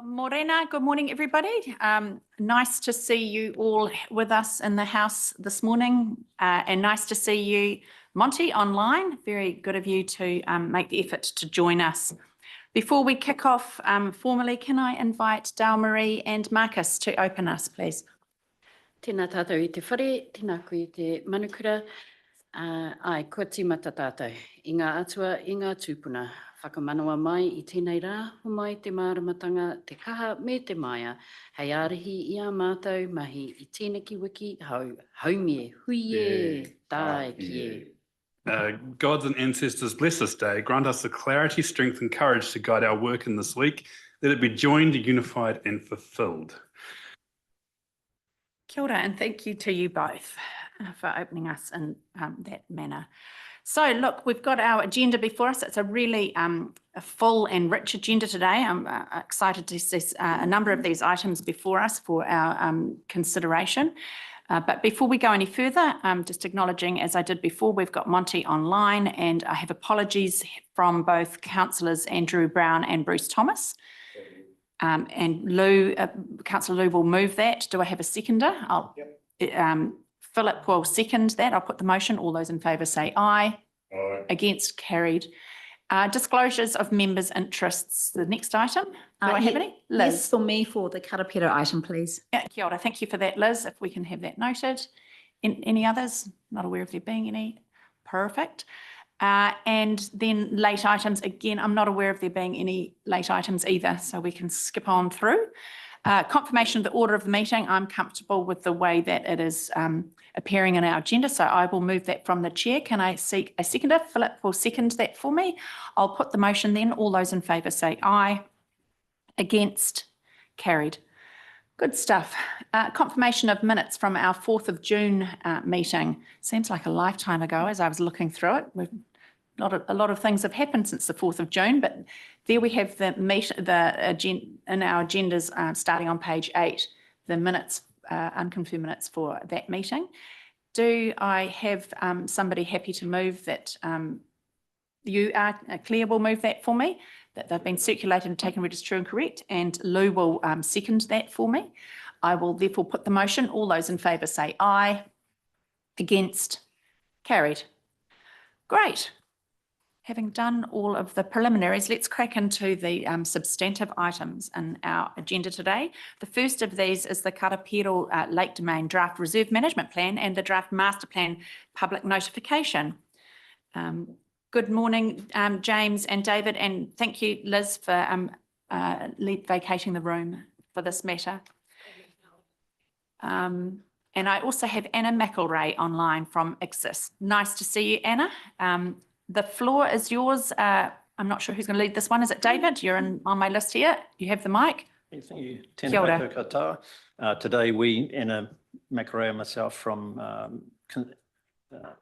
Morena, good morning, everybody. Nice to see you all with us in the house this morning, and nice to see you, Monty, online. Very good of you to make the effort to join us. Before we kick off formally, can I invite Dale Marie and Marcus to open us, please? Tēnā tātou I te whare, tēnā koe I te manukura. Ai, kua tīmata tātou. I ngā atua, I ngā tūpuna. Whakamanawa mai I tēnei rā, ho mai te māramatanga, te kaha me te maia. Hei ārahi I a mātou mahi I tēnā ki wiki hau. Haumie, huie, tai kie. Gods and ancestors bless this day. Grant us the clarity, strength and courage to guide our work in this week. Let it be joined, unified and fulfilled. Kia ora, and thank you to you both for opening us in that manner. So look, we've got our agenda before us. It's a really a full and rich agenda today. I'm excited to see a number of these items before us for our consideration. But before we go any further, just acknowledging, as I did before, we've got Monty online, and I have apologies from both councillors Andrew Brown and Bruce Thomas. And Lou, Councillor Lou will move that. Do I have a seconder? Philip will second that. I'll put the motion. All those in favour say aye. Aye. Against, carried. Disclosures of members' interests. The next item. Do I have any? Liz? Yes, for me for the Karāpiro item, please. Yeah, kia ora. Thank you for that, Liz. If we can have that noted. Any others? Not aware of there being any. Perfect. And then late items. Again, I'm not aware of there being any late items either, so we can skip on through. Confirmation of the order of the meeting. I'm comfortable with the way that it is appearing in our agenda, so I will move that from the chair. Can I seek a seconder? Philip will second that for me. I'll put the motion then. All those in favour say aye. Against, carried. Good stuff. Confirmation of minutes from our 4th of June meeting. Seems like a lifetime ago as I was looking through it. A lot of things have happened since the 4th of June, but there we have in our agendas starting on page 8, the minutes, unconfirmed minutes for that meeting. Do I have somebody happy to move that? You are, Claire will move that for me, that they've been circulated and taken read as true and correct, and Lou will second that for me. I will therefore put the motion. All those in favour say aye. Against, carried. Great. Having done all of the preliminaries, let's crack into the substantive items in our agenda today. The first of these is the Karāpiro Lake Domain Draft Reserve Management Plan and the Draft Masterplan Public Notification. Good morning, James and David, and thank you, Liz, for vacating the room for this matter. And I also have Anna McElray online from Exist. Nice to see you, Anna. The floor is yours. I'm not sure who's going to lead this one. Is it David? You're on my list here. You have the mic. Thank you. Tēnā koutou katoa. Today we, Anna McElray and myself from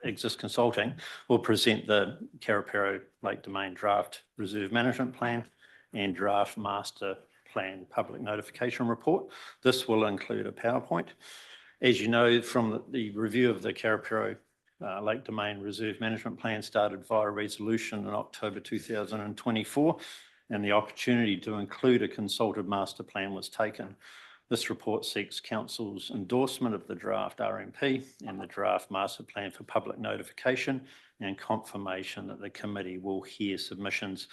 Exist Consulting, will present the Karāpiro Lake Domain Draft Reserve Management Plan and Draft Master Plan Public Notification Report. This will include a PowerPoint. As you know, from the review of the Karāpiro Lake Domain Reserve Management Plan started via resolution in October 2024, and the opportunity to include a consulted master plan was taken. This report seeks Council's endorsement of the draft RMP and the draft master plan for public notification and confirmation that the committee will hear submissions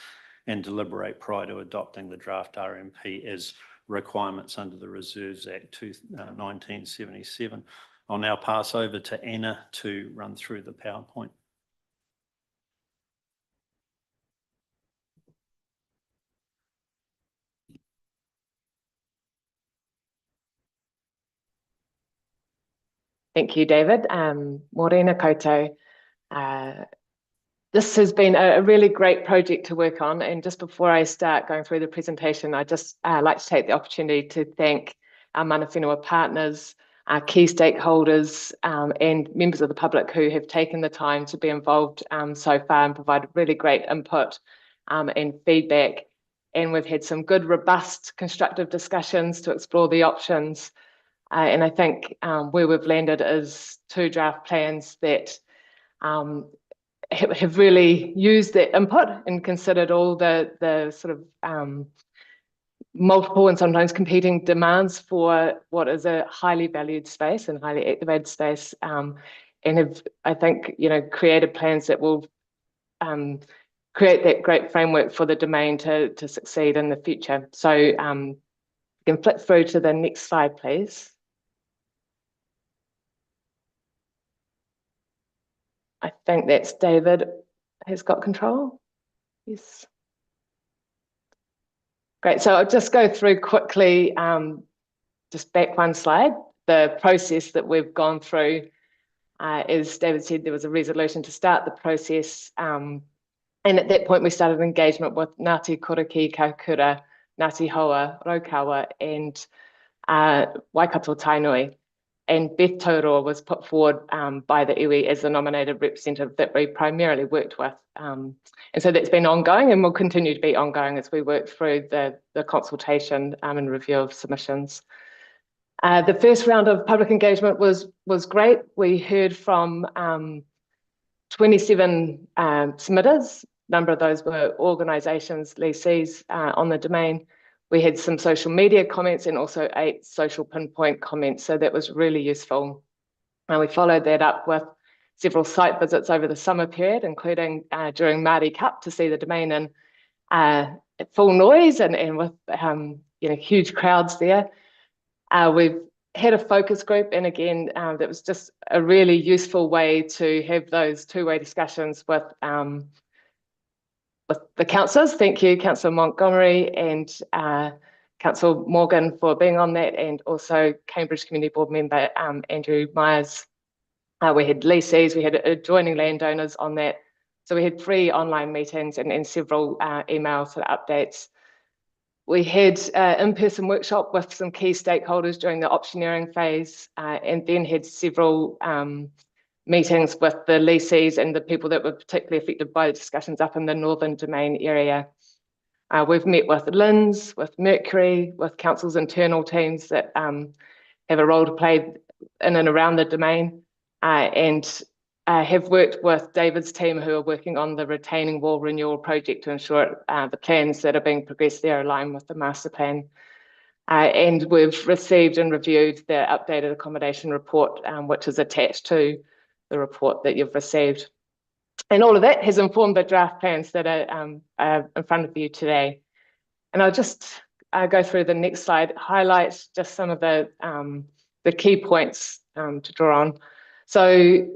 and deliberate prior to adopting the draft RMP as requirements under the Reserves Act 1977. I'll now pass over to Anna to run through the PowerPoint. Thank you, David. Morena koutou. This has been a really great project to work on, and just before I start going through the presentation, I'd just like to take the opportunity to thank our mana whenua partners, our key stakeholders and members of the public who have taken the time to be involved so far and provided really great input and feedback. And we've had some good, robust, constructive discussions to explore the options. And I think where we've landed is 2 draft plans that have really used that input and considered all the sort of multiple and sometimes competing demands for what is a highly valued space and highly activated space, and have, I think, created plans that will create that great framework for the domain to succeed in the future. So you can flip through to the next slide, please. I think that's David has got control. Yes. Great, so I'll just go through quickly, just back one slide, the process that we've gone through. As David said, there was a resolution to start the process. And at that point, we started engagement with Ngāti Koraki, Kaukura, Ngāti Hoa, Raukawa, and Waikato Tainui. And Beth Tauroa was put forward by the iwi as the nominated representative that we primarily worked with. And so that's been ongoing and will continue to be ongoing as we work through the consultation and review of submissions. The first round of public engagement was great. We heard from 27 submitters. A number of those were organisations, lessees on the domain. We had some social media comments and also 8 social pinpoint comments, so that was really useful. And we followed that up with several site visits over the summer period, including during Māori Cup to see the domain in at full noise and with huge crowds there. We've had a focus group, and again, that was just a really useful way to have those two-way discussions with the councillors. Thank you, Councillor Montgomery and Councillor Morgan for being on that, and also Cambridge Community Board member Andrew Myers. We had lessees, we had adjoining landowners on that. So we had 3 online meetings and several email sort of updates. We had an in-person workshop with some key stakeholders during the optioneering phase, and then had several meetings with the lessees and the people that were particularly affected by the discussions up in the Northern Domain area. We've met with LINZ, with Mercury, with council's internal teams that have a role to play in and around the domain, and have worked with David's team who are working on the retaining wall renewal project to ensure the plans that are being progressed there align with the master plan. And we've received and reviewed the updated accommodation report, which is attached to the report that you've received. And all of that has informed the draft plans that are in front of you today. And I'll just go through the next slide, highlight just some of the key points to draw on. So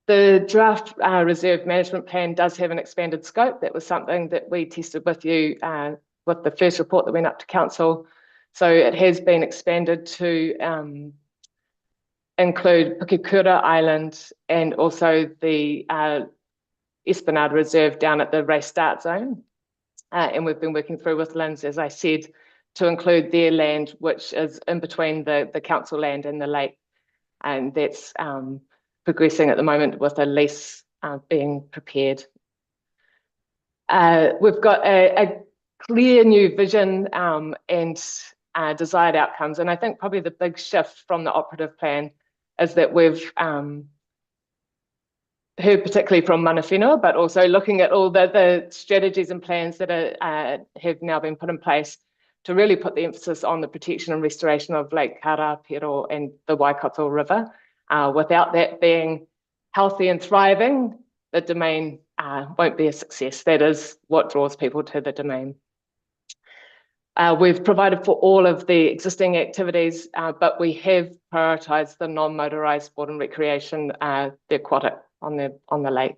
the draft reserve management plan does have an expanded scope. That was something that we tested with you with the first report that went up to council. So it has been expanded to include Pukekura Island and also the Esplanade Reserve down at the race start zone. And we've been working through with LINZ, as I said, to include their land, which is in between the council land and the lake. And that's progressing at the moment with a lease being prepared. We've got a clear new vision and desired outcomes. And I think probably the big shift from the operative plan is that we've heard particularly from mana whenua, but also looking at all the strategies and plans that have now been put in place to really put the emphasis on the protection and restoration of Lake Karāpiro and the Waikato River. Without that being healthy and thriving, the domain won't be a success. That is what draws people to the domain. We've provided for all of the existing activities, but we have prioritised the non-motorised sport and recreation, the aquatic on the lake.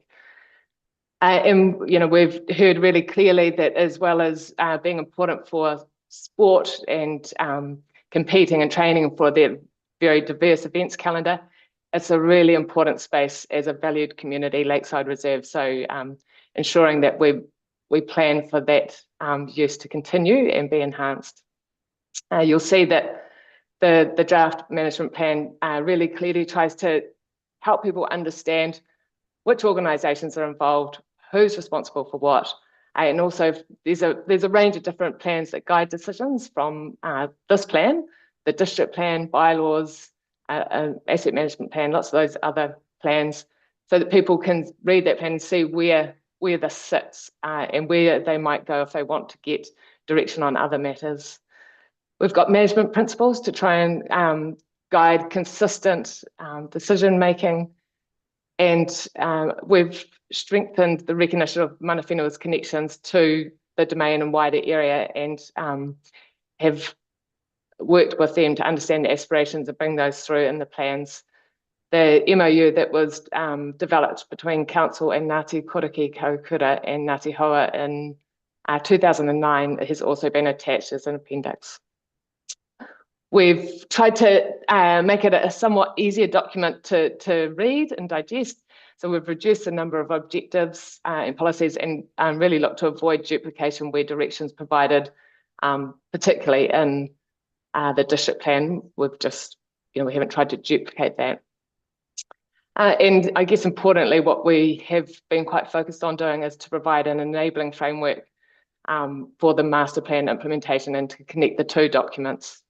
And we've heard really clearly that as well as being important for sport and competing and training for their very diverse events calendar, it's a really important space as a valued community lakeside reserve. So ensuring that we plan for that use to continue and be enhanced. You'll see that the draft management plan really clearly tries to help people understand which organisations are involved, who's responsible for what, and also there's a range of different plans that guide decisions from this plan, the district plan, bylaws, asset management plan, lots of those other plans, so that people can read that plan and see where this sits and where they might go if they want to get direction on other matters. We've got management principles to try and guide consistent decision-making, and we've strengthened the recognition of mana whenua's connections to the domain and wider area, and have worked with them to understand the aspirations and bring those through in the plans. The MOU that was developed between Council and Ngāti Koriki Kaukura and Ngāti Hoa in 2009 has also been attached as an appendix. We've tried to make it a somewhat easier document to read and digest. So we've reduced the number of objectives and policies, and really look to avoid duplication where directions provided, particularly in the district plan. We've just, we haven't tried to duplicate that. And I guess importantly, what we have been quite focused on doing is to provide an enabling framework for the master plan implementation and to connect the two documents.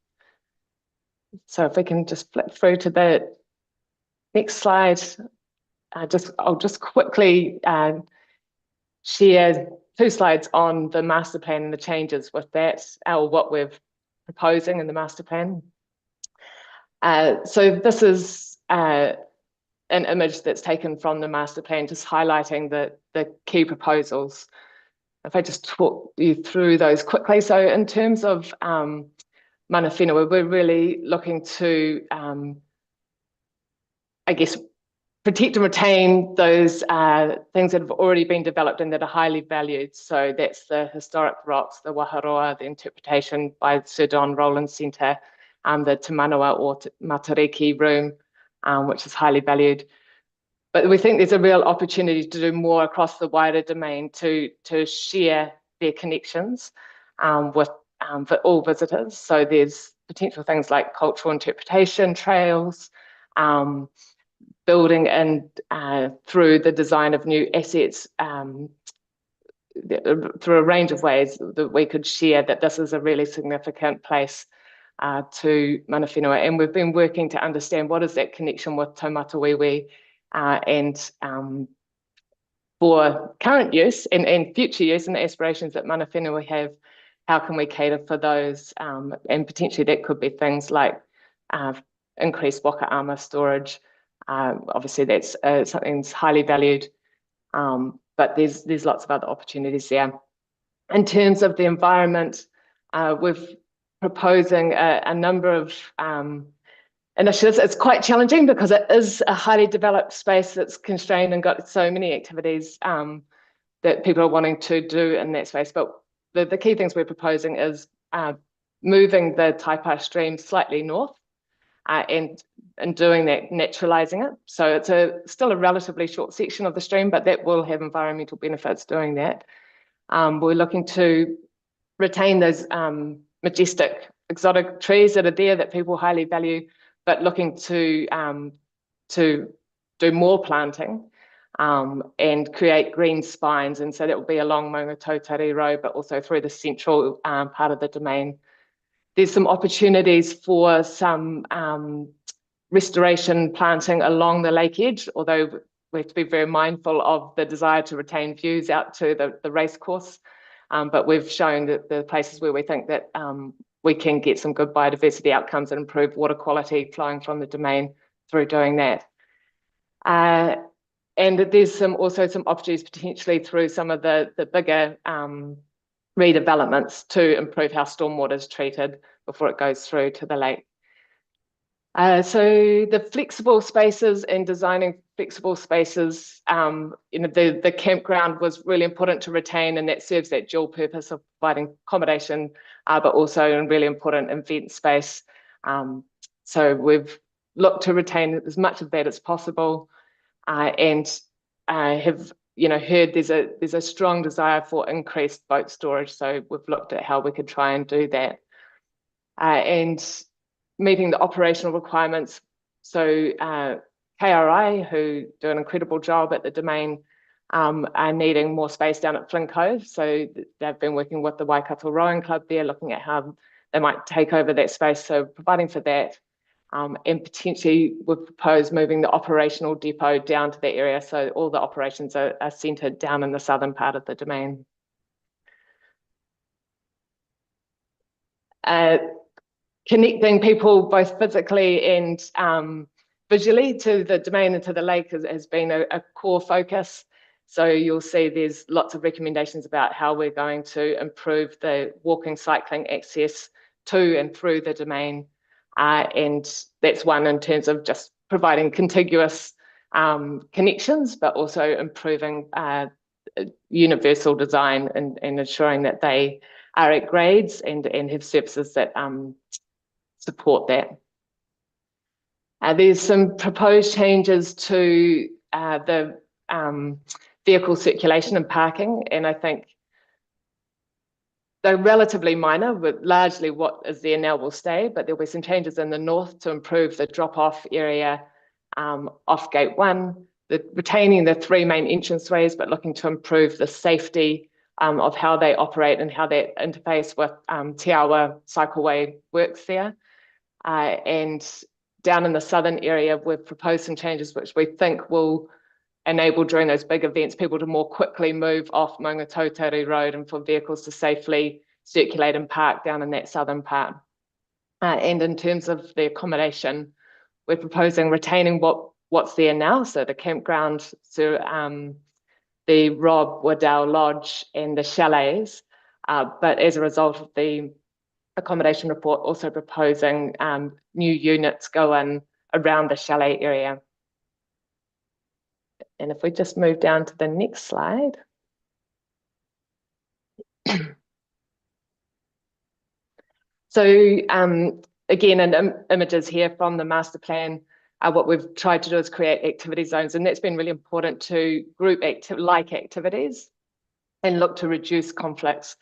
So if we can just flip through to the next slide. I'll just quickly share 2 slides on the master plan and the changes with that, or what we're proposing in the master plan. So this is an image that's taken from the master plan, just highlighting the key proposals. If I just talk you through those quickly. So in terms of mana whenua, we're really looking to, I guess, protect and retain those things that have already been developed and that are highly valued. So that's the historic rocks, the waharoa, the interpretation by Sir Don Rowland Centre, the Te Manawa or Matariki room, which is highly valued. But we think there's a real opportunity to do more across the wider domain to share their connections with for all visitors. So there's potential things like cultural interpretation, trails, building and through the design of new assets, through a range of ways that we could share that this is a really significant place to mana whenua. And we've been working to understand what is that connection with taumata wīwī, and for current use and future use and the aspirations that mana whenua have, how can we cater for those? And potentially that could be things like increased waka armour storage. Obviously that's something that's highly valued, but there's lots of other opportunities there. In terms of the environment, we're proposing a number of initiatives. It's quite challenging because it is a highly developed space that's constrained and got so many activities that people are wanting to do in that space. But the key things we're proposing is moving the Taipa stream slightly north, and doing that, naturalising it. So it's still a relatively short section of the stream, but that will have environmental benefits doing that. We're looking to retain those majestic exotic trees that are there that people highly value, but looking to do more planting and create green spines. And so that will be along Maungatautari Road, but also through the central part of the domain. There's some opportunities for some restoration planting along the lake edge, although we have to be very mindful of the desire to retain views out to the race course. But we've shown that the places where we think that we can get some good biodiversity outcomes and improve water quality flowing from the domain through doing that. And there's also some opportunities potentially through some of the bigger redevelopments to improve how stormwater is treated before it goes through to the lake. So the flexible spaces and designing flexible spaces, the campground was really important to retain, and that serves that dual purpose of providing accommodation, but also a really important event space. So we've looked to retain as much of that as possible, and have heard there's a strong desire for increased boat storage. So we've looked at how we could try and do that, and meeting the operational requirements. So KRI, who do an incredible job at the domain, are needing more space down at Flynn Cove. So they've been working with the Waikato Rowing Club there, looking at how they might take over that space. So providing for that, and potentially we've proposed moving the operational depot down to the area. So all the operations are centred down in the southern part of the domain. connecting people both physically and visually to the domain and to the lake has been a core focus. So you'll see there's lots of recommendations about how we're going to improve the walking, cycling access to and through the domain. And that's one in terms of just providing contiguous connections, but also improving universal design and ensuring that they are at grades and have services that support that. There's some proposed changes to the vehicle circulation and parking, and I think they're relatively minor, but largely what is there now will stay, but there'll be some changes in the north to improve the drop-off area off Gate 1, retaining the 3 main entranceways, but looking to improve the safety of how they operate and how that interface with Te Awa cycleway works there. And down in the southern area, we've proposed some changes which we think will enable during those big events people to more quickly move off Maunga Tautari Road and for vehicles to safely circulate and park down in that southern part. And in terms of the accommodation, we're proposing retaining what's there now, so the campground, so the Rob Waddell Lodge and the chalets, but as a result of the accommodation report, also proposing new units go in around the chalet area. And if we just move down to the next slide. So again, images here from the master plan. What we've tried to do is create activity zones, and that's been really important to group like activities and look to reduce conflicts.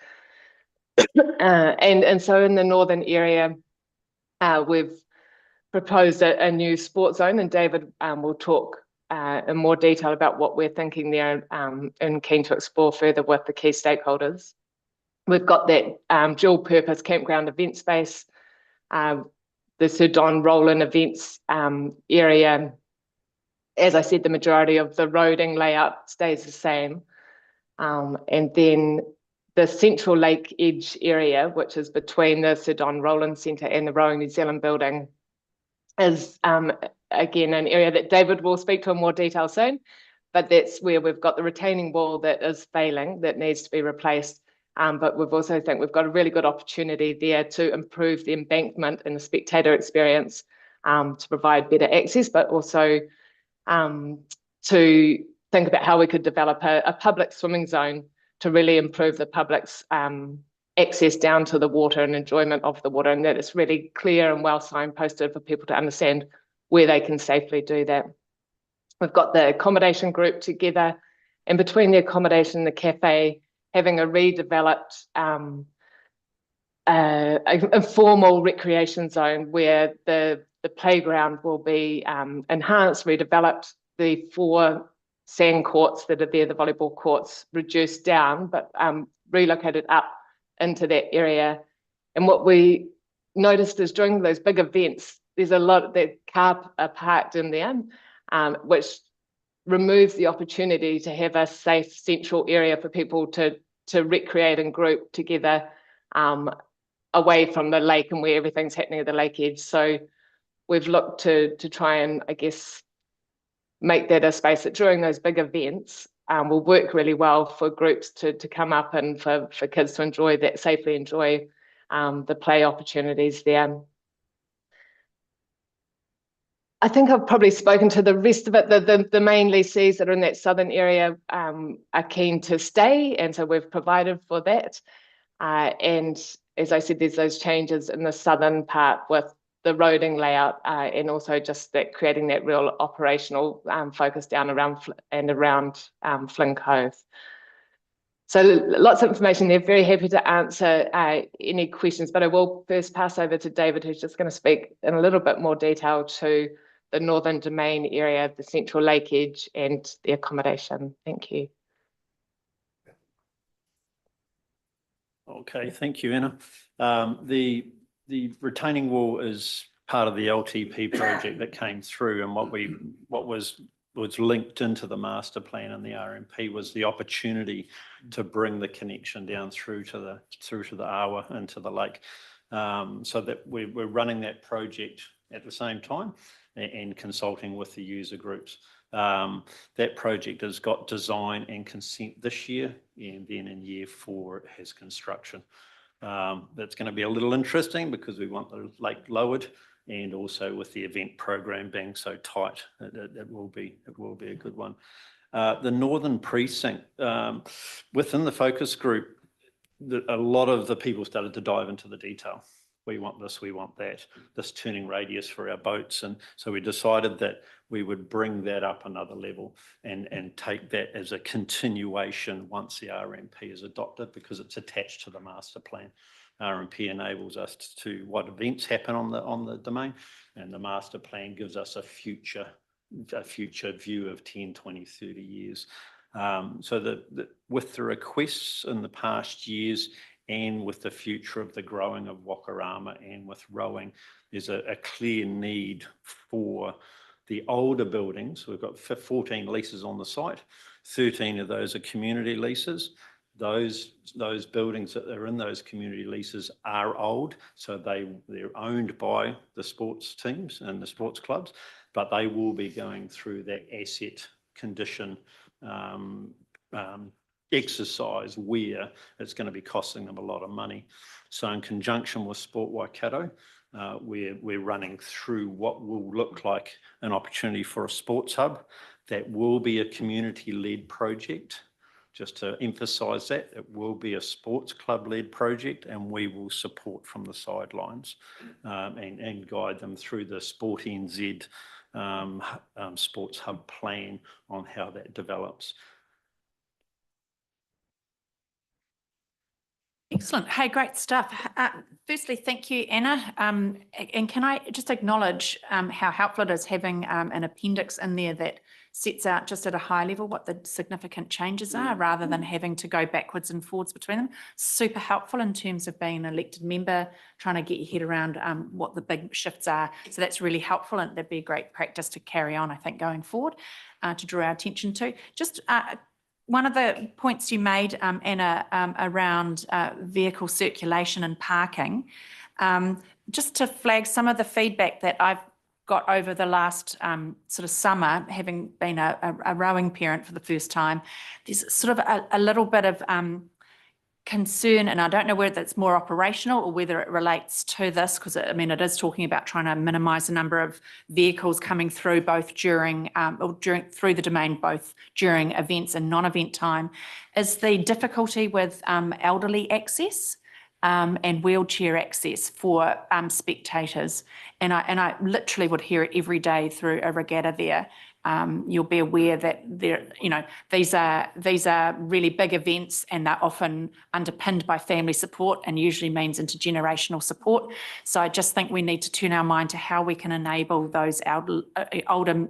And so in the northern area, we've proposed a new sports zone, and David will talk in more detail about what we're thinking there and keen to explore further with the key stakeholders. We've got that dual purpose campground event space, the Sir Don Rowland events area. As I said, the majority of the roading layout stays the same. And then the central lake edge area, which is between the Sir Don Rowland Centre and the Rowing New Zealand building, is again an area that David will speak to in more detail soon, but that's where we've got the retaining wall that is failing, that needs to be replaced. But we've also think we've got a really good opportunity there to improve the embankment and the spectator experience to provide better access, but also to think about how we could develop a public swimming zone to really improve the public's access down to the water and enjoyment of the water, and that it's really clear and well signposted for people to understand where they can safely do that. We've got the accommodation group together, and between the accommodation and the cafe, having a redeveloped informal recreation zone where the playground will be enhanced, redeveloped, the 4 sand courts that are there, the volleyball courts, reduced down, but relocated up into that area. And what we noticed is during those big events, there's a lot that cars are parked in there, which removes the opportunity to have a safe central area for people to recreate and group together away from the lake and where everything's happening at the lake edge. So we've looked to try and, I guess, make that a space that during those big events will work really well for groups to come up and for kids to enjoy that, safely enjoy the play opportunities there. I think I've probably spoken to the rest of it. The main lessees that are in that southern area are keen to stay, and so we've provided for that. And as I said, there's those changes in the southern part with the roading layout and also just that creating that real operational focus down around Flynn Cove. So lots of information there. Very happy to answer any questions, but I will first pass over to David, who's just going to speak in a little bit more detail to the northern domain area, the central lake edge and the accommodation. Thank you. Okay, thank you, Anna. The retaining wall is part of the LTP project that came through, and what was linked into the master plan and the RMP was the opportunity to bring the connection down through to the Awa into the lake. so that we're running that project at the same time and consulting with the user groups. That project has got design and consent this year, and then in year 4 it has construction. That's going to be a little interesting because we want the lake lowered, and also with the event program being so tight, it will be a good one. The Northern Precinct, within the focus group, a lot of the people started to dive into the detail. We want this, we want that, this turning radius for our boats. And so we decided that we would bring that up another level and take that as a continuation once the RMP is adopted, because it's attached to the master plan. RMP enables us to what events happen on the domain, and the master plan gives us a future view of 10, 20, 30 years. So with the requests in the past years, and with the future of the growing of Wakarama and with rowing, there's a clear need for the older buildings. We've got 14 leases on the site. 13 of those are community leases. Those buildings that are in those community leases are old, so they're owned by the sports teams and the sports clubs, but they will be going through that asset condition exercise where it's going to be costing them a lot of money. So in conjunction with Sport Waikato, we're running through what will look like an opportunity for a sports hub that will be a community-led project. Just to emphasise that, it will be a sports club-led project, and we will support from the sidelines and guide them through the Sport NZ sports hub plan on how that develops. Excellent. Hey, great stuff. Firstly, thank you, Anna. And can I just acknowledge how helpful it is having an appendix in there that sets out just at a high level what the significant changes are, rather than having to go backwards and forwards between them. Super helpful in terms of being an elected member, trying to get your head around what the big shifts are. So that's really helpful, and that'd be a great practice to carry on, I think, going forward, to draw our attention to. Just one of the points you made, Anna, around vehicle circulation and parking, just to flag some of the feedback that I've got over the last sort of summer, having been a rowing parent for the first time, there's sort of a little bit of concern, and I don't know whether it's more operational or whether it relates to this, because I mean, it is talking about trying to minimise the number of vehicles coming through both through the domain, both during events and non-event time, is the difficulty with elderly access and wheelchair access for spectators. And I literally would hear it every day through a regatta there. You'll be aware that these are really big events, and they're often underpinned by family support, and usually means intergenerational support. So I just think we need to turn our mind to how we can enable those older,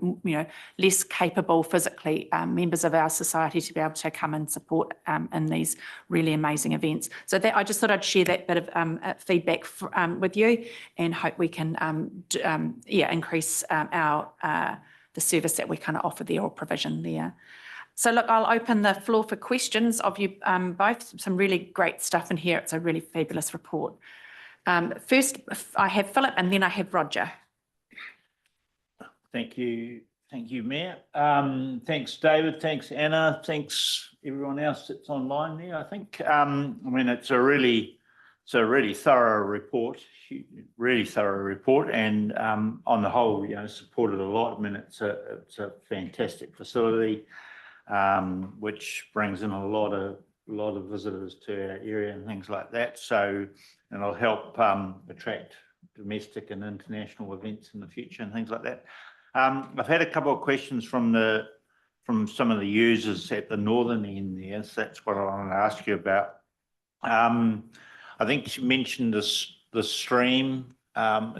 less capable physically members of our society to be able to come and support in these really amazing events. So that I just thought I'd share that bit of feedback with you, and hope we can increase the service that we kind of offer there, or provision there. So look, I'll open the floor for questions of you both. Some really great stuff in here. It's a really fabulous report. First, I have Philip, and then I have Roger. Thank you, Mayor. Thanks, David. Thanks, Anna. Thanks, everyone else that's online there. I think, I mean, it's a really thorough report, and on the whole, supported a lot. I mean, it's a fantastic facility, which brings in a lot of visitors to our area and things like that. So, and it'll help attract domestic and international events in the future and things like that. I've had a couple of questions from some of the users at the northern end there. So that's what I want to ask you about. I think you mentioned the stream. There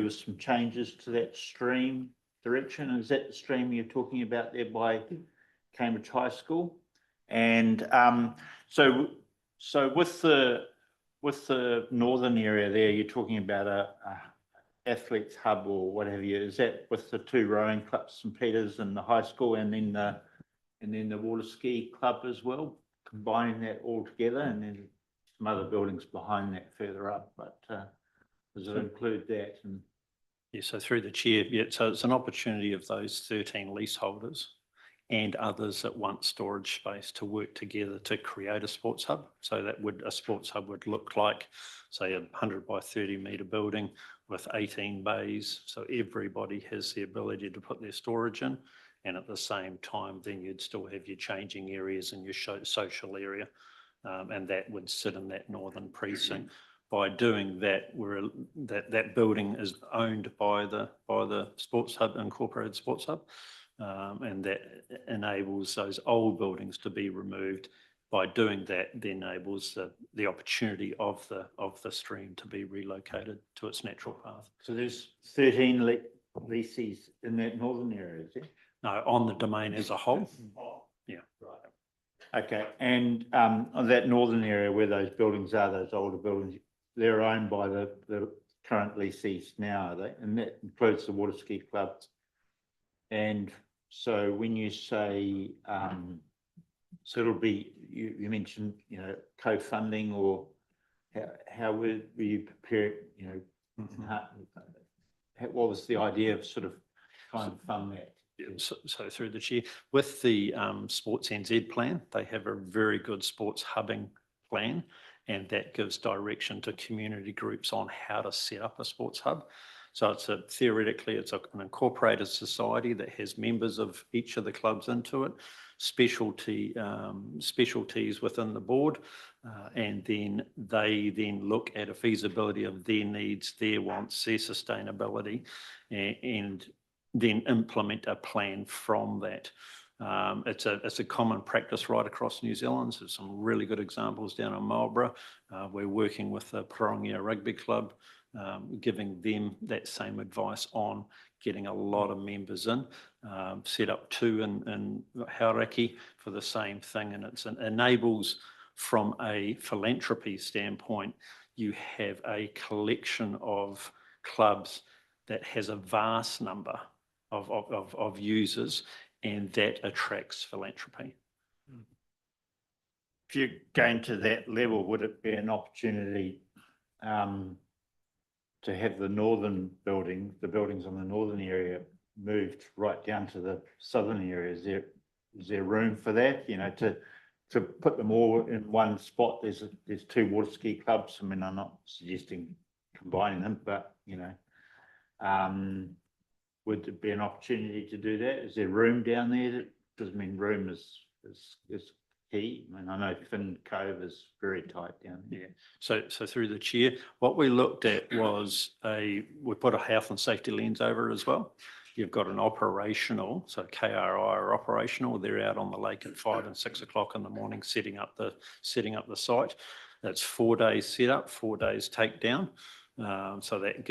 was some changes to that stream direction. Is that the stream you're talking about there by Cambridge High School? And so with the northern area there, you're talking about a athletes hub or what have you. Is that with the 2 rowing clubs, St Peters and the high school, and then the water ski club as well, combining that all together? And then some other buildings behind that further up, but does it include that? And Yeah, so through the chair, yeah, so it's an opportunity of those 13 leaseholders and others that want storage space to work together to create a sports hub. So a sports hub would look like, say, a 100 by 30 metre building with 18 bays. So everybody has the ability to put their storage in. And at the same time, then you'd still have your changing areas and your social area. And that would sit in that northern precinct. By doing that, that building is owned by the sports hub, incorporated sports hub. And that enables those old buildings to be removed. By doing that, then enables the opportunity of the stream to be relocated to its natural path. so there's 13 leases in that northern area, is there? No, on the domain as a whole. Yeah. Right. Okay, and on that northern area where those buildings are, those older buildings, they're owned by the current lessees now, are they? And that includes the water ski club. And so when you say, so it'll be, you mentioned, co-funding, or how will you prepare, what was the idea of sort of trying to fund that? So through the chair, with the Sports NZ plan, they have a very good sports hubbing plan, and that gives direction to community groups on how to set up a sports hub. So theoretically, it's an incorporated society that has members of each of the clubs into it, specialties within the board, and then they look at a feasibility of their needs, their wants, their sustainability, and then implement a plan from that. It's a common practice right across New Zealand. There's some really good examples down in Marlborough. We're working with the Parongia Rugby Club, giving them that same advice on getting a lot of members in, set up 2 in Hauraki for the same thing. And it enables, from a philanthropy standpoint, you have a collection of clubs that has a vast number of users, and that attracts philanthropy. If you're going to that level, would it be an opportunity to have the northern building, the buildings on the northern area, moved right down to the southern area? Is there room for that? To put them all in one spot? There's 2 water ski clubs. I mean, I'm not suggesting combining them, but would there be an opportunity to do that? Is there room down there? Because I mean, room is key. I mean, I know Finn Cove is very tight down there. Yeah. So through the chair, what we looked at was we put a health and safety lens over it as well. You've got an operational, so KRI are operational. They're out on the lake at 5 and 6 o'clock in the morning, setting up the site. That's 4 days set up, 4 days take down. So that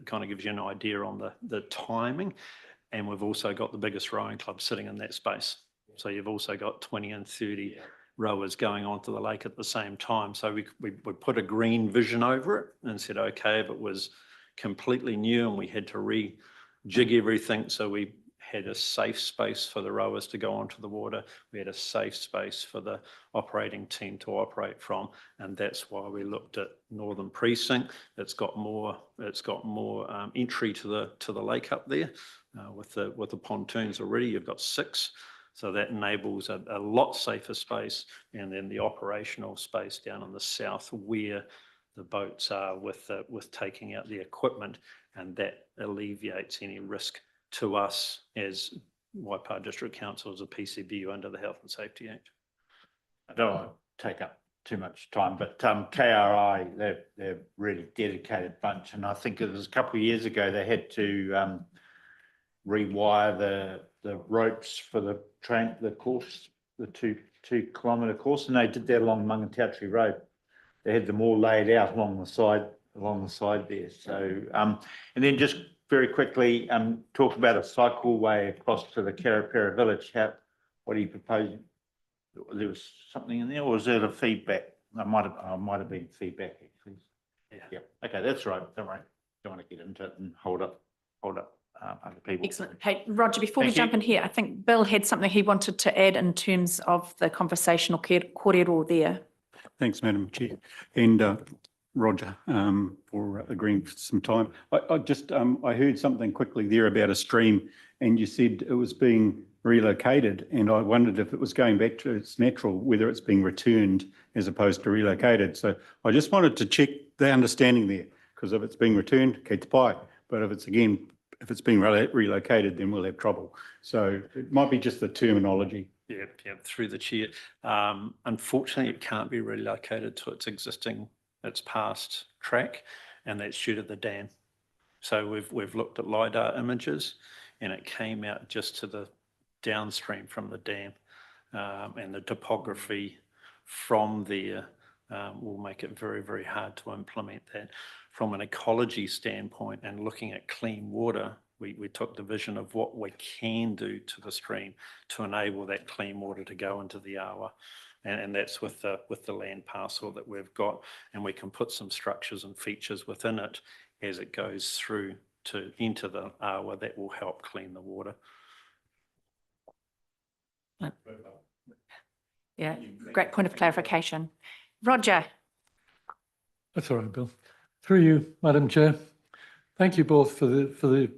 kind of gives you an idea on the timing. And we've also got the biggest rowing club sitting in that space. So you've also got 20 and 30 rowers going onto the lake at the same time. So we put a green vision over it and said, okay, if it was completely new and we had to rejig everything, so we had a safe space for the rowers to go onto the water. We had a safe space for the operating team to operate from, and that's why we looked at Northern Precinct. It's got more entry to the lake up there with the pontoons already. You've got 6, so that enables a lot safer space, and then the operational space down in the south where the boats are with taking out the equipment, and that alleviates any risk to us as Waipā District Council as a PCBU under the Health and Safety Act. I don't want to take up too much time, but KRI, they're a really dedicated bunch, and I think it was a couple of years ago they had to rewire the ropes for the course, the 2 kilometre course, and they did that along Mangatautari Road. They had them all laid out along the side there. So and then just very quickly, talk about a cycleway across to the Karāpiro village. What are you proposing? There was something in there, or was there a feedback? I might have been feedback actually. Yeah. Okay, that's right. Don't worry. Don't want to get into it and hold up other people. Excellent. Hey, Roger, before we jump in here, I think Bill had something he wanted to add in terms of the conversational kōrero there. Thanks, Madam Chair. And Roger, for agreeing for some time. I heard something quickly there about a stream, and you said it was being relocated, and I wondered if it was going back to its natural, whether it's being returned as opposed to relocated. So I just wanted to check the understanding there, because if it's being returned, kei te pai, but if it's being relocated, then we'll have trouble. So it might be just the terminology. Yeah, through the chair. Unfortunately, it can't be relocated to its past track, and that's due to the dam. So we've looked at LiDAR images, and it came out just to the downstream from the dam, and the topography from there will make it very, very hard to implement that. From an ecology standpoint and looking at clean water, we took the vision of what we can do to the stream to enable that clean water to go into the awa. And that's with the land parcel that we've got, and we can put some structures and features within it as it goes through to enter the awa that will help clean the water. Yeah, great point of clarification. Roger. That's all right, Bill. Through you, Madam Chair. Thank you both for the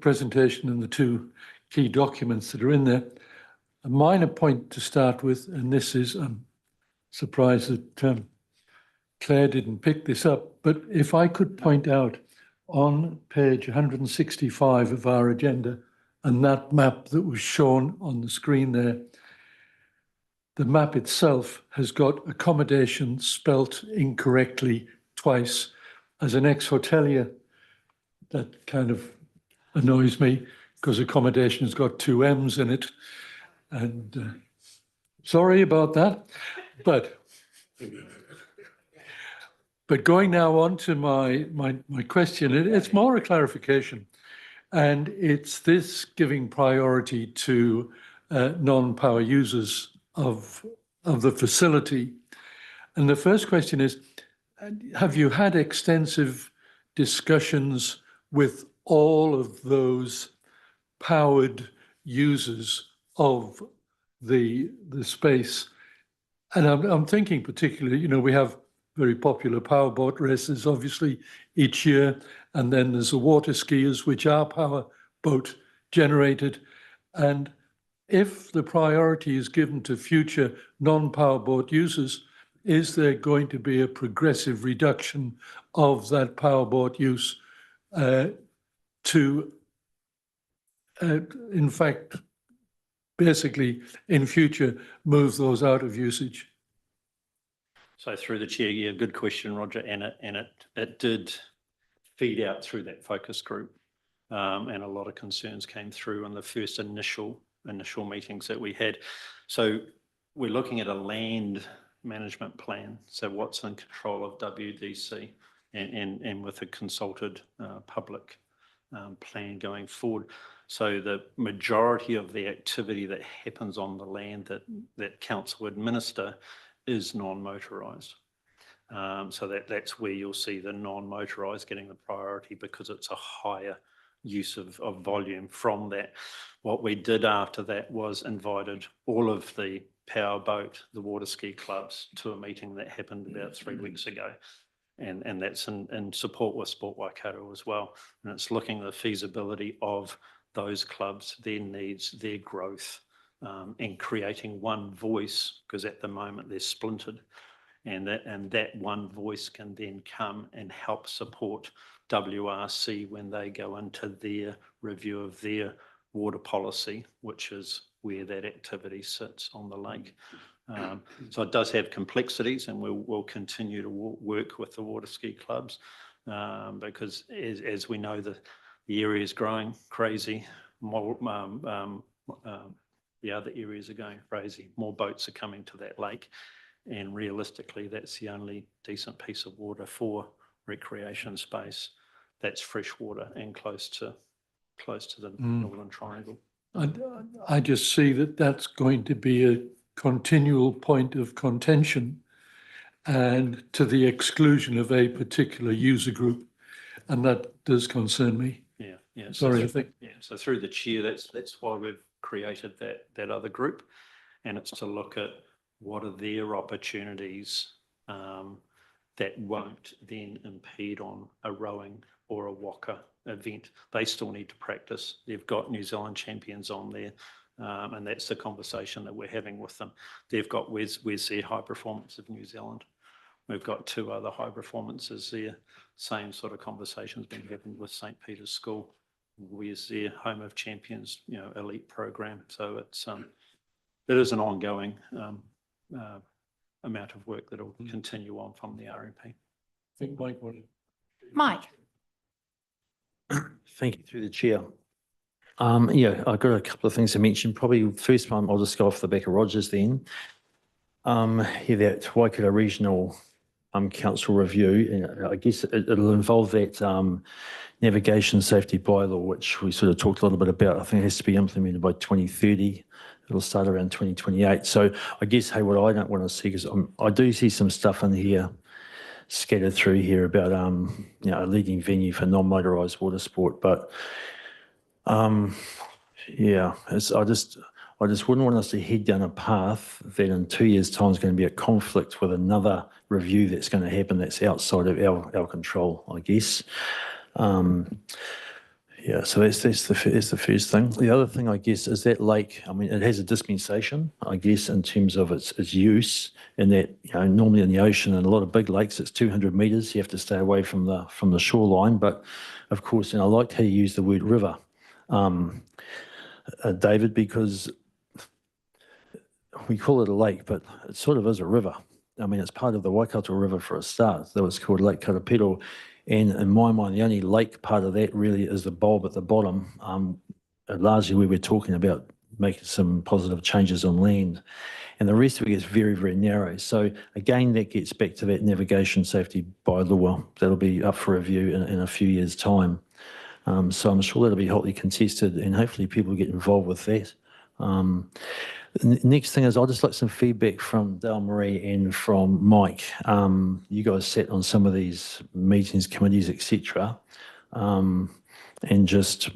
presentation and the two key documents that are in there. A minor point to start with, and this is, I'm surprised that Claire didn't pick this up, but if I could point out on page 165 of our agenda, and that map that was shown on the screen there, the map itself has got accommodation spelt incorrectly twice. As an ex-hotelier, that kind of annoys me because accommodation has got two M's in it. And sorry about that, but going now on to my question, it's more a clarification, and it's this giving priority to non-power users of the facility. And the first question is, have you had extensive discussions with all of those powered users of the space? And I'm thinking particularly, we have very popular powerboat races, obviously, each year, and then there's the water skiers, which are powerboat generated. And if the priority is given to future non-powerboat users, is there going to be a progressive reduction of that powerboat use to, in fact, basically in future move those out of usage? So through the chair, yeah, good question, Roger, and it did feed out through that focus group, and a lot of concerns came through in the first initial meetings that we had. So we're looking at a land management plan, so what's in control of WDC, and with a consulted public plan going forward. So the majority of the activity that happens on the land that council administer is non-motorised. So that's where you'll see the non-motorised getting the priority, because it's a higher use of volume from that. What we did after that was invited all of the powerboat, the water ski clubs, to a meeting that happened about 3 weeks ago. And that's in support with Sport Waikato as well. And it's looking at the feasibility of those clubs, their needs, their growth, and creating one voice, because at the moment they're splintered. And that one voice can then come and help support WRC when they go into their review of their water policy, which is where that activity sits on the lake. So it does have complexities, and we'll continue to work with the water ski clubs, because as we know, the area is growing crazy. The other areas are going crazy. More boats are coming to that lake, and realistically, that's the only decent piece of water for recreation space that's fresh water and close to the Northern Triangle. I just see that that's going to be a continual point of contention, and to the exclusion of a particular user group, and that does concern me. Yeah. Sorry, so, I think. Yeah. So through the chair, that's why we've created that other group, and it's to look at what are their opportunities that won't then impede on a rowing or a waka event. They still need to practice. They've got New Zealand champions on there, and that's the conversation that we're having with them. They've got where's their high performance of New Zealand. We've got 2 other high performances there. Same sort of conversations being happened with St. Peter's School. Where's their home of champions, elite program. So it is an ongoing amount of work that will continue on from the RMP. I think Mike wanted. Mike. Thank you, through the chair. Yeah, I've got a couple of things to mention. Probably first one, I'll just go off the back of Rogers then. Yeah, that Waikato Regional Council review, and I guess it'll involve that navigation safety bylaw, which we sort of talked a little bit about. I think it has to be implemented by 2030. It'll start around 2028. So I guess, hey, what I don't want to see, because I do see some stuff in here scattered through here about a leading venue for non-motorised water sport, but yeah, I just wouldn't want us to head down a path that in 2 years' time is going to be a conflict with another review that's going to happen that's outside of our control, I guess. Yeah, so that's the first thing. The other thing, I guess, is that lake. I mean, it has a dispensation, I guess, in terms of its use. And that normally in the ocean and a lot of big lakes, it's 200 metres. You have to stay away from the shoreline. But of course, and I liked how you used the word river, David, because we call it a lake, but it sort of is a river. I mean, it's part of the Waikato River for a start. That was called Lake Karāpiro. And in my mind, the only lake part of that really is the bulb at the bottom. Largely, we were talking about making some positive changes on land. And the rest of it gets very, very narrow. So again, that gets back to that navigation safety bylaw. That'll be up for review in a few years' time. So I'm sure that'll be hotly contested, and hopefully people get involved with that. Next thing is I'll just like some feedback from Dale Marie and from Mike. You guys sat on some of these meetings, committees, etc. And just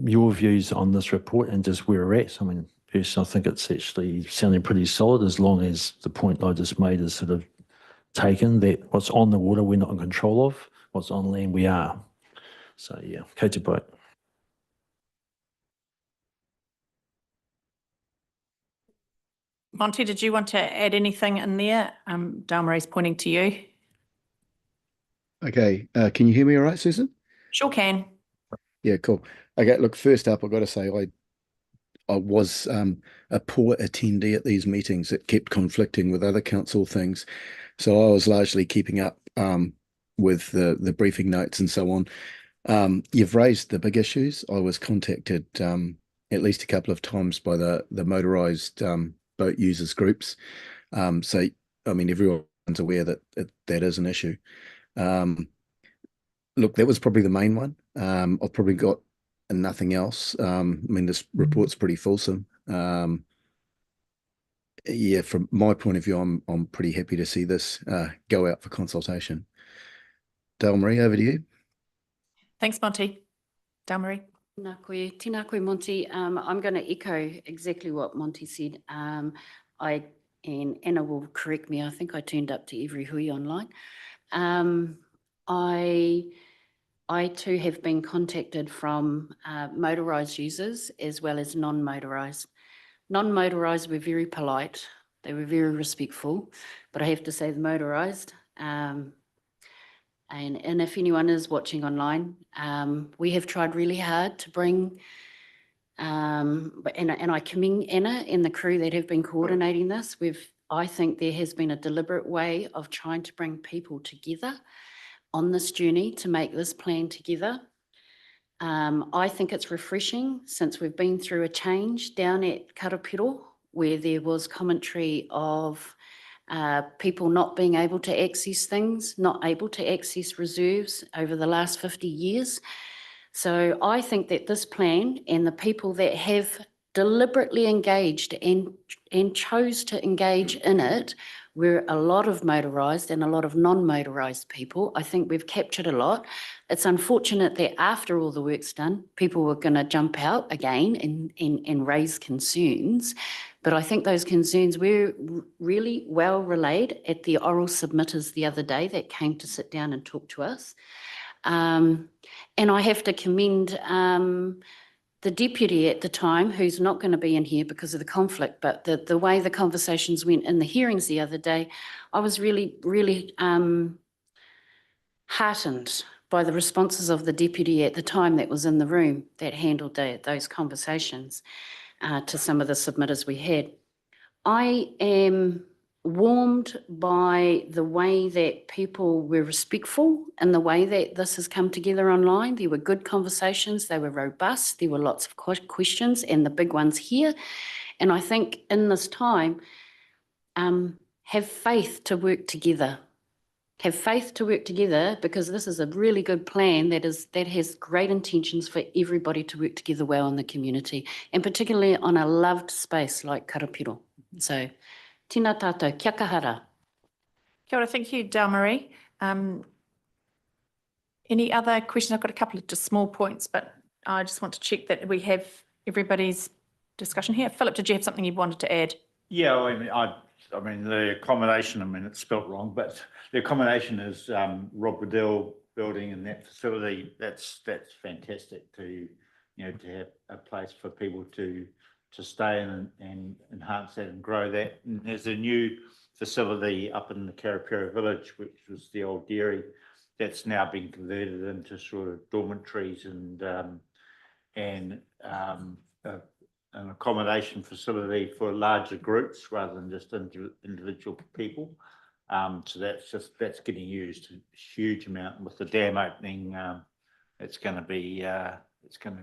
your views on this report and just where we're at. I mean, personally, I think it's actually sounding pretty solid, as long as the point I just made is sort of taken, that what's on the water we're not in control of, what's on land we are. So yeah, kei te pai. Monty, did you want to add anything in there? Dale Marie's pointing to you. Okay, can you hear me all right, Susan? Sure can. Yeah, cool. Okay, look, first up, I've got to say I was a poor attendee at these meetings. It kept conflicting with other council things. So I was largely keeping up with the briefing notes and so on. You've raised the big issues. I was contacted at least a couple of times by the motorised boat users groups. So, I mean, everyone's aware that that is an issue. Look, that was probably the main one. I've probably got nothing else. I mean, this report's pretty fulsome. Yeah, from my point of view, I'm pretty happy to see this go out for consultation. Dale Marie, over to you. Thanks, Monty. Dale Marie. Tēnā koe, Monty. I'm going to echo exactly what Monty said. And Anna will correct me. I think I turned up to every hui online. I too have been contacted from motorised users as well as non-motorised. Non-motorised were very polite. They were very respectful, but I have to say the motorised, and if anyone is watching online, we have tried really hard to bring, and I commend Anna and the crew that have been coordinating this. I think there has been a deliberate way of trying to bring people together on this journey to make this plan together. I think it's refreshing, since we've been through a change down at Karāpiro, where there was commentary of people not being able to access things, not able to access reserves over the last 50 years. So I think that this plan, and the people that have deliberately engaged and chose to engage in it, were a lot of motorised and a lot of non-motorised people. I think we've captured a lot. It's unfortunate that after all the work's done, people were going to jump out again and raise concerns. But I think those concerns were really well relayed at the oral submitters the other day that came to sit down and talk to us. And I have to commend the deputy at the time, who's not going to be in here because of the conflict, but the way the conversations went in the hearings the other day, I was really, really heartened by the responses of the deputy at the time that was in the room that handled those conversations to some of the submitters we had. I am warmed by the way that people were respectful and the way that this has come together online. There were good conversations, they were robust, there were lots of questions and the big ones here. And I think in this time, have faith to work together. Have faith to work together, because this is a really good plan that has great intentions for everybody to work together well in the community, and particularly on a loved space like Karāpiro. So, tēnā tātou, kia kahara. Kia ora, thank you, Delmarie. Any other questions? I've got a couple of just small points, but I just want to check that we have everybody's discussion here. Philip, did you have something you wanted to add? Yeah, I mean, the accommodation, I mean, it's spelt wrong, but the accommodation is Rob Riddell building in that facility. That's fantastic to, you know, to have a place for people to stay in and enhance that and grow that. And there's a new facility up in the Karāpiro village, which was the old dairy, that's now been converted into sort of dormitories and an accommodation facility for larger groups rather than just individual people. So that's getting used a huge amount. With the dam opening, it's going to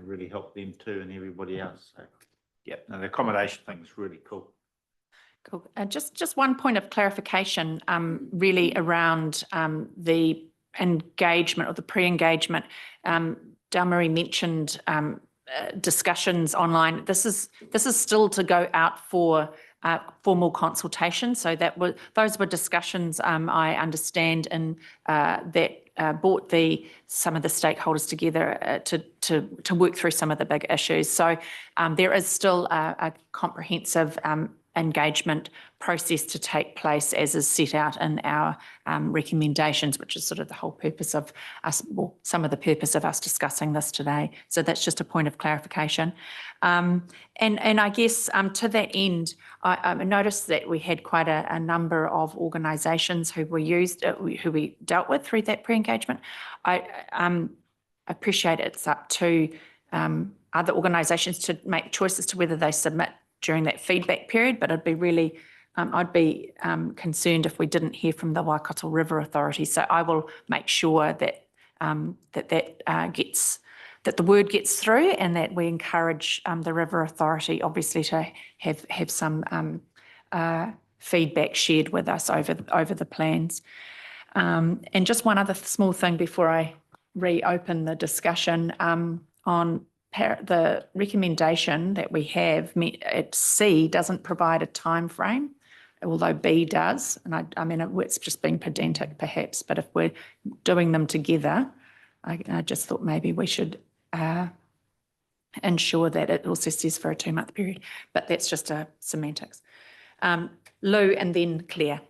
really help them too and everybody else. So, yeah, no, the accommodation thing is really cool. Cool. Just one point of clarification, really around the engagement or the pre-engagement. Delmarie mentioned discussions online. This is still to go out for formal consultation. So those were discussions, I understand, and that brought some of the stakeholders together to work through some of the big issues. So there is still a comprehensive engagement process to take place as is set out in our recommendations, which is sort of the whole purpose of us, well, some of the purpose of us discussing this today. So that's just a point of clarification. And I guess to that end, I noticed that we had quite a number of organisations who we dealt with through that pre-engagement. I appreciate it's up to other organisations to make choices to whether they submit during that feedback period, but I'd be concerned if we didn't hear from the Waikato River Authority. So I will make sure that that the word gets through, and that we encourage the River Authority, obviously, to have some feedback shared with us over the plans. And just one other small thing before I reopen the discussion on the recommendation that we have at C doesn't provide a time frame, although B does. And I mean, it's just being pedantic perhaps, but if we're doing them together, I just thought maybe we should ensure that it also says for a 2-month period, but that's just a semantics. Lou and then Claire.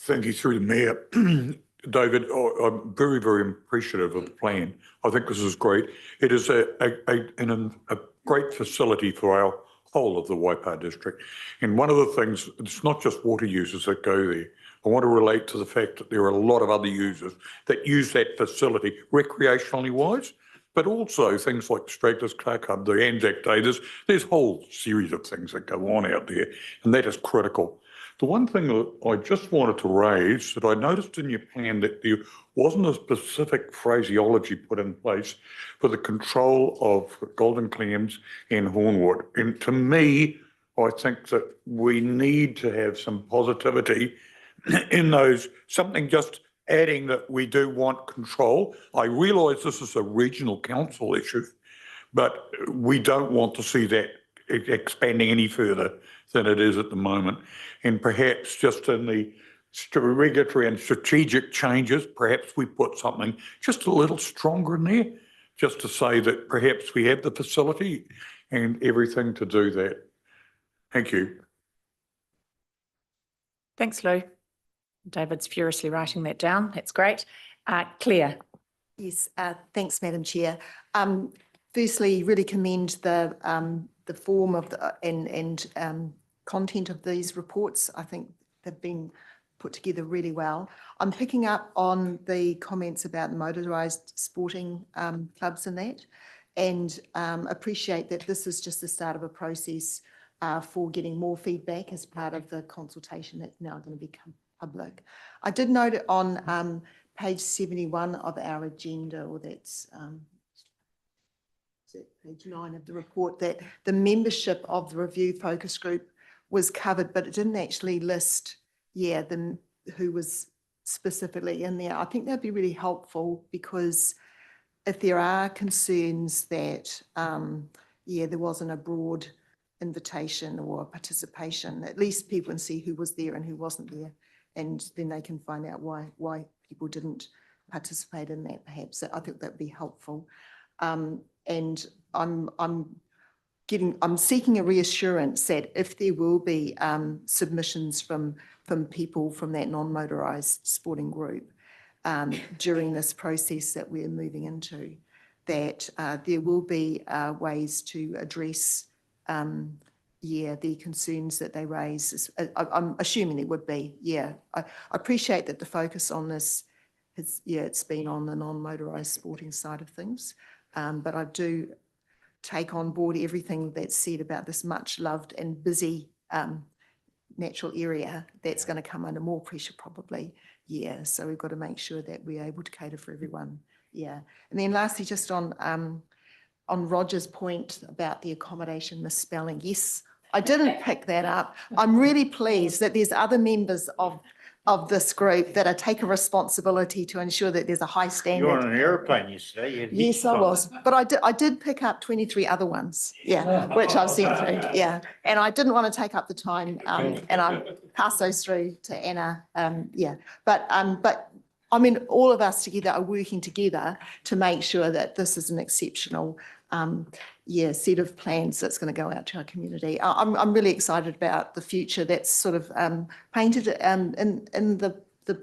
Thank you, through the Mayor. David, I'm very, very appreciative of the plan. I think this is great. It is a great facility for our whole of the Waipā district. And one of the things, it's not just water users that go there. I want to relate to the fact that there are a lot of other users that use that facility recreationally wise, but also things like Stragglers Car Club, the Anzac Day. There's a whole series of things that go on out there, and that is critical. The one thing that I just wanted to raise, that I noticed in your plan that there wasn't a specific phraseology put in place for the control of golden clams and hornwood. And to me, I think that we need to have some positivity in those, something just adding that we do want control. I realise this is a regional council issue, but we don't want to see that expanding any further than it is at the moment. And perhaps just in the regulatory and strategic changes, perhaps we put something just a little stronger in there, just to say that perhaps we have the facility and everything to do that. Thank you. Thanks, Lou. David's furiously writing that down. That's great. Claire. Yes, thanks, Madam Chair. Firstly, really commend the form of and content of these reports. I think they've been put together really well. I'm picking up on the comments about motorised sporting clubs and that, and appreciate that this is just the start of a process for getting more feedback as part of the consultation that's now going to become public. I did note it on page 71 of our agenda, or that's page 9 of the report, that the membership of the review focus group was covered, but it didn't actually list, who was specifically in there. I think that'd be really helpful, because if there are concerns that, there wasn't a broad invitation or participation, at least people can see who was there and who wasn't there, and then they can find out why people didn't participate in that, perhaps. I think that'd be helpful. And I'm seeking a reassurance that if there will be submissions from people from that non-motorised sporting group during this process that we're moving into, that there will be ways to address the concerns that they raise. I'm assuming there would be. I appreciate that the focus on this has, it's been on the non-motorised sporting side of things, but I do take on board everything that's said about this much loved and busy natural area that's going to come under more pressure probably. So we've got to make sure that we're able to cater for everyone. And then lastly, just on Roger's point about the accommodation misspelling, yes, I didn't pick that up. I'm really pleased that there's other members of this group that are taking responsibility to ensure that there's a high standard. You were on an airplane yesterday. You had Yes, heaps I on. was, but I did pick up 23 other ones, which I've sent through, and I didn't want to take up the time, and I passed those through to Anna, but I mean, all of us together are working together to make sure that this is an exceptional set of plans that's going to go out to our community. I'm really excited about the future that's sort of painted in the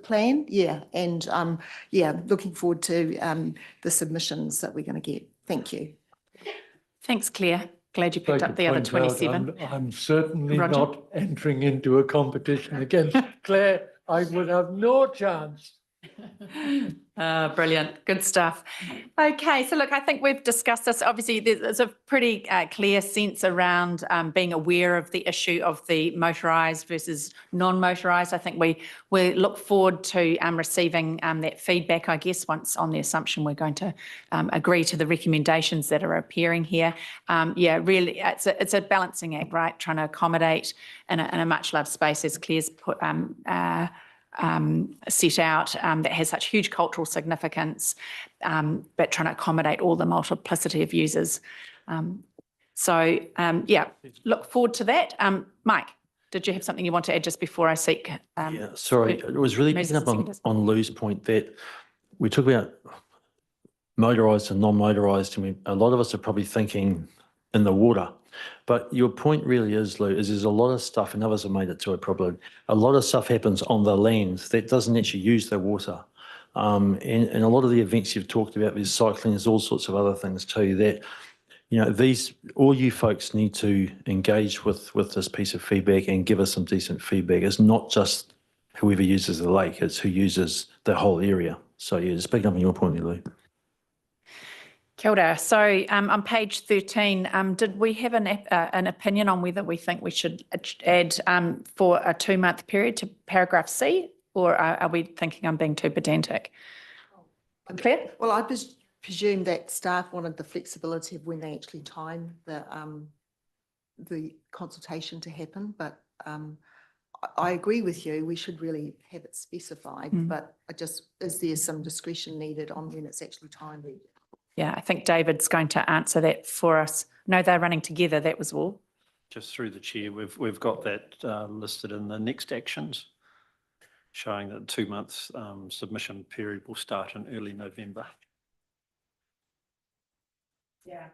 plan, and looking forward to the submissions that we're going to get. Thank you. Thanks, Claire. Glad you picked up the other 27. I'm certainly Roger? not entering into a competition against Claire. I would have no chance. Brilliant. Good stuff. Okay, so look, I think we've discussed this. Obviously, there's a pretty clear sense around being aware of the issue of the motorised versus non-motorised. I think we look forward to receiving that feedback, I guess, once on the assumption we're going to agree to the recommendations that are appearing here. Really, it's a balancing act, right? Trying to accommodate in a much loved space, as Claire's put set out, that has such huge cultural significance, but trying to accommodate all the multiplicity of users. Look forward to that. Mike, did you have something you want to add just before I seek? Sorry, it was really picking up on Lou's point that we talk about motorised and non-motorised, and a lot of us are probably thinking in the water. But your point really is, Lou, is there's a lot of stuff, and others have made it to it probably, a lot of stuff happens on the land that doesn't actually use the water. And a lot of the events you've talked about, there's cycling, there's all sorts of other things too that, all you folks need to engage with this piece of feedback and give us some decent feedback. It's not just whoever uses the lake, it's who uses the whole area. So just picking up on your point, Lou. Kia ora. So on page 13, did we have an opinion on whether we think we should add for a 2-month period to paragraph C, or are we thinking I'm being too pedantic? Claire? Well, I presume that staff wanted the flexibility of when they actually time the consultation to happen, but I agree with you. We should really have it specified, but is there some discretion needed on when it's actually timed? Yeah, I think David's going to answer that for us. No, they're running together, that was all. Just through the chair, we've got that listed in the next actions, showing that 2 months submission period will start in early November. Yeah,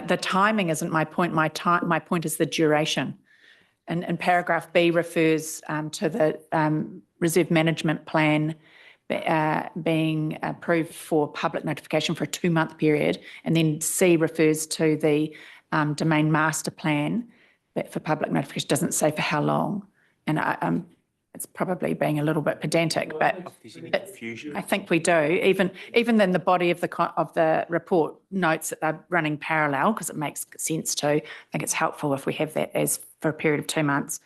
the timing isn't my point. My point is the duration. in paragraph B refers to the reserve management plan being approved for public notification for a 2-month period. And then C refers to the domain master plan that for public notification, doesn't say for how long. And it's probably being a little bit pedantic, but I think we do. Even then, the body of the report notes that they're running parallel because it makes sense to. I think it's helpful if we have that as for a period of 2 months.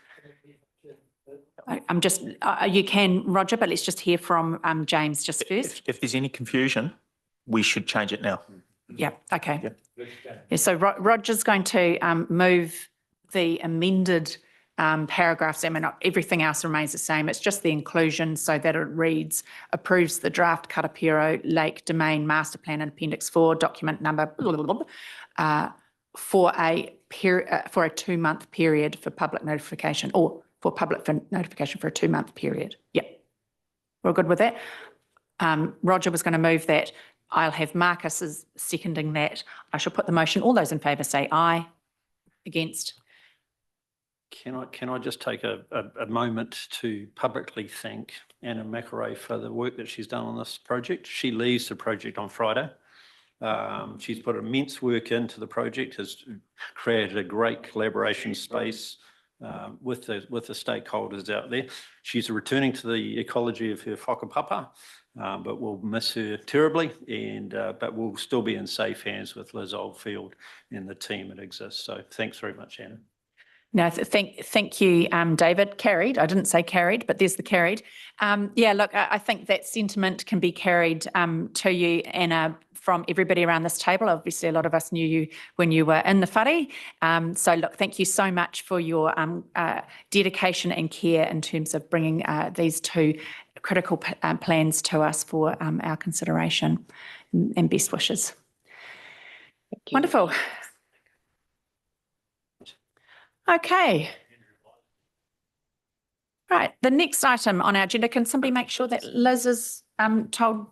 I'm just, you can, Roger, but let's just hear from James just first. If there's any confusion, we should change it now. Yeah, okay. Yeah, so Roger's going to move the amended paragraphs. I mean, everything else remains the same. It's just the inclusion so that it reads, approves the draft Karāpiro Lake Domain Master Plan in Appendix 4, document number for a 2-month period for public notification, or for public notification for a 2-month period. Yep, we're good with that. Roger was going to move that. I'll have Marcus as seconding that. I shall put the motion. All those in favour say aye. Against? Can I just take a moment to publicly thank Anna McRae for the work that she's done on this project. She leaves the project on Friday. She's put immense work into the project, has created a great collaboration space with the stakeholders out there. She's returning to the ecology of her whakapapa, but we'll miss her terribly, but we'll still be in safe hands with Liz Oldfield and the team that exists. So thanks very much, Anna. No, thank you, David. Carried. I didn't say carried, but there's the carried. Yeah, look, I think that sentiment can be carried to you, Anna, from everybody around this table. Obviously, a lot of us knew you when you were in the whare. So, look, thank you so much for your dedication and care in terms of bringing these 2 critical plans to us for our consideration, and best wishes. Wonderful. Okay. Right, the next item on our agenda, can somebody make sure that Liz is told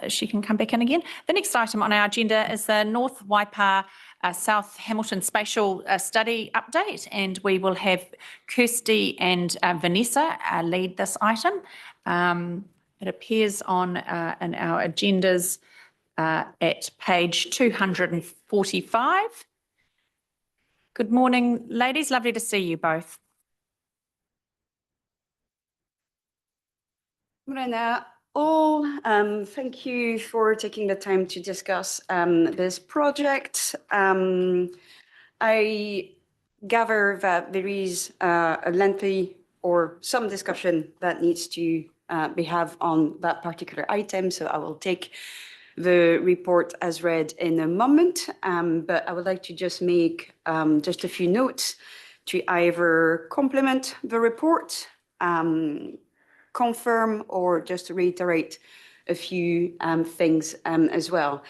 she can come back in again? The next item on our agenda is the North Waipā South Hamilton Spatial Study update, and we will have Kirsty and Vanessa lead this item. It appears on in our agendas at page 245. Good morning, ladies. Lovely to see you both. Morena all. Thank you for taking the time to discuss this project. I gather that there is a lengthy or some discussion that needs to be had on that particular item, so I will take the report as read in a moment, but I would like to just make just a few notes to either complement the report, confirm, or just to reiterate a few things as well.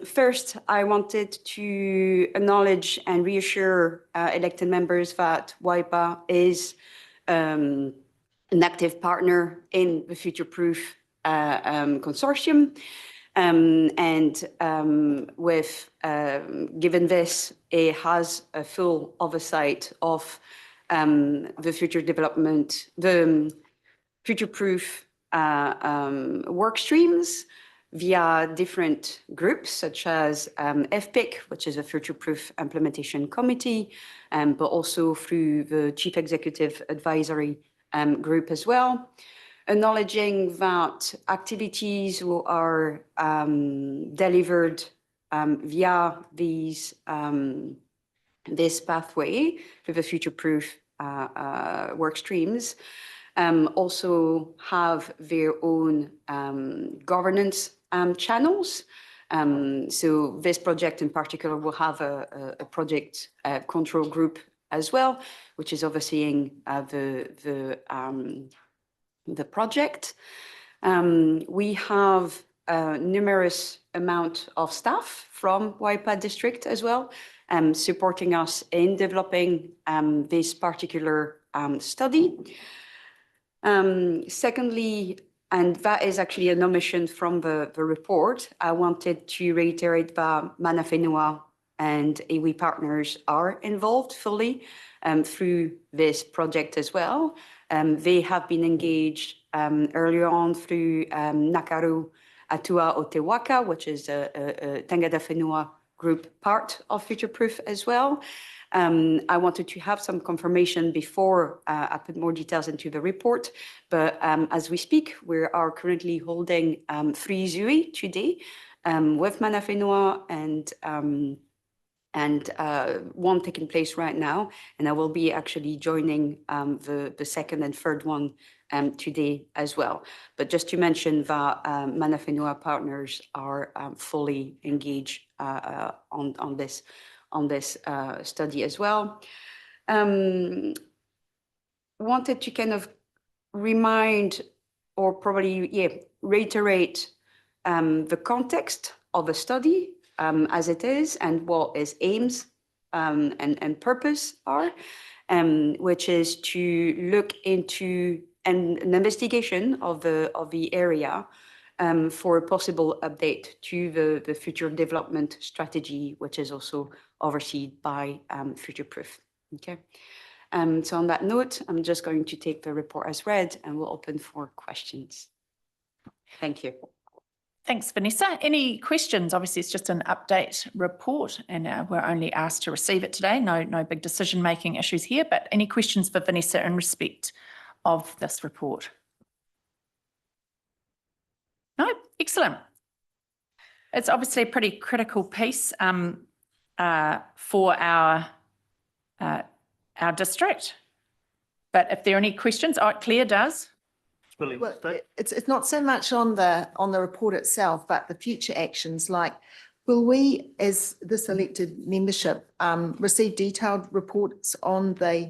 First, I wanted to acknowledge and reassure elected members that Waipā is an active partner in the Future Proof consortium. With given this, it has a full oversight of the future development, the Future Proof work streams via different groups such as FPIC, which is a Future Proof Implementation Committee, but also through the Chief Executive Advisory Group as well. Acknowledging that activities are delivered via these this pathway through the Future Proof work streams also have their own governance channels. So this project in particular will have a project control group as well, which is overseeing the project. We have a numerous amount of staff from Waipā district as well, supporting us in developing this particular study. Secondly, and that is actually an omission from the report, I wanted to reiterate that Mana Whenua and iwi partners are involved fully through this project as well. They have been engaged earlier on through Nakaru Atua o Te Waka, which is a Tangata Whenua group part of Future Proof as well. I wanted to have some confirmation before I put more details into the report, but as we speak, we are currently holding 3 zui today with Mana Whenua and one taking place right now, and I will be actually joining the second and third one today as well. But just to mention that Mana Whenua partners are fully engaged on this study as well. Wanted to kind of remind or probably reiterate the context of the study as it is and what its aims and purpose are, which is to look into an investigation of the area for a possible update to the future development strategy, which is also overseen by Future Proof. Okay. So on that note, I'm just going to take the report as read and we'll open for questions. Thank you. Thanks, Vanessa. Any questions? Obviously, it's just an update report and we're only asked to receive it today. No big decision-making issues here, but any questions for Vanessa in respect of this report? No? Excellent. It's obviously a pretty critical piece for our district, but if there are any questions, Claire does. Well, it's not so much on the report itself, but the future actions. Like, will we, as this elected membership, receive detailed reports on the,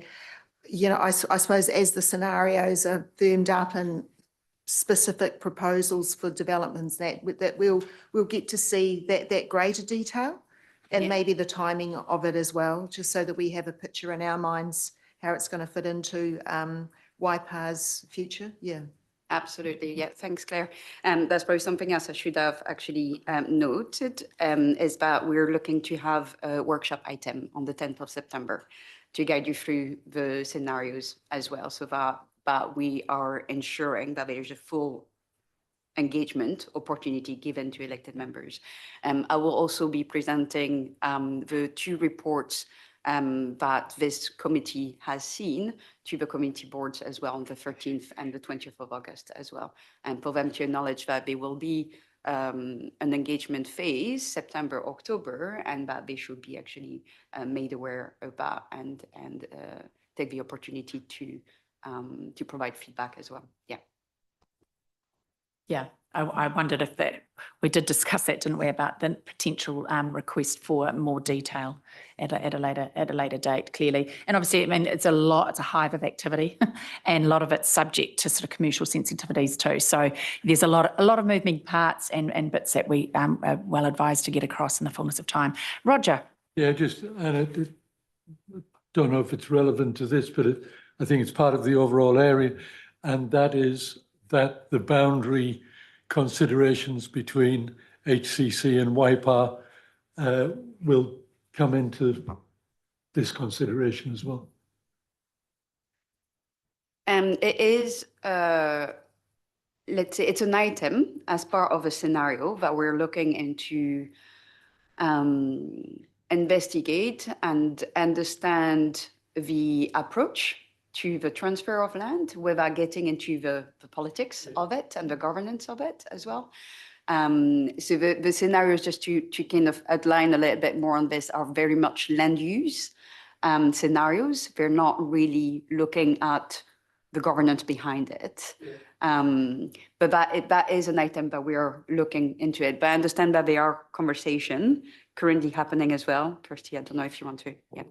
I suppose, as the scenarios are firmed up and specific proposals for developments that we'll get to see that greater detail and maybe the timing of it as well, just so that we have a picture in our minds how it's going to fit into Waipā's future. Yeah. Absolutely. Yeah. Thanks, Claire. That's probably something else I should have actually noted is that we're looking to have a workshop item on the 10th of September to guide you through the scenarios as well, so that we are ensuring that there's a full engagement opportunity given to elected members. I will also be presenting the 2 reports that this committee has seen to the committee boards as well on the 13th and the 20th of August as well. And for them to acknowledge that there will be an engagement phase, September, October, and that they should be actually made aware of that and take the opportunity to provide feedback as well. Yeah. Yeah, I wondered if we did discuss that, didn't we, about the potential request for more detail at a later date, clearly. And obviously, I mean, it's a hive of activity and a lot of it's subject to sort of commercial sensitivities too. So there's a lot of moving parts and bits that we are well advised to get across in the fullness of time. Roger. Yeah, and I don't know if it's relevant to this, but I think it's part of the overall area, and that is that the boundary considerations between HCC and Waipā will come into this consideration as well. It is, let's say, it's an item as part of a scenario that we're looking into investigate and understand the approach to the transfer of land without getting into the politics of it and the governance of it as well. So the scenarios, just to kind of outline a little bit more on this, are very much land use scenarios. They're not really looking at the governance behind it. But that is an item that we are looking into it. But I understand that there are conversations currently happening as well. Kirsty, I don't know if you want to, yeah.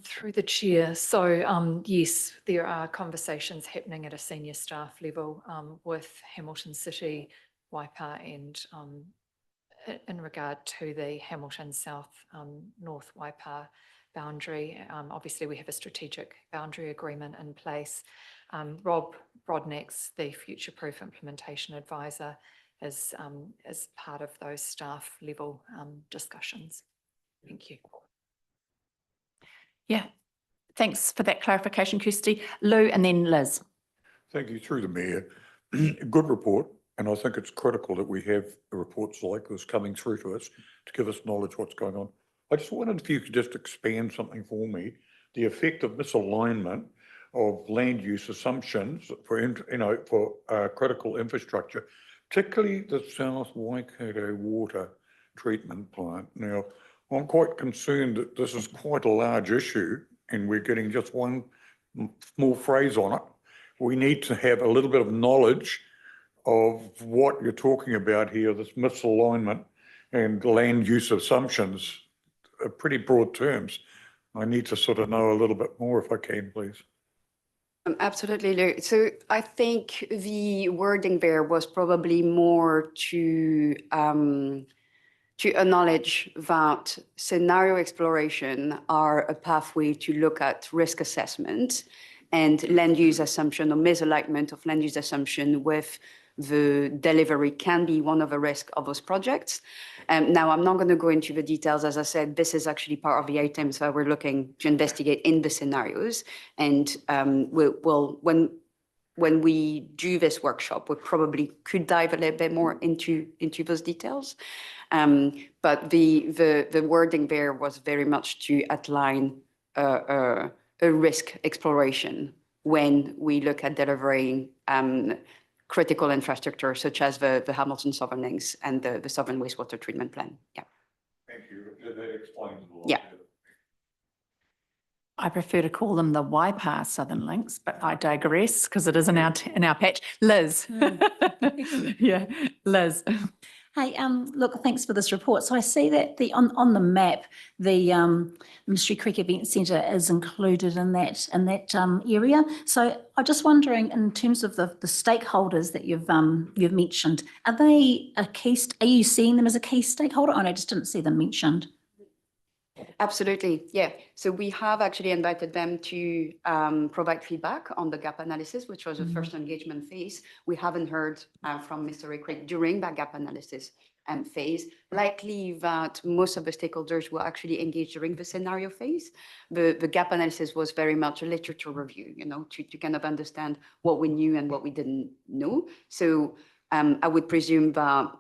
Through the chair. So yes, there are conversations happening at a senior staff level with Hamilton City, Waipā, and in regard to the Hamilton South North Waipā boundary. Obviously, we have a strategic boundary agreement in place. Rob Brodnack's the Future Proof Implementation Advisor is part of those staff level discussions. Thank you. Yeah, Thanks for that clarification, Kirsty. Lou and then Liz. Thank you, through the Mayor. Good report, and I think it's critical that we have reports like this coming through to us to give us knowledge what's going on. I just wondered if you could just expand something for me, the effect of misalignment of land use assumptions for critical infrastructure, particularly the South Waikato water treatment plant. Now, I'm quite concerned that this is quite a large issue and we're getting just one small phrase on it. We need to have a little bit of knowledge of what you're talking about here, this misalignment and land use assumptions, pretty broad terms. I need to sort of know a little bit more if I can, please. Absolutely, Lou. So I think the wording there was probably more to acknowledge that scenario exploration are a pathway to look at risk assessment and land use assumption or misalignment of land use assumption with the delivery can be one of the risks of those projects. Now, I'm not going to go into the details. As I said, this is actually part of the items that we're looking to investigate in the scenarios. And when we do this workshop, we probably could dive a little bit more into those details. But the wording there was very much to outline a risk exploration when we look at delivering critical infrastructure such as the Hamilton Southern Links and the Southern Wastewater Treatment Plan. Yeah. Thank you. That explains a lot. Yeah. I prefer to call them the Waipā Southern Links, but I digress because it is in our patch. Liz. Yeah, Liz. Hey, look, thanks for this report. So I see that on the map, the Mystery Creek Event Centre is included in that area. So I'm just wondering, in terms of the stakeholders that you've mentioned, are they are you seeing them as a key stakeholder? Oh, I just didn't see them mentioned. Absolutely, yeah. So we have actually invited them to provide feedback on the gap analysis, which was the first engagement phase. We haven't heard from Mr. Creek during that gap analysis phase. Likely that most of the stakeholders were actually engaged during the scenario phase. The gap analysis was very much a literature review, to kind of understand what we knew and what we didn't know. So I would presume that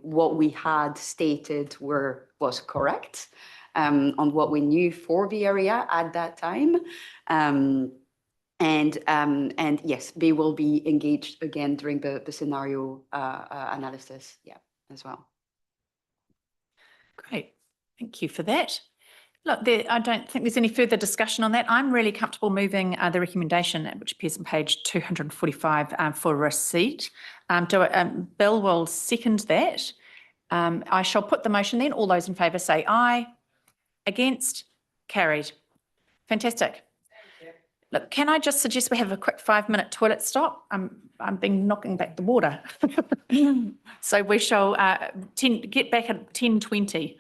what we had stated was correct. On what we knew for the area at that time. And yes, they will be engaged again during the scenario analysis, as well. Great, thank you for that. Look, I don't think there's any further discussion on that. I'm really comfortable moving the recommendation, which appears on page 245 for receipt. Bill will second that. I shall put the motion then. All those in favour say aye. Against? Carried. Fantastic. Look, can I just suggest we have a quick 5-minute toilet stop? I've been knocking back the water. So we shall get back at 10:20.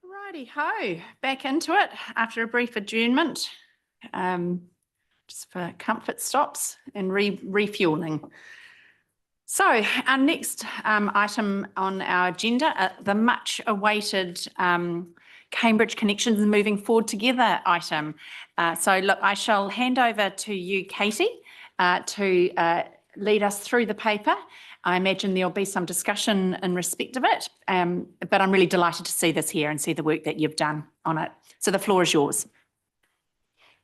Righty ho, back into it after a brief adjournment, just for comfort stops and refueling. So our next item on our agenda, the much awaited Cambridge Connections Moving Forward Together item. So look, I shall hand over to you, Katie, to lead us through the paper. I imagine there'll be some discussion in respect of it, but I'm really delighted to see this here and see the work that you've done on it. So the floor is yours.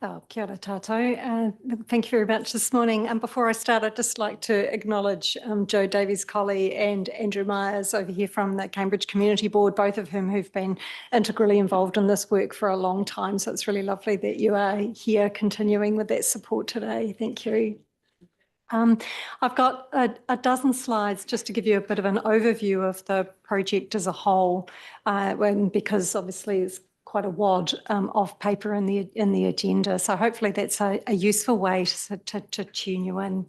Oh, kia ora tātou. Thank you very much this morning. And before I start, I'd just like to acknowledge Joe Davies-Colley and Andrew Myers over here from the Cambridge Community Board, both of whom who've been integrally involved in this work for a long time. So it's really lovely that you are here continuing with that support today. Thank you. I've got a dozen slides just to give you a bit of an overview of the project as a whole, because obviously it's quite a wad of paper in the agenda. So hopefully that's a useful way to tune you in.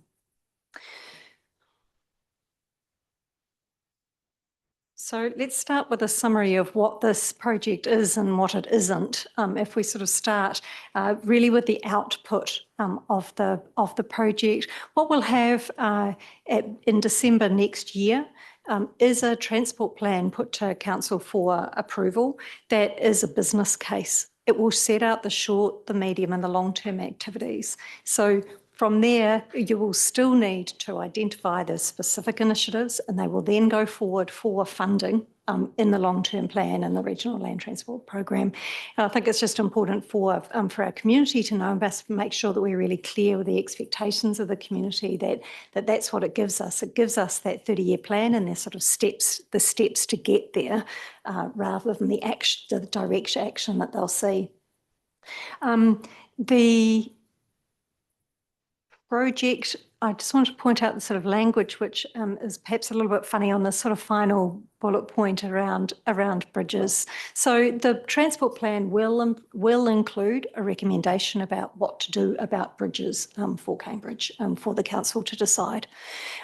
So let's start with a summary of what this project is and what it isn't. If we sort of start really with the output of the project, what we'll have in December next year is a transport plan put to council for approval that is a business case. It will set out the short, the medium and the long-term activities. So from there, you will still need to identify the specific initiatives and they will then go forward for funding in the long-term plan and the Regional Land Transport Program. And I think it's just important for our community to know and best make sure that we're really clear with the expectations of the community that's what it gives us. It gives us that 30-year plan and the sort of steps to get there rather than the direct action that they'll see. The project, I just want to point out the sort of language which is perhaps a little bit funny on the sort of final bullet point around bridges. So the transport plan will include a recommendation about what to do about bridges for Cambridge for the council to decide.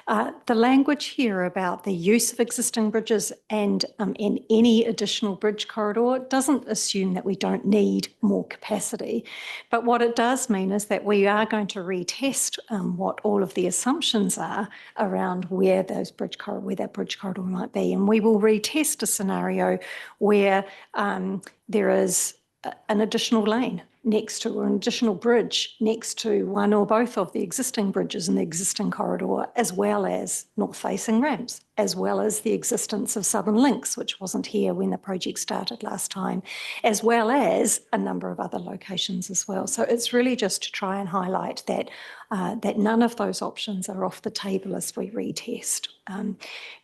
The language here about the use of existing bridges and in any additional bridge corridor doesn't assume that we don't need more capacity. But what it does mean is that we are going to retest what all of the assumptions are around where that bridge corridor might be. And we will retest a scenario where there is an additional lane next to or an additional bridge next to one or both of the existing bridges in the existing corridor, as well as north-facing ramps, as well as the existence of Southern Links, which wasn't here when the project started last time, as well as a number of other locations as well. So it's really just to try and highlight that that none of those options are off the table as we retest.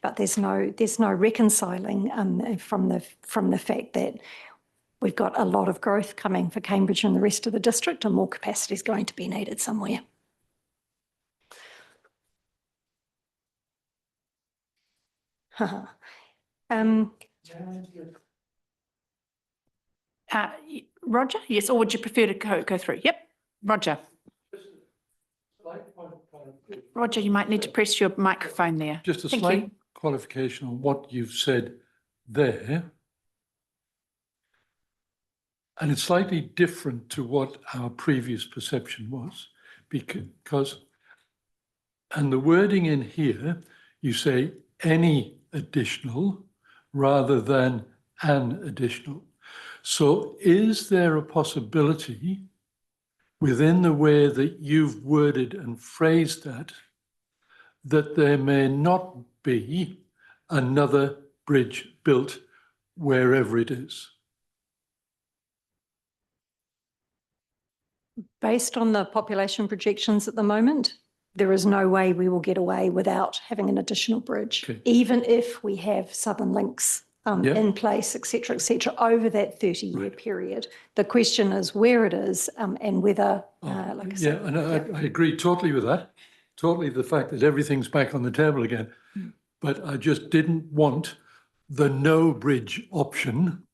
But there's no reconciling from the fact that we've got a lot of growth coming for Cambridge and the rest of the district, and more capacity is going to be needed somewhere. Roger, yes, or would you prefer to go through? Yep, Roger. Roger, you might need to press your microphone there. Just a slight qualification on what you've said there. And it's slightly different to what our previous perception was, because, and the wording in here, you say any additional rather than an additional. So is there a possibility within the way that you've worded and phrased that there may not be another bridge built wherever it is? Based on the population projections at the moment, there is no way we will get away without having an additional bridge, even if we have Southern Links in place, et cetera, over that 30-year period. The question is where it is and whether, like I said. And I agree totally with that. Totally the fact that everything's back on the table again. But I just didn't want the no bridge option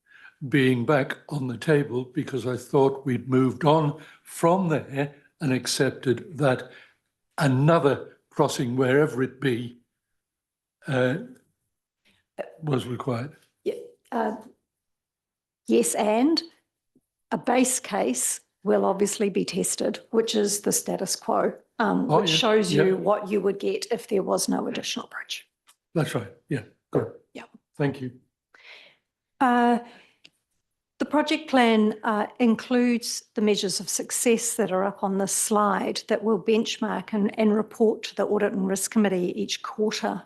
being back on the table, because I thought we'd moved on from there and accepted that another crossing, wherever it be, was required. Yes, and a base case will obviously be tested, which is the status quo, which yes, shows yeah. you what you would get if there was no additional bridge. That's right. Yeah, good. Yeah. Thank you. The project plan includes the measures of success that are up on this slide that will benchmark and report to the Audit and Risk Committee each quarter.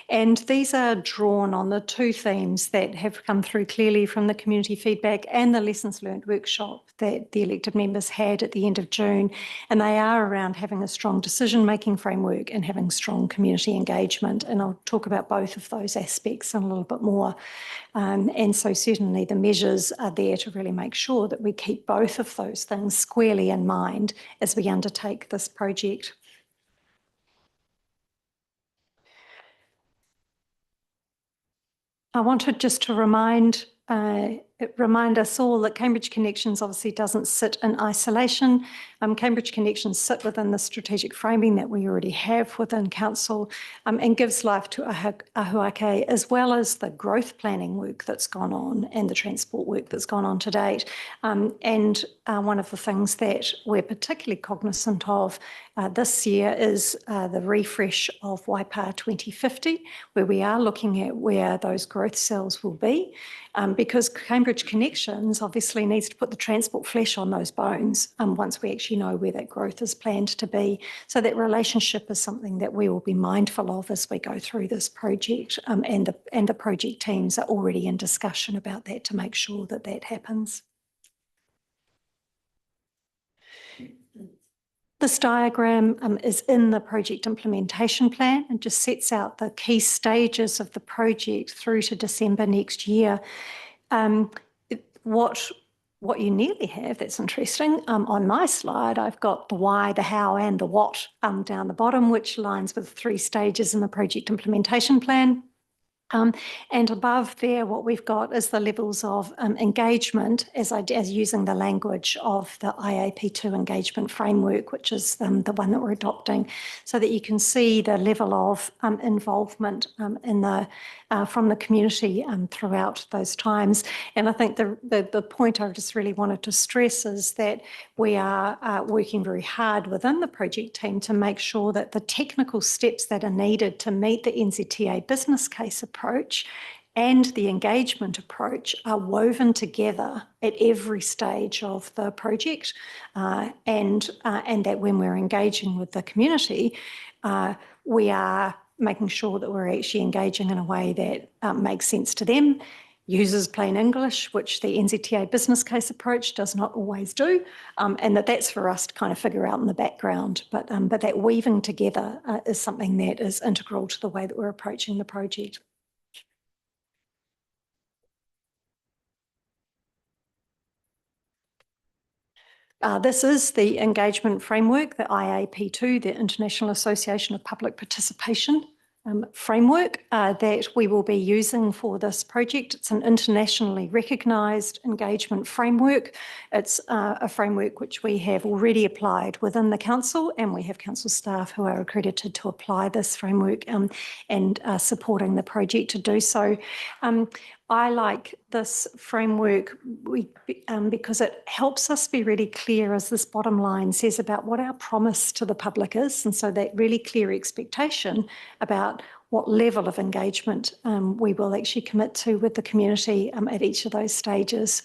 And these are drawn on the two themes that have come through clearly from the community feedback and the lessons learned workshop that the elected members had at the end of June. And they are around having a strong decision-making framework and having strong community engagement. And I'll talk about both of those aspects in a little bit more. And so certainly the measures are there to really make sure that we keep both of those things squarely in mind as we undertake this project. I wanted just to remind us all that Cambridge Connections obviously doesn't sit in isolation. Cambridge Connections sit within the strategic framing that we already have within Council and gives life to Ahuake, as well as the growth planning work that's gone on and the transport work that's gone on to date. And one of the things that we're particularly cognizant of this year is the refresh of Waipā 2050, where we are looking at where those growth cells will be. Because Cambridge Connections obviously needs to put the transport flesh on those bones once we actually know where that growth is planned to be. So that relationship is something that we will be mindful of as we go through this project, and the project teams are already in discussion about that to make sure that that happens. This diagram is in the project implementation plan and just sets out the key stages of the project through to December next year. What you nearly have, that's interesting, on my slide, I've got the why, the how and the what down the bottom, which aligns with 3 stages in the project implementation plan. And above there, what we've got is the levels of engagement as using the language of the IAP2 engagement framework, which is the one that we're adopting, so that you can see the level of involvement from the community throughout those times. And I think the point I just really wanted to stress is that we are working very hard within the project team to make sure that the technical steps that are needed to meet the NZTA business case approach and the engagement approach are woven together at every stage of the project, and that when we're engaging with the community, we are making sure that we're actually engaging in a way that makes sense to them, uses plain English, which the NZTA business case approach does not always do, and that's for us to kind of figure out in the background. But that weaving together is something that is integral to the way that we're approaching the project. This is the engagement framework, the IAP2, the International Association of Public Participation framework that we will be using for this project. It's an internationally recognised engagement framework. It's a framework which we have already applied within the council, and we have council staff who are accredited to apply this framework and supporting the project to do so. I like this framework because it helps us be really clear, as this bottom line says, about what our promise to the public is. And so that really clear expectation about what level of engagement we will actually commit to with the community at each of those stages.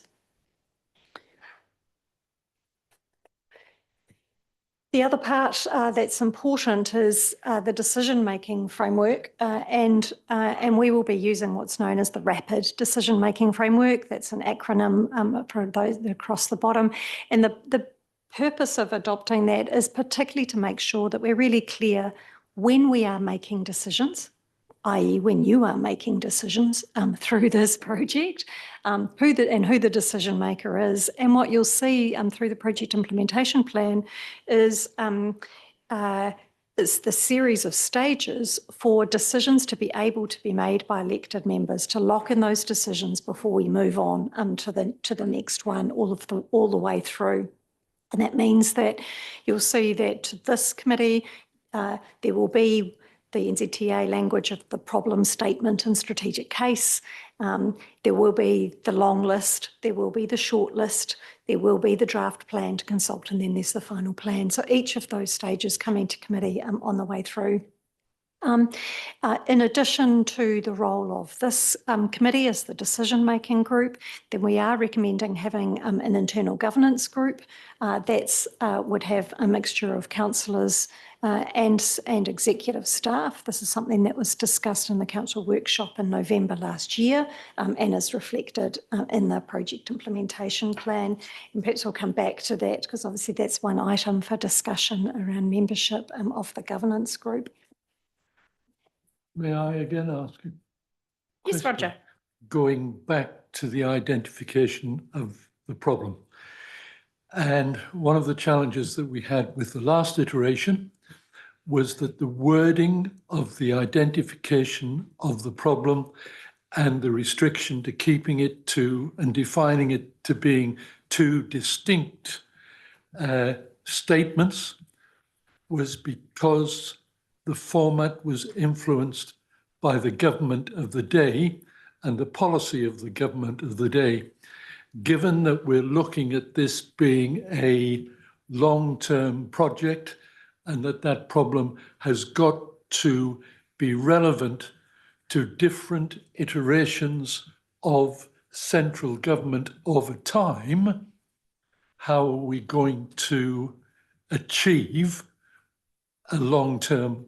The other part that's important is the decision-making framework, and we will be using what's known as the Rapid Decision-Making Framework. That's an acronym for those across the bottom. And the purpose of adopting that is particularly to make sure that we're really clear when we are making decisions, i.e. when you are making decisions through this project, who the decision maker is. And what you'll see through the project implementation plan is the series of stages for decisions to be able to be made by elected members, to lock in those decisions before we move on to the next one, all the way through. And that means that you'll see that this committee, there will be the NZTA language of the problem statement and strategic case. There will be the long list, there will be the short list, there will be the draft plan to consult, and then there's the final plan. So each of those stages coming to committee on the way through. In addition to the role of this committee as the decision-making group, then we are recommending having an internal governance group that would have a mixture of councillors and executive staff. This is something that was discussed in the council workshop in November last year and is reflected in the project implementation plan. And perhaps we'll come back to that because obviously that's one item for discussion around membership of the governance group. May I again ask you? Yes, Roger. Going back to the identification of the problem. And one of the challenges that we had with the last iteration was that the wording of the identification of the problem and the restriction to keeping it to and defining it to being two distinct statements was because the format was influenced by the government of the day and the policy of the government of the day. Given that we're looking at this being a long-term project and that problem has got to be relevant to different iterations of central government over time, how are we going to achieve a long-term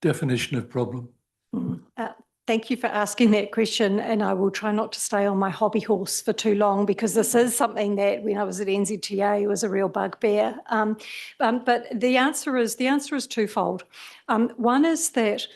definition of problem? Thank you for asking that question, and I will try not to stay on my hobby horse for too long because this is something that when I was at NZTA was a real bugbear. But the answer is twofold. One is that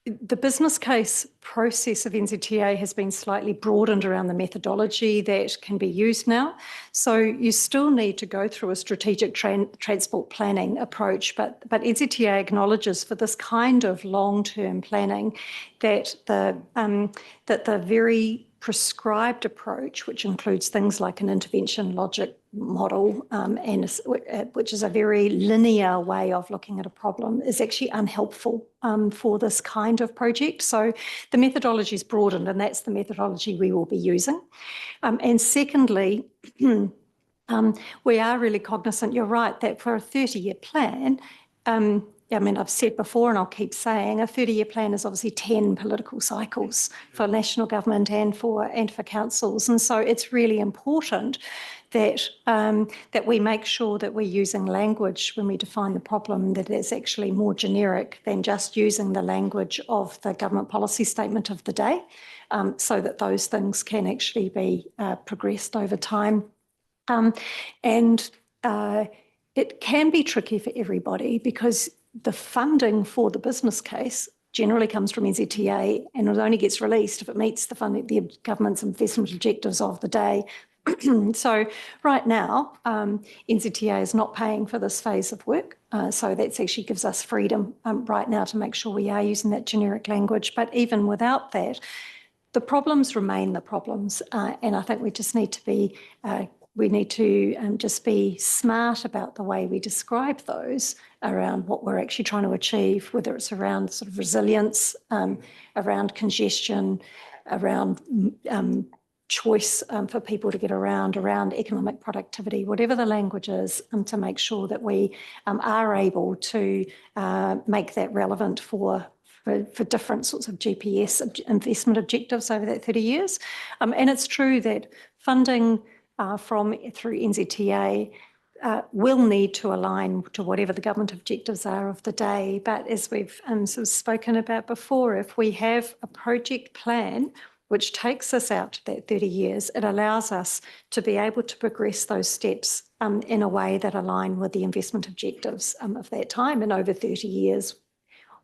the business case process of NZTA has been slightly broadened around the methodology that can be used now. So you still need to go through a strategic transport planning approach, but NZTA acknowledges for this kind of long-term planning that the very prescribed approach, which includes things like an intervention logic model, which is a very linear way of looking at a problem, is actually unhelpful for this kind of project. So the methodology is broadened, and that's the methodology we will be using. And secondly, we are really cognizant, you're right, that for a 30-year plan, I mean, I've said before and I'll keep saying, a 30-year plan is obviously 10 political cycles for national government and for councils. And so it's really important that that we make sure that we're using language when we define the problem that is actually more generic than just using the language of the government policy statement of the day, so that those things can actually be progressed over time. And it can be tricky for everybody because the funding for the business case generally comes from NZTA, and it only gets released if it meets the government's investment objectives of the day. So right now, NZTA is not paying for this phase of work. So that actually gives us freedom right now to make sure we are using that generic language. But even without that, the problems remain the problems. And I think we just need to be just be smart about the way we describe those around what we're actually trying to achieve, whether it's around sort of resilience, around congestion, around choice for people to get around economic productivity, whatever the language is, to make sure that we are able to make that relevant for different sorts of GPS investment objectives over that 30 years. And it's true that funding through NZTA will need to align to whatever the government objectives are of the day. But as we've sort of spoken about before, if we have a project plan which takes us out to that 30 years, it allows us to be able to progress those steps in a way that align with the investment objectives of that time. And over 30 years,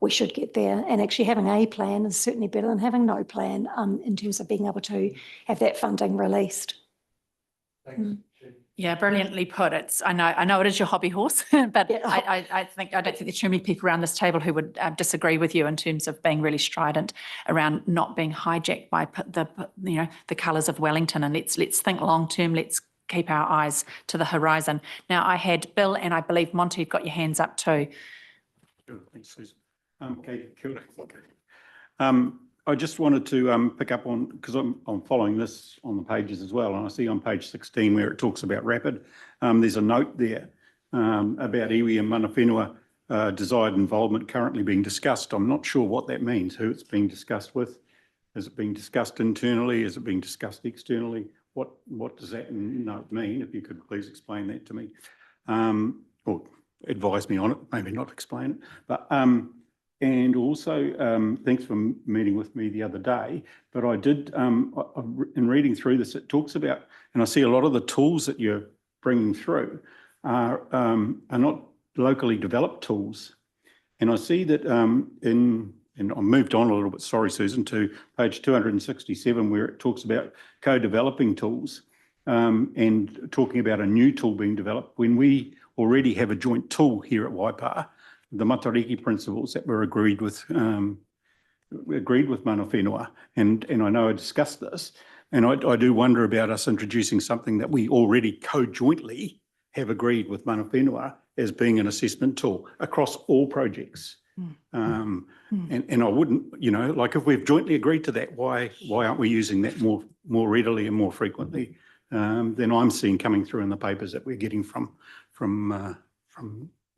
we should get there. And actually having a plan is certainly better than having no plan in terms of being able to have that funding released. Yeah, brilliantly put. I know it is your hobby horse, but Yeah. I don't think there's too many people around this table who would disagree with you in terms of being really strident around not being hijacked by the colours of Wellington. And let's think long term. Let's keep our eyes to the horizon. Now, I had Bill and I believe Monty, you've got your hands up too. Sure, thanks, Susan. Katie, kia ora. I just wanted to pick up on, because I'm following this on the pages as well, and I see on page 16 where it talks about rapid. There's a note there about iwi and mana whenua desired involvement currently being discussed. I'm not sure what that means, who it's being discussed with. Is it being discussed internally? Is it being discussed externally? What does that note mean? If you could please explain that to me, or advise me on it, maybe not explain it. But and also, thanks for meeting with me the other day. But I did, in reading through this, it talks about, and I see a lot of the tools that you're bringing through are not locally developed tools. And I see that and I moved on a little bit, sorry, Susan, to page 267, where it talks about co-developing tools and talking about a new tool being developed when we already have a joint tool here at Waipā, the Matariki principles that were agreed with mana whenua. And I know I discussed this, and I do wonder about us introducing something that we already co-jointly have agreed with mana whenua as being an assessment tool across all projects. And I wouldn't, like if we've jointly agreed to that, why aren't we using that more readily and more frequently than I'm seeing coming through in the papers that we're getting from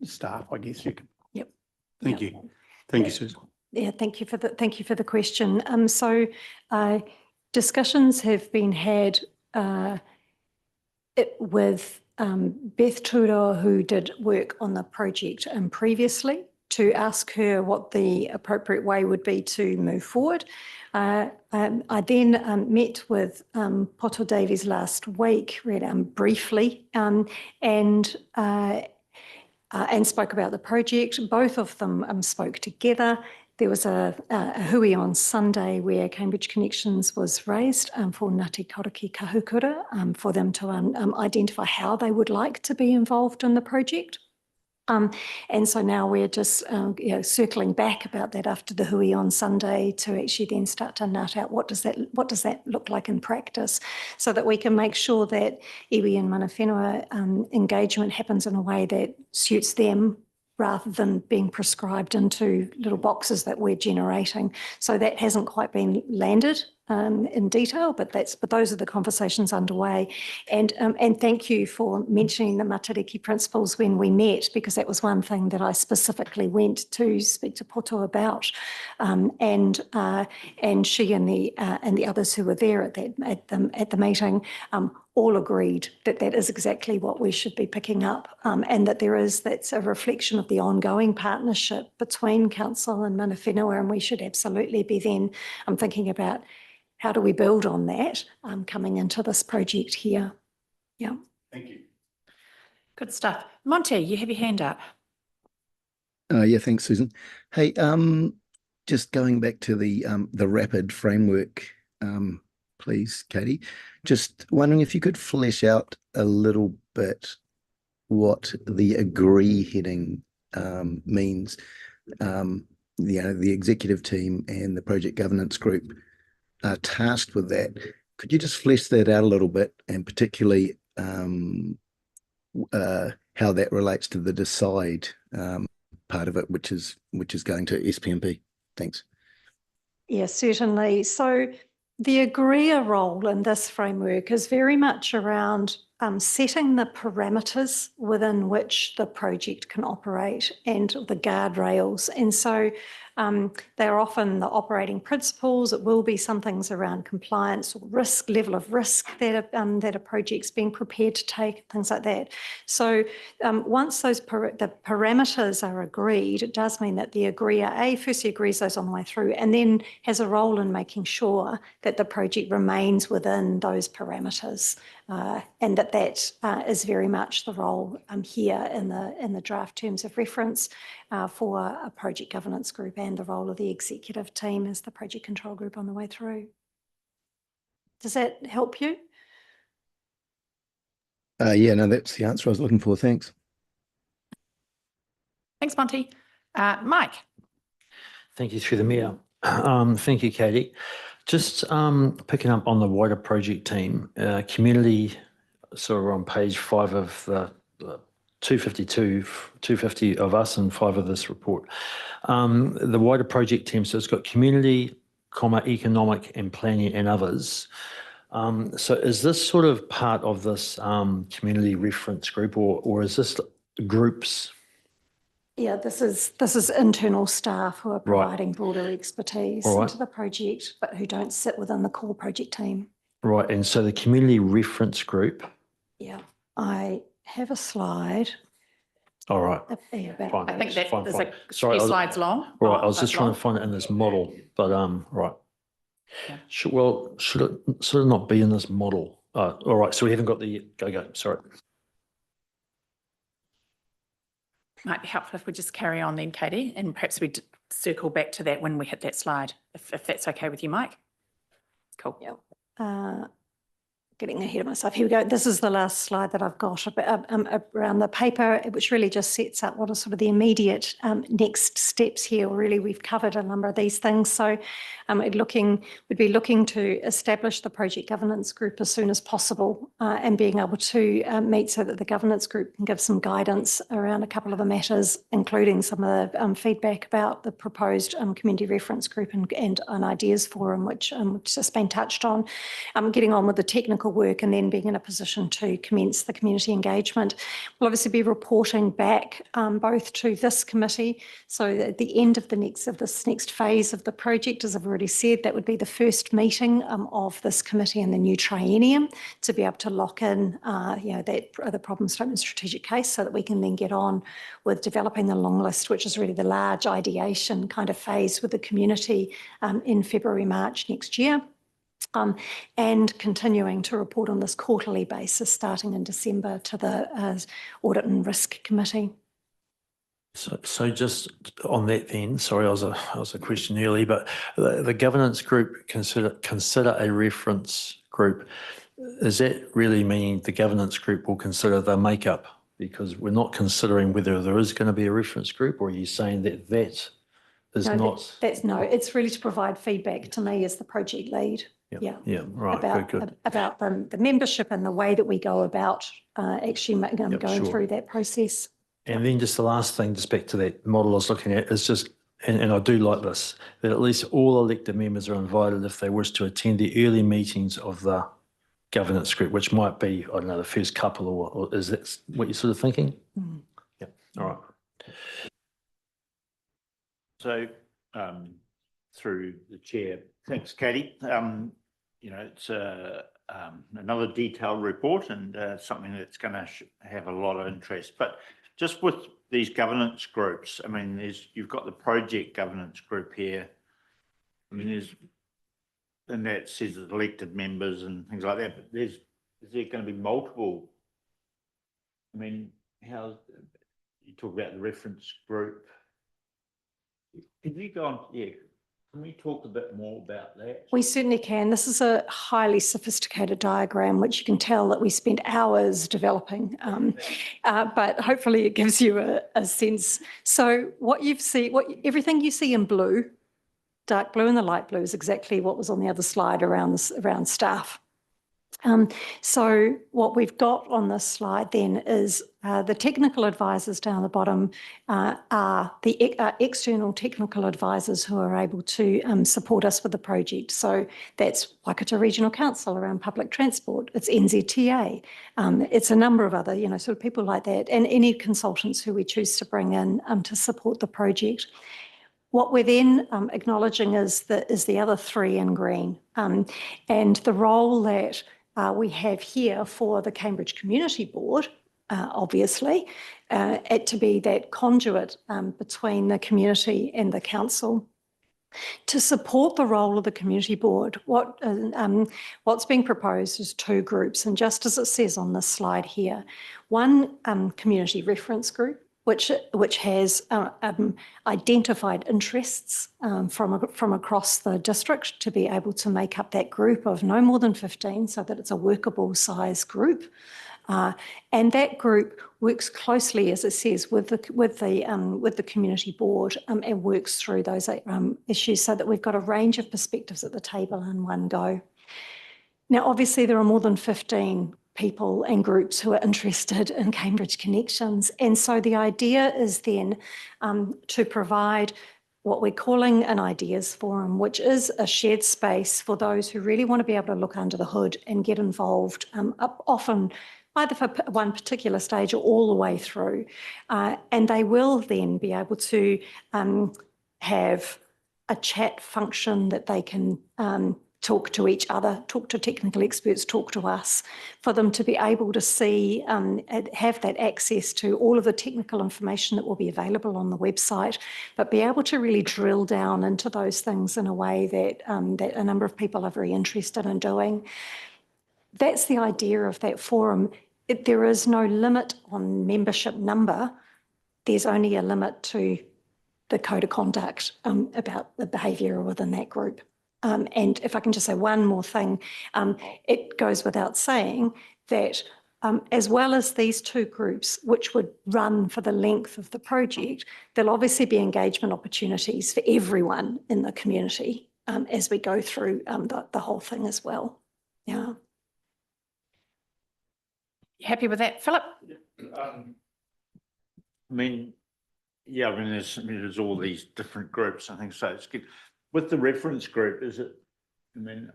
staff, I guess you could. Yep. Thank you. Thank you, Susan. Yeah, thank you for the question. So discussions have been had with Beth Turo, who did work on the project previously, to ask her what the appropriate way would be to move forward. I then met with Poto Davies last week, read briefly, and spoke about the project. Both of them spoke together. There was a hui on Sunday where Cambridge Connections was raised for Ngāti Kariki Kahukura for them to identify how they would like to be involved in the project. And so now we're just circling back about that after the hui on Sunday to actually then start to nut out what does that look like in practice, so that we can make sure that iwi and mana whenua engagement happens in a way that suits them rather than being prescribed into little boxes that we're generating. So that hasn't quite been landed in detail, but those are the conversations underway. And thank you for mentioning the Matariki principles when we met, because that was one thing that I specifically went to speak to Poto about, and she and the others who were there at the meeting all agreed that that is exactly what we should be picking up, and that that's a reflection of the ongoing partnership between council and mana whenua, and we should absolutely be then thinking about how do we build on that coming into this project here. Yeah. Thank you. Good stuff. Monty, you have your hand up. Yeah, thanks, Susan. Hey, just going back to the rapid framework, please, Katie. Just wondering if you could flesh out a little bit what the agree heading means. The executive team and the project governance group are tasked with that. Could you just flesh that out a little bit, and particularly how that relates to the decide part of it, which is going to SPMP? Thanks. Yeah, certainly. So the agreeer role in this framework is very much around setting the parameters within which the project can operate and the guardrails. And so they're often the operating principles. It will be some things around compliance or risk, level of risk that a project's being prepared to take, things like that. So once the parameters are agreed, it does mean that the agreeer, firstly agrees those on the way through, and then has a role in making sure that the project remains within those parameters. And that is very much the role here in the draft terms of reference for a project governance group, and the role of the executive team as the project control group on the way through. Does that help you? Yeah, no, that's the answer I was looking for. Thanks. Thanks, Monty. Mike. Thank you, through the mayor. Thank you, Katie. Just picking up on the wider project team, community, sort of on page 5 of the 250 of us and 5 of this report. The wider project team, so it's got community, economic and planning and others. So is this sort of part of this community reference group, or is this groups? Yeah, this is internal staff who are Right. providing broader expertise All right. into the project, but who don't sit within the core project team. Right, and so the community reference group. Yeah, I have a slide. All right. About I think that Fine, is fine. a Sorry, few I was- slides long. Right, I was but just trying long. to find it in this model, but right. Yeah. Should it not be in this model? All right, so we haven't got the go. Sorry. Might be helpful if we just carry on then, Katie, and perhaps we circle back to that when we hit that slide, if that's okay with you, Mike. Cool. Yeah. Getting ahead of myself. Here we go. This is the last slide that I've got around the paper, which really just sets up what are sort of the immediate next steps here. Really, we've covered a number of these things. So we'd be looking to establish the project governance group as soon as possible and being able to meet so that the governance group can give some guidance around a couple of the matters, including some of the feedback about the proposed community reference group and an ideas forum, which has been touched on. Getting on with the technical work and then being in a position to commence the community engagement. We'll obviously be reporting back both to this committee. So at the end of this next phase of the project, as I've already said, that would be the first meeting of this committee in the new triennium to be able to lock in the problem statement strategic case so that we can then get on with developing the long list, which is really the large ideation kind of phase with the community in February, March next year. And continuing to report on this quarterly basis starting in December to the Audit and Risk Committee. So just on that then, sorry, I was a question early, but the governance group consider a reference group. Is that really meaning the governance group will consider the makeup? Because we're not considering whether there is going to be a reference group, or are you saying that is no, not? It's really to provide feedback to me as the project lead. Yeah, right, good. About the membership and the way that we go about actually going sure. through that process. And then just the last thing, just back to that model I was looking at, is just, and I do like this, that at least all elected members are invited if they wish to attend the early meetings of the governance group, which might be, I don't know, the first couple, or is that what you're sort of thinking? Mm. Yeah, all right. So through the chair, thanks, Katie. It's another detailed report and something that's going to have a lot of interest. But just with these governance groups, I mean, you've got the project governance group here. I mean, and that says elected members and things like that. But is there going to be multiple? I mean, how you talk about the reference group? Can you go on? Yeah. Can we talk a bit more about that? We certainly can. This is a highly sophisticated diagram, which you can tell that we spent hours developing, but hopefully it gives you a sense. So everything you see in blue, dark blue and the light blue, is exactly what was on the other slide around staff. So what we've got on this slide then is the technical advisors down the bottom are the external technical advisors who are able to support us with the project. So that's Waikato Regional Council around public transport, it's NZTA, it's a number of other, sort of people like that, and any consultants who we choose to bring in to support the project. What we're then acknowledging is the other three in green, and the role that we have here for the Cambridge Community Board, obviously, to be that conduit between the community and the council. To support the role of the community board, what's being proposed is two groups, and just as it says on this slide here, one community reference group, which has identified interests from across the district to be able to make up that group of no more than 15, so that it's a workable size group. And that group works closely, as it says, with the community board and works through those issues so that we've got a range of perspectives at the table in one go. Now, obviously, there are more than 15 people and groups who are interested in Cambridge connections. And so the idea is then to provide what we're calling an ideas forum, which is a shared space for those who really want to be able to look under the hood and get involved, often either for one particular stage or all the way through. And they will then be able to have a chat function that they can talk to each other, talk to technical experts, talk to us, for them to be able to see and have that access to all of the technical information that will be available on the website, but be able to really drill down into those things in a way that, that a number of people are very interested in doing. That's the idea of that forum. There is no limit on membership number. There's only a limit to the code of conduct about the behaviour within that group. And if I can just say one more thing, it goes without saying that as well as these two groups, which would run for the length of the project, there'll obviously be engagement opportunities for everyone in the community as we go through the whole thing as well. Yeah. You happy with that, Philip? I mean, yeah, I mean, there's all these different groups, I think, so it's good. With the reference group, is it, I mean,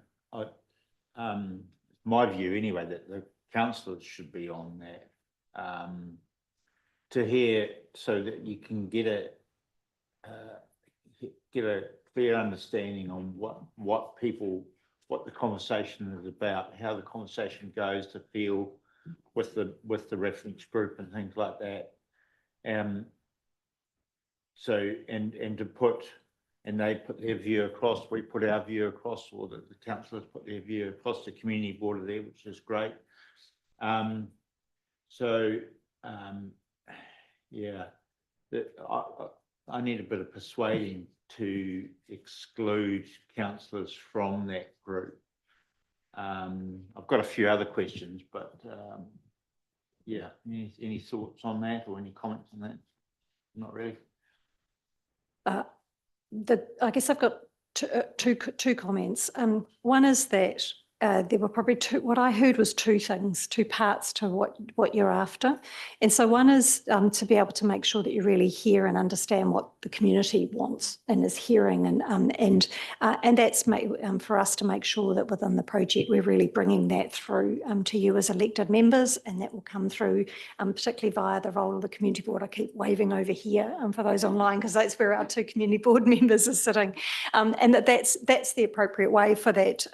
my view anyway, that the councillors should be on there to hear, so that you can get a clear understanding on what the conversation is about, how the conversation goes, to feel with the reference group and things like that. So and to put, and they put their view across, we put our view across, or the councillors put their view across, the community board are there, which is great. Yeah, I need a bit of persuading to exclude councillors from that group. I've got a few other questions, but yeah, any thoughts on that or any comments on that? Not really. I guess I've got two comments. One is that there were probably what I heard was two things, two parts to what you're after. And so one is to be able to make sure that you really hear and understand what the community wants and is hearing, and that's for us to make sure that within the project we're really bringing that through to you as elected members, and that will come through particularly via the role of the community board. I keep waving over here for those online, because that's where our two community board members are sitting, and that's the appropriate way for that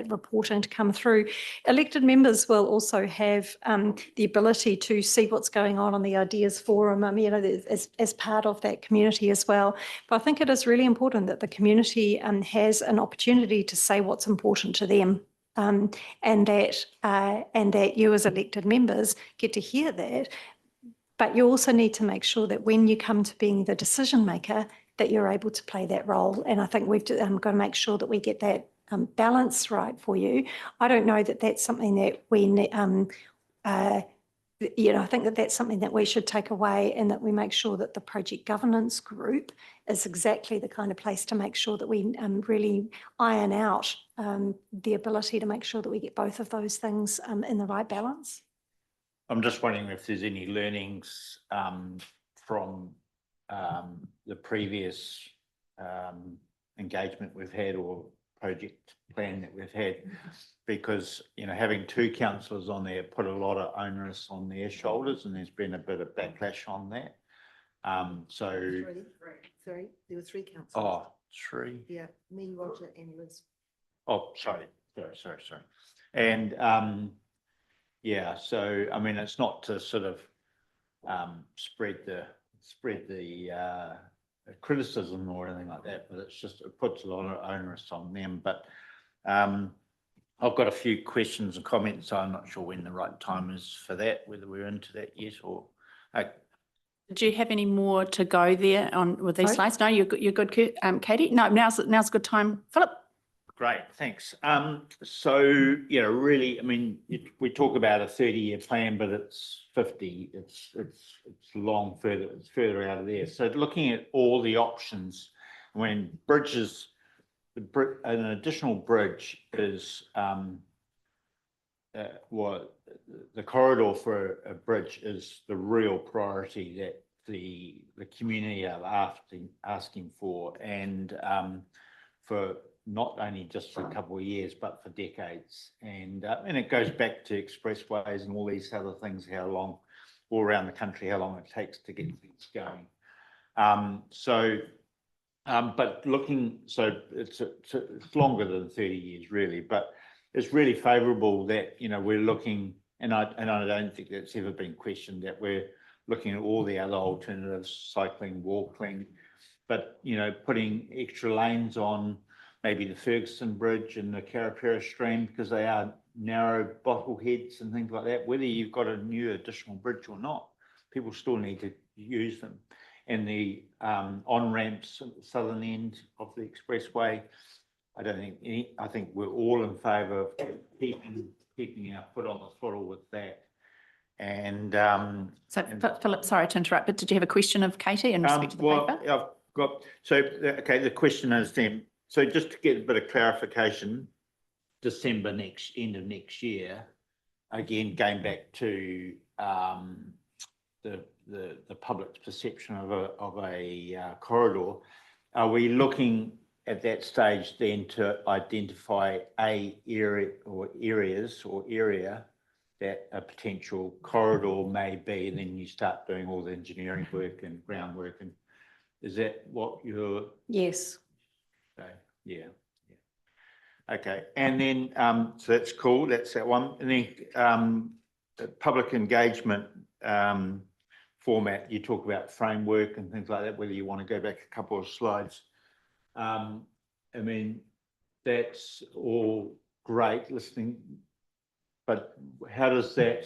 reporting to come through. Elected members will also have the ability to see what's going on the Ideas Forum, you know, as part of that community as well. But I think it is really important that the community has an opportunity to say what's important to them, and that you as elected members get to hear that. But you also need to make sure that when you come to being the decision maker, that you're able to play that role. And I think we've got to make sure that we get that balance right for you. I don't know that that's something that we, you know, I think that that's something that we should take away, and that we make sure that the project governance group is exactly the kind of place to make sure that we really iron out the ability to make sure that we get both of those things in the right balance. I'm just wondering if there's any learnings from the previous engagement we've had, or project plan that we've had, because, you know, having two councillors on there put a lot of onus on their shoulders, and there's been a bit of backlash on that. Sorry, there were three councillors. Oh, three. Yeah, me, Roger, and Liz. Oh, sorry. And yeah, so I mean, it's not to sort of spread the criticism or anything like that, but it's just, it puts a lot of onus on them. But I've got a few questions and comments, so I'm not sure when the right time is for that, whether we're into that yet or. Did you have any more to go there on with these slides? No, you're good, Katie. No, now's a good time, Philip. Great, thanks. So, you know, really, I mean, we talk about a 30-year plan, but it's 50. It's long further. It's further out of there. So, looking at all the options, when bridges, an additional bridge is the corridor for a bridge is the real priority that the community are asking for, and for not only just for a couple of years, but for decades. And it goes back to expressways and all these other things, how long, all around the country, how long it takes to get things going. But looking, so it's longer than 30 years really, but it's really favourable that, you know, we're looking, and I don't think that's ever been questioned, that we're looking at all the other alternatives, cycling, walking, but, you know, putting extra lanes on maybe the Ferguson Bridge and the Karāpiro stream, because they are narrow bottleheads and things like that. Whether you've got a new additional bridge or not, people still need to use them. And the on-ramps at the southern end of the expressway, I think we're all in favour of keeping our foot on the throttle with that. And Philip, sorry to interrupt, but did you have a question of Katie in respect to the paper? I've got, so, okay, the question is then, so just to get a bit of clarification, end of next year, again, going back to the public's perception of a corridor, are we looking at that stage then to identify a area or areas or area that a potential corridor may be, and then you start doing all the engineering work and groundwork, and is that what you're? Yes. Okay. Yeah. Okay, and then so that's cool. That's that one, and then the public engagement format. You talk about framework and things like that. Whether you want to go back a couple of slides. I mean, that's all great listening, but how does that,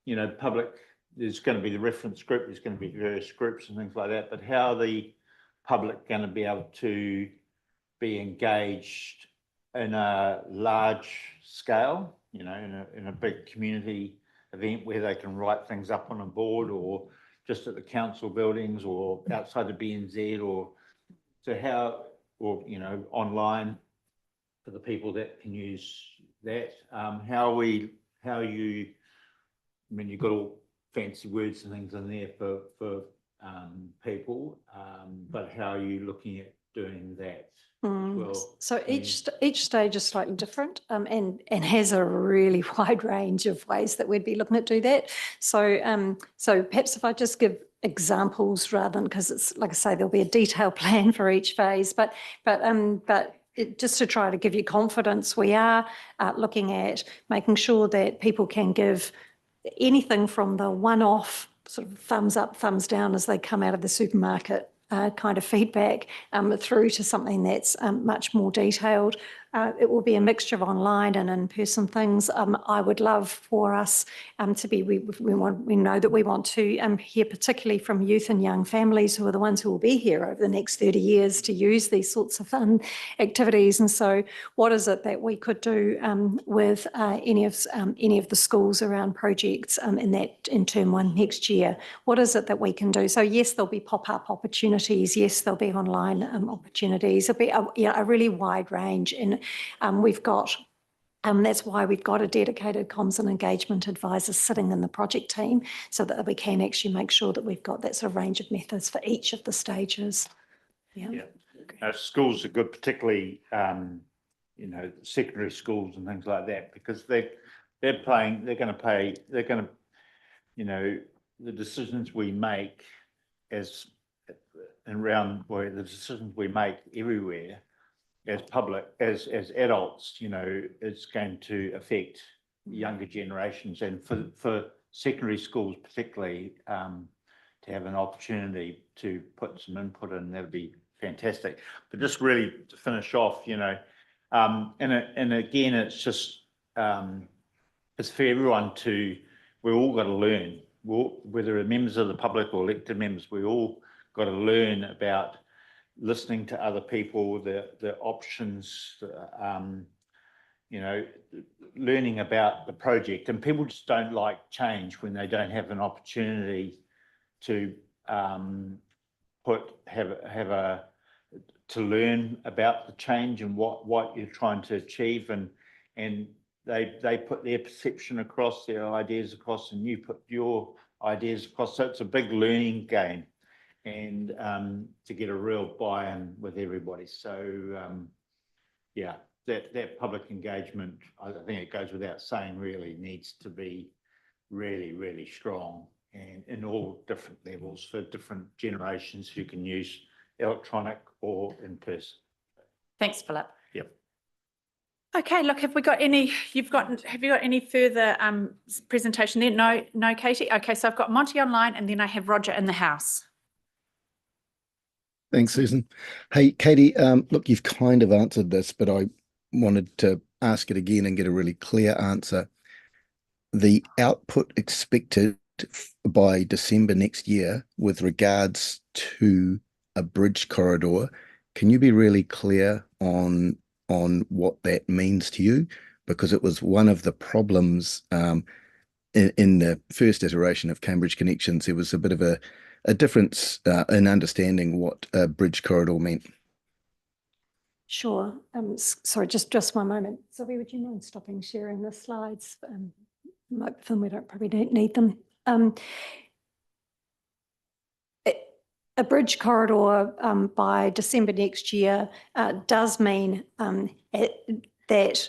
you know, public? There's going to be the reference group. There's going to be various groups and things like that. But how are the public going to be able to be engaged in a large scale, you know, in a big community event where they can write things up on a board, or just at the council buildings, or outside the BNZ, or so how, or, you know, online for the people that can use that. How you, I mean, you've got all fancy words and things in there for people, but how are you looking at doing that? Well, so each stage is slightly different, and has a really wide range of ways that we'd be looking at do that. So so perhaps if I just give examples rather than, because it's like I say, there'll be a detailed plan for each phase, but just to try to give you confidence, we are looking at making sure that people can give anything from the one-off sort of thumbs up, thumbs down as they come out of the supermarket kind of feedback through to something that's much more detailed. It will be a mixture of online and in-person things. I would love for us to be, we know that we want to hear particularly from youth and young families who are the ones who will be here over the next 30 years to use these sorts of fun activities. And so what is it that we could do with any of the schools around projects in term one next year? What is it that we can do? So yes, there'll be pop-up opportunities. Yes, there'll be online opportunities. There'll be a really wide range. And we've got, that's why we've got a dedicated comms and engagement advisor sitting in the project team, so that we can actually make sure that we've got that sort of range of methods for each of the stages. Yeah. Schools are good, particularly, you know, secondary schools and things like that, because they're going to, you know, the decisions we make the decisions we make everywhere as public, as adults, you know, it's going to affect younger generations, and for secondary schools particularly, to have an opportunity to put some input in, that'd be fantastic. But just really to finish off, you know, and again, it's just it's for everyone to, we've all got to learn, whether we're members of the public or elected members, we all got to learn about listening to other people, the options, you know, learning about the project. And people just don't like change when they don't have an opportunity to to learn about the change and what you're trying to achieve. And they put their perception across, their ideas across, and you put your ideas across. So it's a big learning game, and to get a real buy-in with everybody. So yeah, that public engagement, I think it goes without saying, really needs to be really, really strong, and in all different levels for different generations who can use electronic or in person. Thanks, Philip. Yep. Okay, look, have you got any further presentation there? No, Katie? Okay, so I've got Monty online and then I have Roger in the house. Thanks, Susan. Hey, Katie, look, you've kind of answered this, but I wanted to ask it again and get a really clear answer. The output expected by December next year with regards to a bridge corridor, can you be really clear on what that means to you? Because it was one of the problems in the first iteration of Cambridge Connections. There was a bit of a difference in understanding what a bridge corridor meant. Sure. Sorry, just one moment. Sylvia, would you mind stopping sharing the slides? Microphone, we probably don't need them. A bridge corridor by December next year does mean that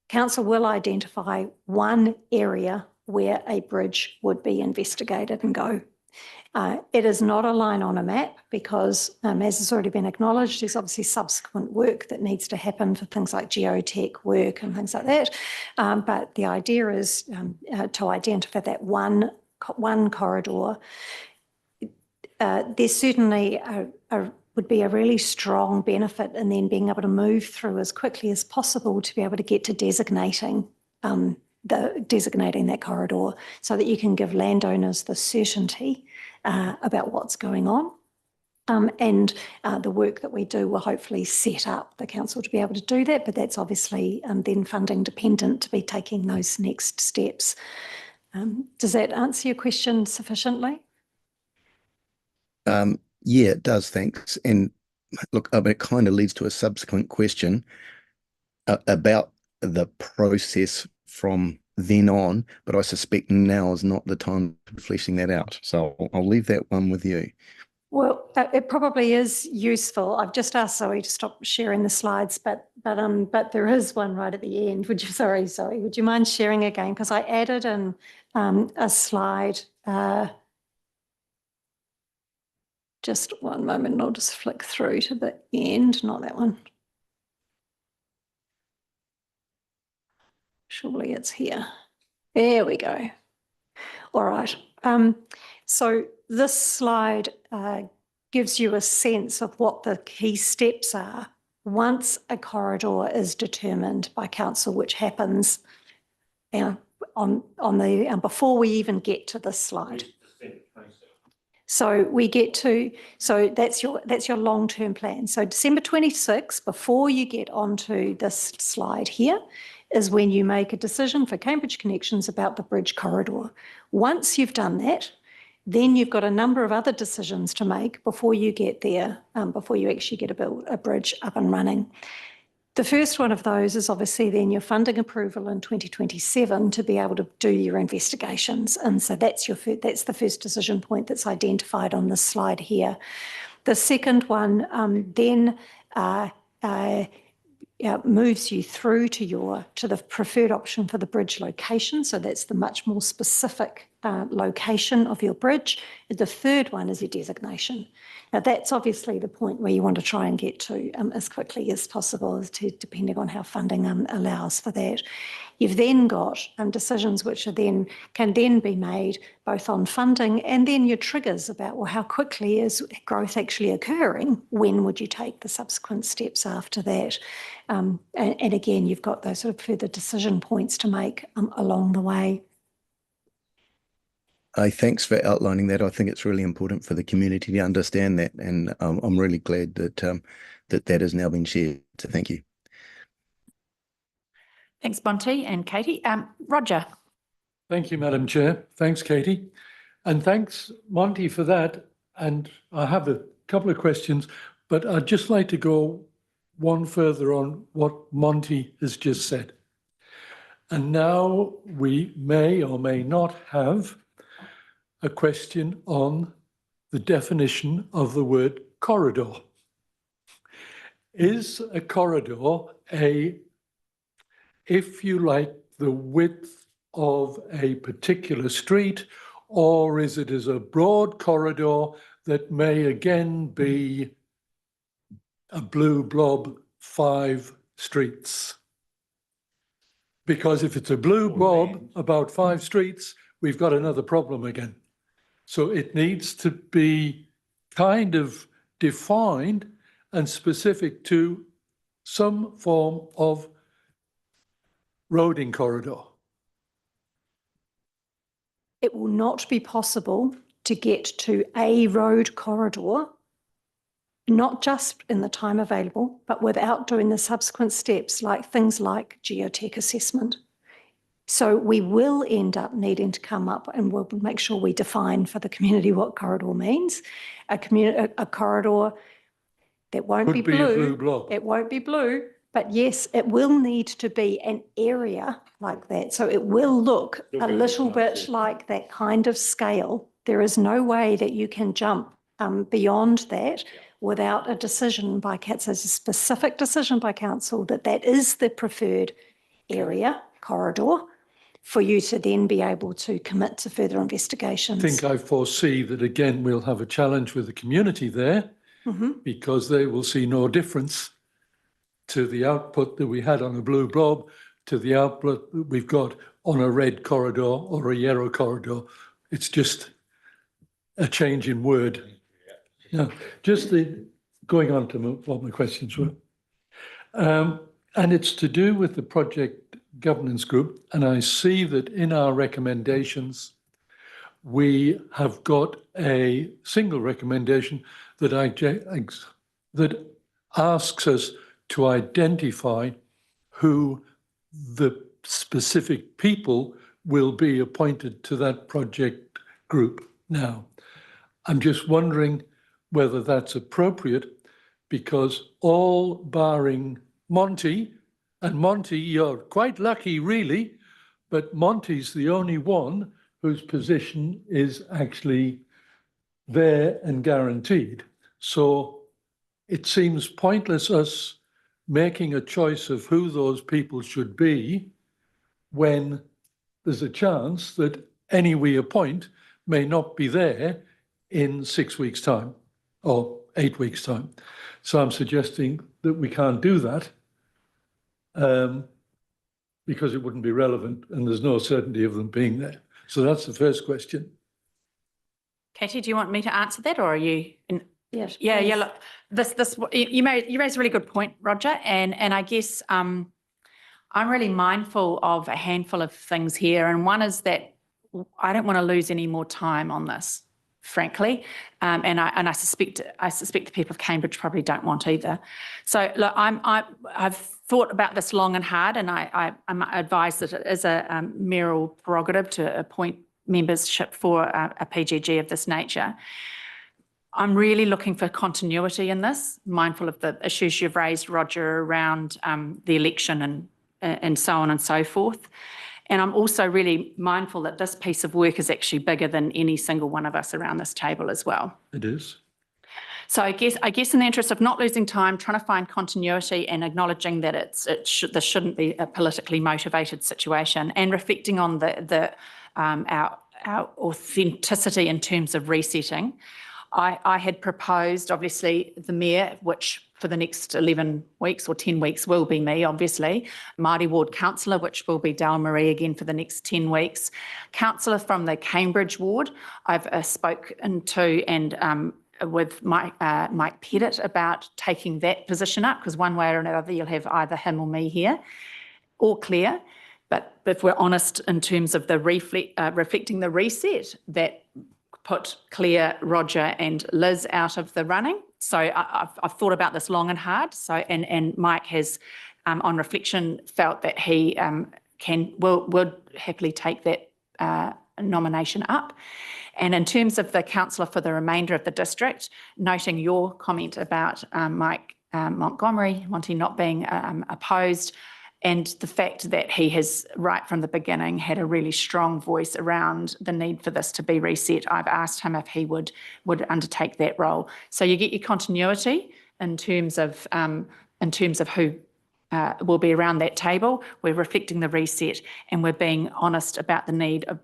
council will identify one area where a bridge would be investigated and go. It is not a line on a map because, as has already been acknowledged, there's obviously subsequent work that needs to happen for things like geotech work and things like that. But the idea is to identify that one corridor. There certainly would be a really strong benefit in then being able to move through as quickly as possible to be able to get to designating that corridor so that you can give landowners the certainty about what's going on. And the work that we do will hopefully set up the council to be able to do that, but that's obviously then funding dependent to be taking those next steps. Does that answer your question sufficiently? Yeah, it does, thanks. And look, it kind of leads to a subsequent question about the process from then on, but I suspect now is not the time for fleshing that out. So I'll leave that one with you. Well, it probably is useful. I've just asked Zoe to stop sharing the slides, but there is one right at the end. Sorry, would you mind sharing again? Because I added in a slide. Just one moment, and I'll just flick through to the end, not that one. Surely it's here. There we go. All right. So this slide gives you a sense of what the key steps are once a corridor is determined by council, which happens before we even get to this slide. So that's your long-term plan. So December 26, before you get onto this slide here, is when you make a decision for Cambridge Connections about the bridge corridor. Once you've done that, then you've got a number of other decisions to make before you get there, before you actually get a bridge up and running. The first one of those is obviously then your funding approval in 2027 to be able to do your investigations. And so that's the first decision point that's identified on this slide here. The second one then moves you through to the preferred option for the bridge location. So that's the much more specific location of your bridge. The third one is your designation. Now that's obviously the point where you want to try and get to as quickly as possible, depending on how funding allows for that. You've then got decisions which can then be made both on funding and then your triggers about, well, how quickly is growth actually occurring? When would you take the subsequent steps after that? And again, you've got those sort of further decision points to make along the way. Thanks for outlining that. I think it's really important for the community to understand that, and I'm really glad that that has now been shared. So thank you. Thanks, Monty and Katie. Roger. Thank you, Madam Chair. Thanks, Katie. And thanks, Monty, for that. And I have a couple of questions, but I'd just like to go one further on what Monty has just said. And now we may or may not have a question on the definition of the word corridor. Is a corridor if you like, the width of a particular street, or is it as a broad corridor that may again be a blue blob, 5 streets? Because if it's a blue blob about 5 streets, we've got another problem again. So it needs to be kind of defined and specific to some form of roading corridor. It will not be possible to get to a road corridor, not just in the time available, but without doing the subsequent steps like things like geotech assessment. So we will end up needing to come up and we'll make sure we define for the community what corridor means. A corridor that won't be blue. A blue blob. It won't be blue, but yes, it will need to be an area like that. So it will look a little bit like that kind of scale. There is no way that you can jump beyond that without a decision by council, a specific decision by council that that is the preferred area, corridor, for you to then be able to commit to further investigations. I think I foresee that again, we'll have a challenge with the community there because they will see no difference to the output that we had on a blue blob to the output that we've got on a red corridor or a yellow corridor. It's just a change in word. Yeah, just going on to what my questions were. And it's to do with the project governance group. And I see that in our recommendations, we have got a single recommendation that that asks us to identify who the specific people will be appointed to that project group. Now, I'm just wondering whether that's appropriate, because all barring Monty, and Monty, you're quite lucky really, but Monty's the only one whose position is actually there and guaranteed. So it seems pointless us making a choice of who those people should be when there's a chance that any we appoint may not be there in 6 weeks' time or 8 weeks' time. So I'm suggesting that we can't do that because it wouldn't be relevant and there's no certainty of them being there. So that's the first question. Katie, do you want me to answer that, or are you? Yes. Yeah. Look, you raised a really good point, Roger, and I guess I'm really mindful of a handful of things here, and one is that I don't want to lose any more time on this, frankly, and I suspect the people of Cambridge probably don't want either. So look, I've thought about this long and hard, and I'm advised that it is a mayoral prerogative to appoint membership for a PGG of this nature. I'm really looking for continuity in this, mindful of the issues you've raised, Roger, around the election and so on and so forth. And I'm also really mindful that this piece of work is actually bigger than any single one of us around this table as well. It is. So I guess in the interest of not losing time, trying to find continuity and acknowledging that this shouldn't be a politically motivated situation, and reflecting on our authenticity in terms of resetting. I had proposed, obviously, the mayor, which for the next 11 weeks or 10 weeks will be me, obviously, Māori Ward councillor, which will be Dale Marie again for the next 10 weeks, councillor from the Cambridge ward. I've spoken to and with Mike Pettit about taking that position up, because one way or another you'll have either him or me here, or Claire. But if we're honest in terms of the reflecting the reset, that put Claire, Roger and Liz out of the running. So I've thought about this long and hard. So and Mike has, on reflection, felt that he would happily take that nomination up. And in terms of the councillor for the remainder of the district, noting your comment about Mike Montgomery, Monty not being opposed, And the fact that he has, right from the beginning, had a really strong voice around the need for this to be reset, I've asked him if he would undertake that role. So you get your continuity in terms of who will be around that table. We're reflecting the reset, and we're being honest about the need of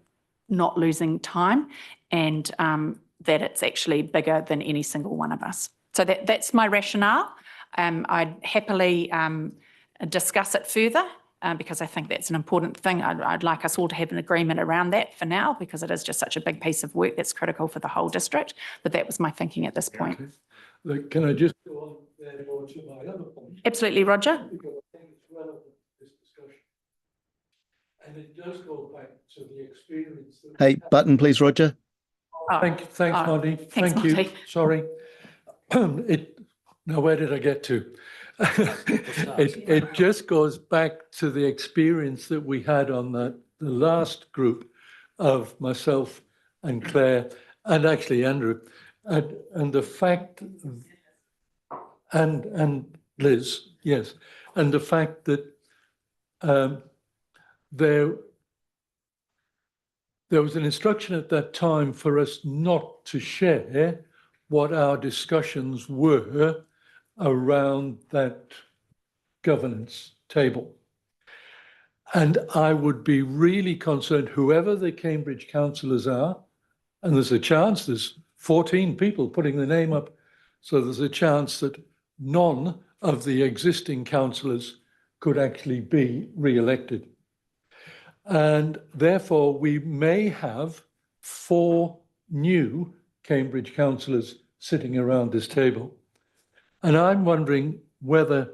not losing time, and that it's actually bigger than any single one of us. So that's my rationale. I'd happily discuss it further because I think that's an important thing. I'd like us all to have an agreement around that for now, because it is just such a big piece of work that's critical for the whole district. But that was my thinking at this point. Okay. Look, can I just go on there more to my other point? Absolutely, Roger. Because I think it's relevant to this discussion. And it does go back to the experience. Hey, button, please, Roger. Oh, Thanks, Marty. Thanks, Thank you. Marty. Sorry. Now, where did I get to? It just goes back to the experience that we had on the last group of myself and Claire, and actually Andrew, and the fact, and Liz, yes, and the fact that there was an instruction at that time for us not to share what our discussions were around that governance table. And I would be really concerned, whoever the Cambridge councillors are, and there's a chance, there's 14 people putting the name up, so there's a chance that none of the existing councillors could actually be re-elected. And therefore, we may have 4 new Cambridge councillors sitting around this table. And I'm wondering whether,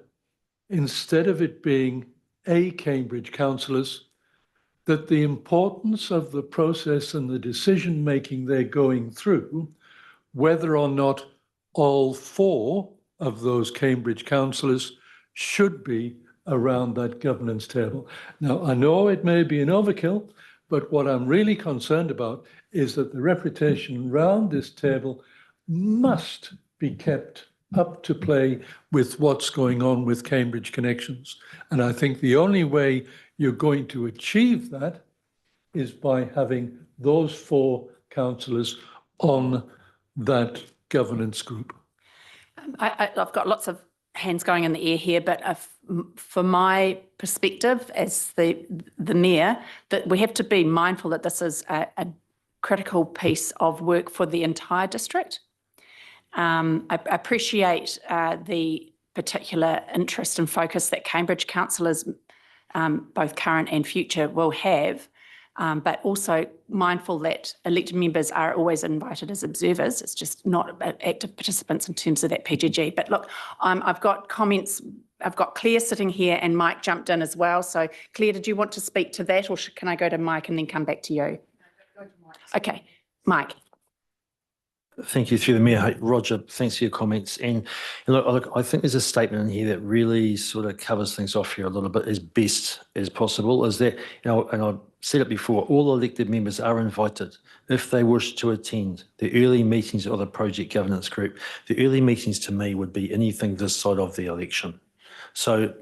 instead of it being a Cambridge councillors, that the importance of the process and the decision-making they're going through, whether or not all 4 of those Cambridge councillors should be around that governance table. Now, I know it may be an overkill, but what I'm really concerned about is that the reputation around this table must be kept up to play with what's going on with Cambridge Connections. And I think the only way you're going to achieve that is by having those 4 councillors on that governance group. I've got lots of hands going in the air here, but for my perspective as the mayor, that we have to be mindful that this is a critical piece of work for the entire district. I appreciate the particular interest and focus that Cambridge councillors, both current and future, will have, but also mindful that elected members are always invited as observers. It's just not active participants in terms of that PGG. But look, I've got comments. I've got Claire sitting here and Mike jumped in as well. So Claire, did you want to speak to that, or can I go to Mike and then come back to you? Okay, Mike. Thank you, through the Mayor. Hey, Roger, thanks for your comments. And look, I think there's a statement in here that really sort of covers things off here a little bit as best as possible, is that, and I've said it before, all elected members are invited, if they wish to attend the early meetings of the project governance group. The early meetings to me would be anything this side of the election. So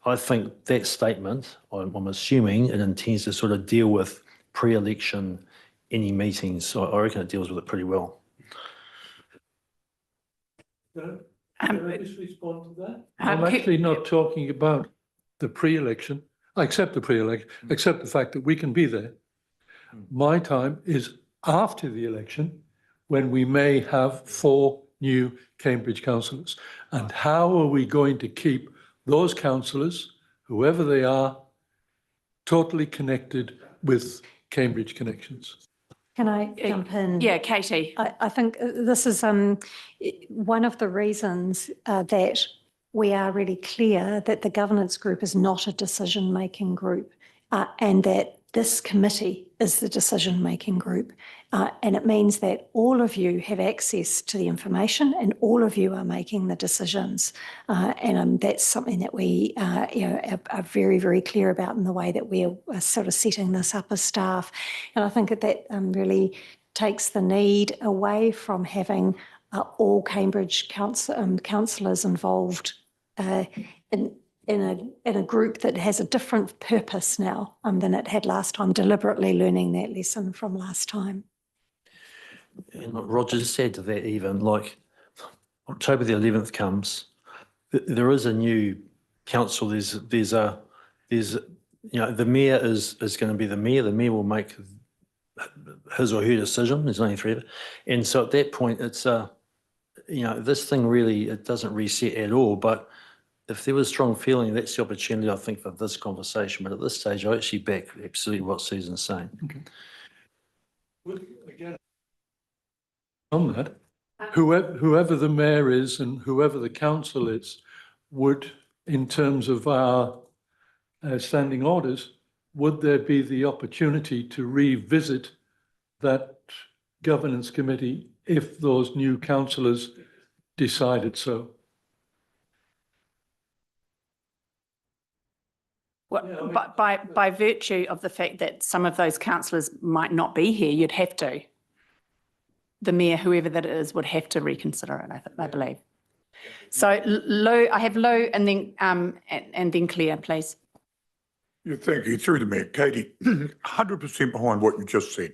I think that statement, I'm assuming it intends to sort of deal with pre-election, any meetings. So I reckon it deals with it pretty well. Can I just respond to that? I'm actually not talking about the pre-election. I accept the pre-election, accept the fact that we can be there. My time is after the election, when we may have 4 new Cambridge councillors. And how are we going to keep those councillors, whoever they are, totally connected with Cambridge Connections? Can I jump in? Yeah, Katie. I think this is one of the reasons that we are really clear that the governance group is not a decision-making group, and that this committee is the decision-making group. And it means that all of you have access to the information and all of you are making the decisions. And that's something that we are very, very clear about in the way that we are sort of setting this up as staff. And I think that really takes the need away from having all Cambridge councillors involved in in a group that has a different purpose now than it had last time, deliberately learning that lesson from last time. And what Roger said to that, even like October the 11th comes, there is a new council. There's the mayor is going to be the mayor. The mayor will make his or her decision. There's only 3 of it, and so at that point, it's this thing really, it doesn't reset at all. But if there was strong feeling, that's the opportunity, I think, for this conversation. But at this stage, I actually back absolutely what Susan's saying. Okay. Well, again, on that, whoever the mayor is and whoever the council is, would, in terms of our standing orders, would there be the opportunity to revisit that governance committee if those new councillors decided so? Well, by virtue of the fact that some of those councillors might not be here, you'd have to. The mayor, whoever that is, would have to reconsider it, I believe. So Lou, I have Lou and then Claire, please. Yeah, thank you. Through the mayor, Katie, 100% behind what you just said.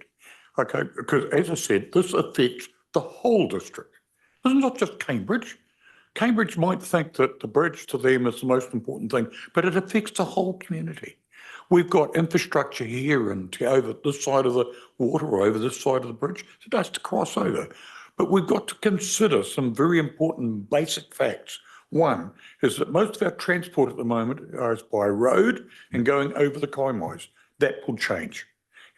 Okay, because as I said, this affects the whole district. It's not just Cambridge. Cambridge might think that the bridge to them is the most important thing, but it affects the whole community. We've got infrastructure here and over this side of the water or over this side of the bridge. It has to cross over. But we've got to consider some very important basic facts. One is that most of our transport at the moment is by road and going over the kaimais. That will change.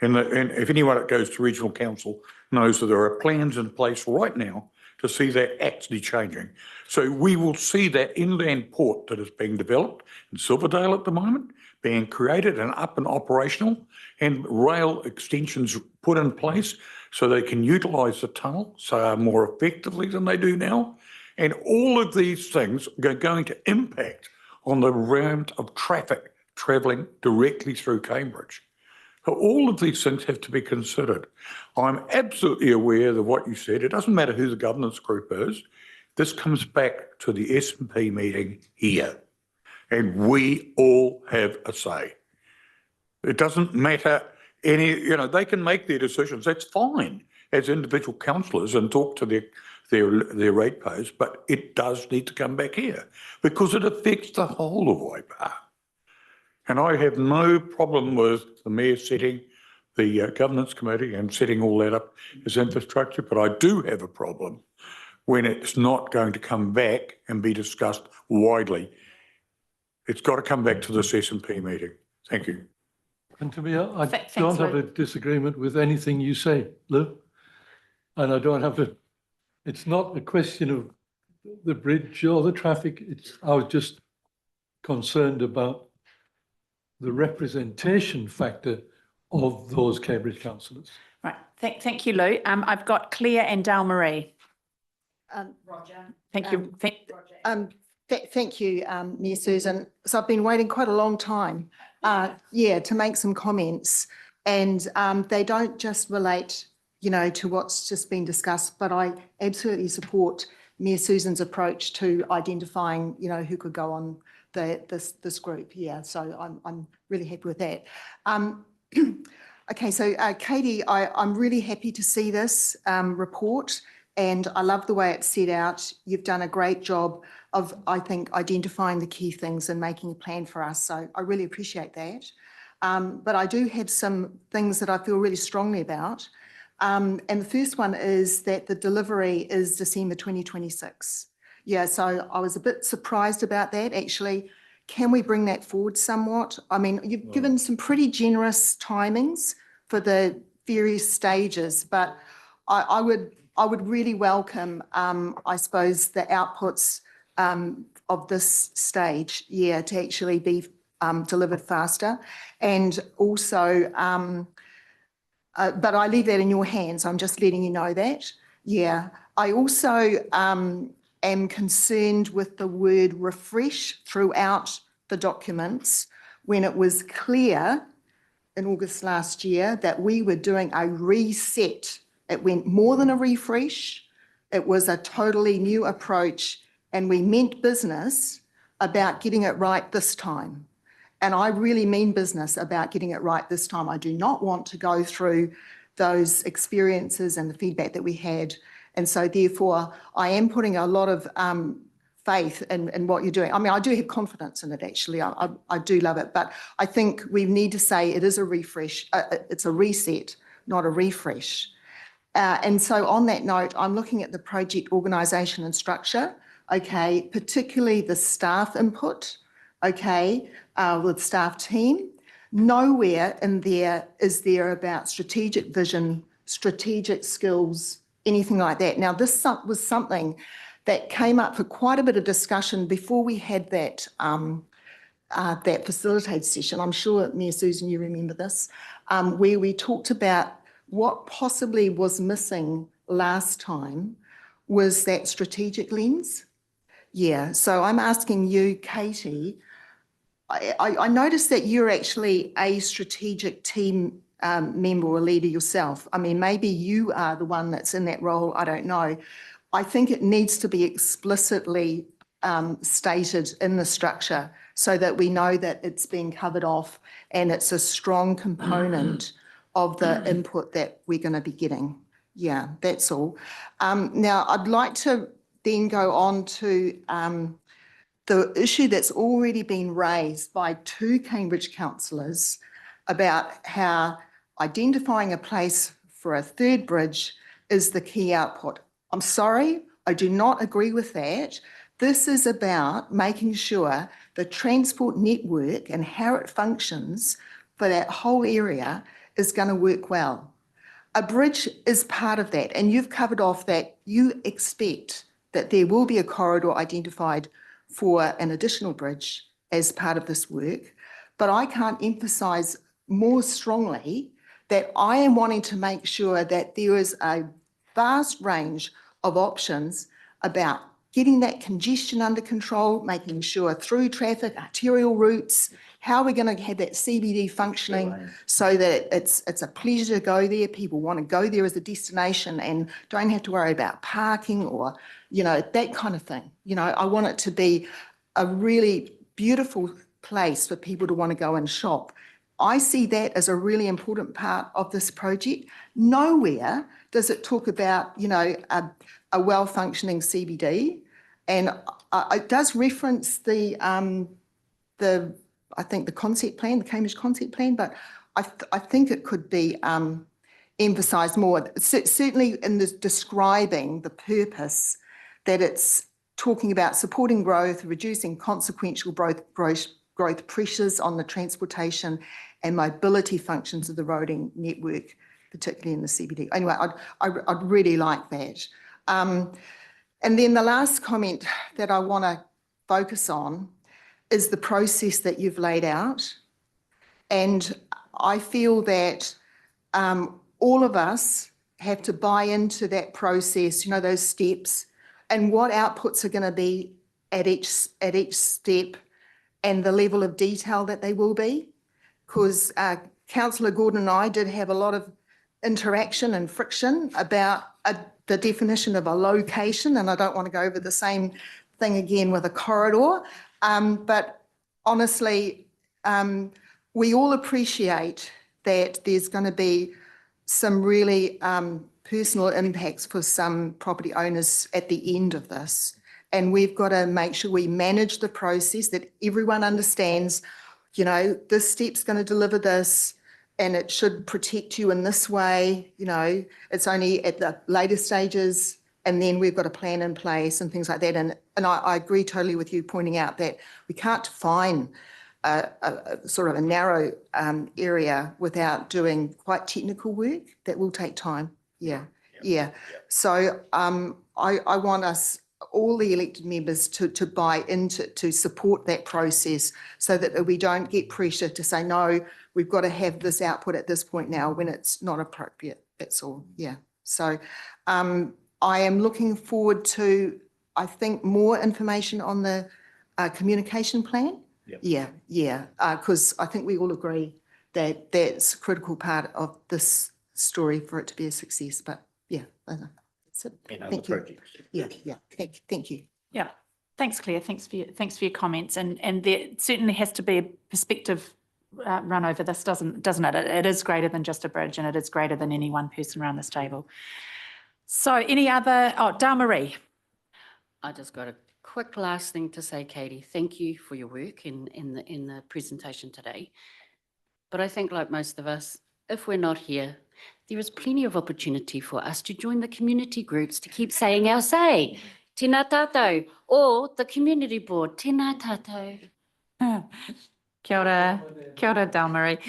And if anyone that goes to regional council knows that there are plans in place right now to see that actually changing. So we will see that inland port that is being developed in Silverdale at the moment being created and up and operational, and rail extensions put in place so they can utilise the tunnel more effectively than they do now. And all of these things are going to impact on the amount of traffic travelling directly through Cambridge. So all of these things have to be considered. I'm absolutely aware of what you said. It doesn't matter who the governance group is. This comes back to the S&P meeting here. And we all have a say. It doesn't matter they can make their decisions. That's fine as individual councillors and talk to their ratepayers, but it does need to come back here because it affects the whole of Waipā. And I have no problem with the mayor setting the governance committee and setting all that up as infrastructure, but I do have a problem when it's not going to come back and be discussed widely. It's got to come back to this S&P meeting. Thank you. And to me, I don't have a disagreement with anything you say, Lou. And I don't have it's not a question of the bridge or the traffic. I was just concerned about the representation factor of those Cambridge councillors. Right. Thank you, Lou. I've got Claire and Dale Marie. Roger. Thank you. Thank you, Mayor Susan. So I've been waiting quite a long time, to make some comments, and they don't just relate, to what's just been discussed, but I absolutely support Mayor Susan's approach to identifying, who could go on this group. Yeah, so I'm really happy with that. Okay, so Katie, I'm really happy to see this report. And I love the way it's set out. You've done a great job of, I think, identifying the key things and making a plan for us. So I really appreciate that. But I do have some things that I feel really strongly about. And the first one is that the delivery is December 2026. Yeah, so I was a bit surprised about that, actually. Can we bring that forward somewhat? I mean, you've given some pretty generous timings for the various stages, but I would really welcome, I suppose, the outputs of this stage, to actually be delivered faster. And also, but I leave that in your hands. I'm just letting you know that. Yeah. I also am concerned with the word refresh throughout the documents when it was clear in August last year that we were doing a reset. It went more than a refresh. It was a totally new approach, and we meant business about getting it right this time. And I really mean business about getting it right this time. I do not want to go through those experiences and the feedback that we had. And so therefore, I am putting a lot of faith in what you're doing. I mean, I do have confidence in it, actually. I do love it. But I think we need to say it is a refresh. It's a reset, not a refresh. And so on that note, I'm looking at the project organisation and structure, okay, particularly the staff input, okay, with staff team. Nowhere in there is there about strategic vision, strategic skills, anything like that. Now, this was something that came up for quite a bit of discussion before we had that that facilitated session. I'm sure, Mayor Susan, you remember this, where we talked about what possibly was missing last time was that strategic lens. Yeah, so I'm asking you, Katie, I noticed that you're actually a strategic team member or leader yourself. I mean, maybe you are the one that's in that role, I don't know. I think it needs to be explicitly stated in the structure so that we know that it's being covered off and it's a strong component of the input that we're going to be getting. Yeah, that's all. Now, I'd like to then go on to the issue that's already been raised by 2 Cambridge councillors about how identifying a place for a third bridge is the key output. I'm sorry, I do not agree with that. This is about making sure the transport network and how it functions for that whole area is going to work well. A bridge is part of that, and you've covered off that you expect that there will be a corridor identified for an additional bridge as part of this work. But I can't emphasise more strongly that I am wanting to make sure that there is a vast range of options about getting that congestion under control, making sure through traffic, arterial routes, how we're going to have that CBD functioning so that it's a pleasure to go there. People want to go there as a destination and don't have to worry about parking or, you know, that kind of thing. You know, I want it to be a really beautiful place for people to want to go and shop. I see that as a really important part of this project. Nowhere does it talk about, you know, a well-functioning CBD, and it does reference I think the concept plan, the Cambridge concept plan, but I think it could be emphasised more. Certainly in the describing the purpose, that it's talking about supporting growth, reducing consequential growth pressures on the transportation and mobility functions of the roading network, particularly in the CBD. Anyway, I'd really like that. And then the last comment that I want to focus on is the process that you've laid out. And I feel that all of us have to buy into that process, you know, those steps, and what outputs are going to be at each step and the level of detail that they will be. Because Councillor Gordon and I did have a lot of interaction and friction about the definition of a location, and I don't want to go over the same thing again with a corridor. But honestly, we all appreciate that there's going to be some really personal impacts for some property owners at the end of this. And we've got to make sure we manage the process, that everyone understands, you know, this step's going to deliver this and it should protect you in this way. You know, it's only at the later stages, and then we've got a plan in place and things like that. And I agree totally with you pointing out that we can't define a sort of a narrow area without doing quite technical work. That will take time. Yeah. So I want us, all the elected members, to buy into, to support that process so that we don't get pressure to say, no, we've got to have this output at this point now when it's not appropriate. That's all. Yeah. So I am looking forward to, I think, more information on the communication plan. Yeah. Because I think we all agree that that's a critical part of this story for it to be a success. But yeah, that's it. Thank you. Yeah. Thank you. Yeah. Thanks, Claire. Thanks for your comments. And there certainly has to be a perspective run over this, doesn't it? It is greater than just a bridge, and it is greater than any one person around this table. So any other, Damarie. I just got a quick last thing to say, Katie. Thank you for your work in the presentation today. But I think, like most of us, if we're not here, there is plenty of opportunity for us to join the community groups to keep saying our say. Tēnā tātou, or the community board. Tēnā tātou. Kia ora, Damarie.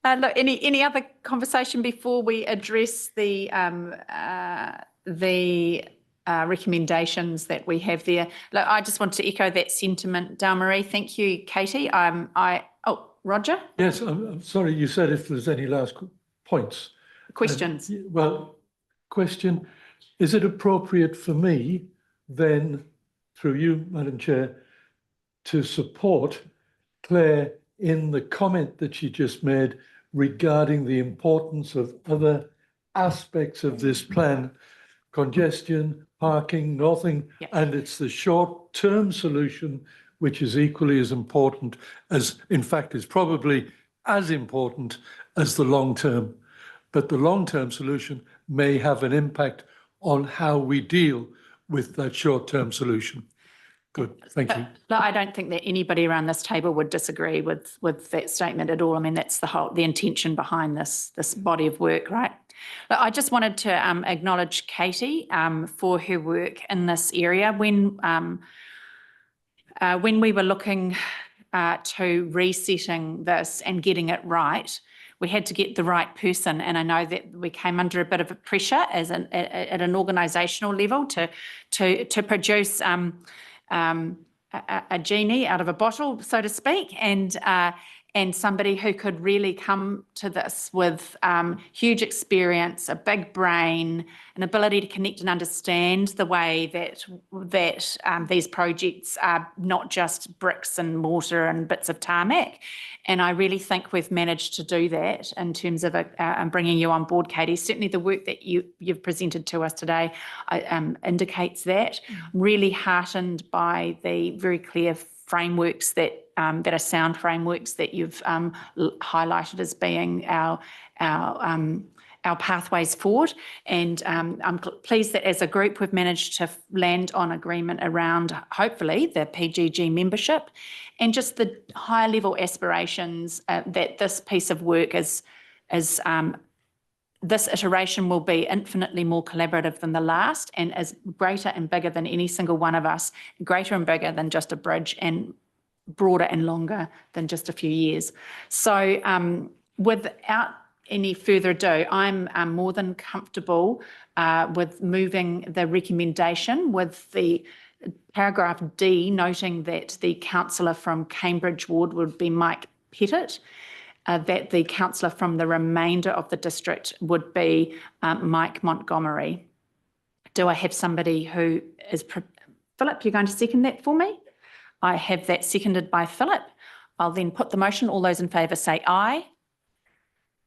Look, any other conversation before we address the recommendations that we have there? Look, I just want to echo that sentiment, Damarie. Thank you, Katie. Roger? Yes, I'm sorry, you said if there's any last points. Questions? Question, is it appropriate for me then, through you, Madam Chair, to support Claire in the comment that she just made regarding the importance of other aspects of this plan, congestion, parking, northing, and it's the short-term solution which is equally as important as, in fact, is probably as important as the long-term. But the long-term solution may have an impact on how we deal with that short-term solution. Good, thank you. No, I don't think that anybody around this table would disagree with that statement at all. I mean, that's the intention behind this body of work, right? But I just wanted to acknowledge Katie for her work in this area. When we were looking to resetting this and getting it right, we had to get the right person, and I know that we came under a bit of a pressure at an organisational level to produce a genie out of a bottle, so to speak, and somebody who could really come to this with huge experience, a big brain, an ability to connect and understand the way that these projects are not just bricks and mortar and bits of tarmac. And I really think we've managed to do that in terms of bringing you on board, Katie. Certainly the work that you've presented to us today indicates that. Really heartened by the very clear frameworks that are sound frameworks that you've highlighted as being our pathways forward. And I'm pleased that as a group we've managed to land on agreement around, hopefully, the PGG membership and just the high level aspirations that this piece of work is this iteration will be infinitely more collaborative than the last and is greater and bigger than any single one of us, greater and bigger than just a bridge and broader and longer than just a few years. So without any further ado, I'm more than comfortable with moving the recommendation with the paragraph D noting that the councillor from Cambridge Ward would be Mike Pettit, that the councillor from the remainder of the district would be Mike Montgomery. Do I have somebody who is... Philip, you're going to second that for me? I have that seconded by Philip. I'll then put the motion. All those in favour say aye.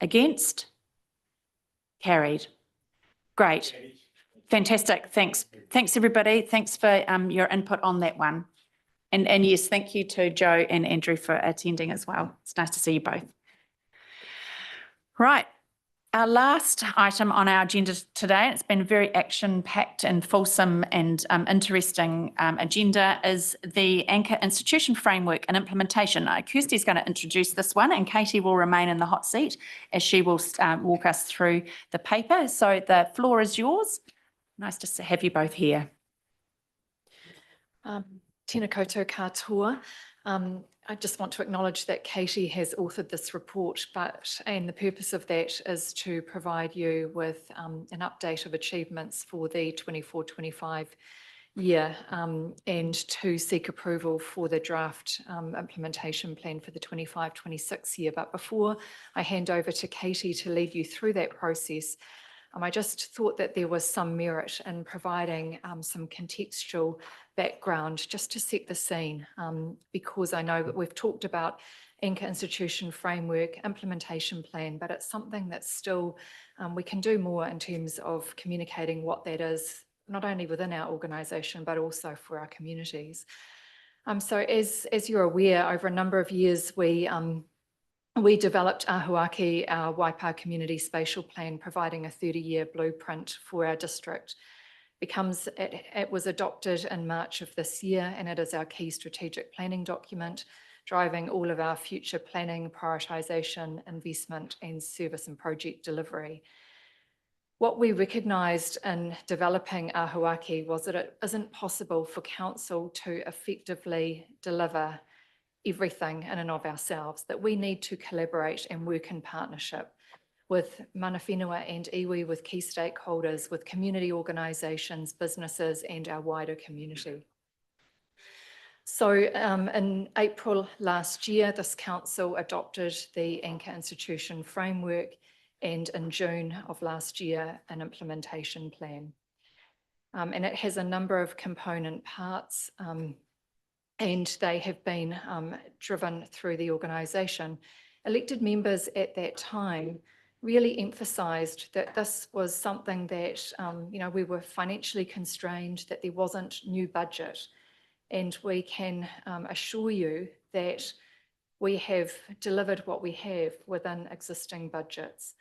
Against? Carried. Great. Fantastic. Thanks. Thanks, everybody. Thanks for your input on that one. And yes, thank you to Joe and Andrew for attending as well. It's nice to see you both. Right. Our last item on our agenda today, it's been a very action-packed and fulsome and interesting agenda, is the Anchor Institution Framework and Implementation. Kirsty's going to introduce this one and Katie will remain in the hot seat as she will walk us through the paper. So the floor is yours. Nice to have you both here. Tēnā koutou katoa. I just want to acknowledge that Katie has authored this report, and the purpose of that is to provide you with an update of achievements for the 24-25 year and to seek approval for the draft implementation plan for the 25-26 year. But before I hand over to Katie to lead you through that process, I just thought that there was some merit in providing some contextual background just to set the scene, because I know that we've talked about Anchor Institution Framework, Implementation Plan, but it's something that still we can do more in terms of communicating what that is not only within our organisation, but also for our communities. So as you're aware, over a number of years, we developed Ahuaki, our Waipā Community Spatial Plan, providing a 30-year blueprint for our district. It was adopted in March of this year, and it is our key strategic planning document, driving all of our future planning, prioritisation, investment, and service and project delivery. What we recognised in developing Ahuaki was that it isn't possible for council to effectively deliver everything in and of ourselves, that we need to collaborate and work in partnership with mana whenua and iwi, with key stakeholders, with community organisations, businesses, and our wider community. So in April last year, this council adopted the Anchor Institution Framework, and in June of last year, an implementation plan. And it has a number of component parts, and they have been driven through the organisation. Elected members at that time really emphasised that this was something that, we were financially constrained, that there wasn't new budget. And we can assure you that we have delivered what we have within existing budgets.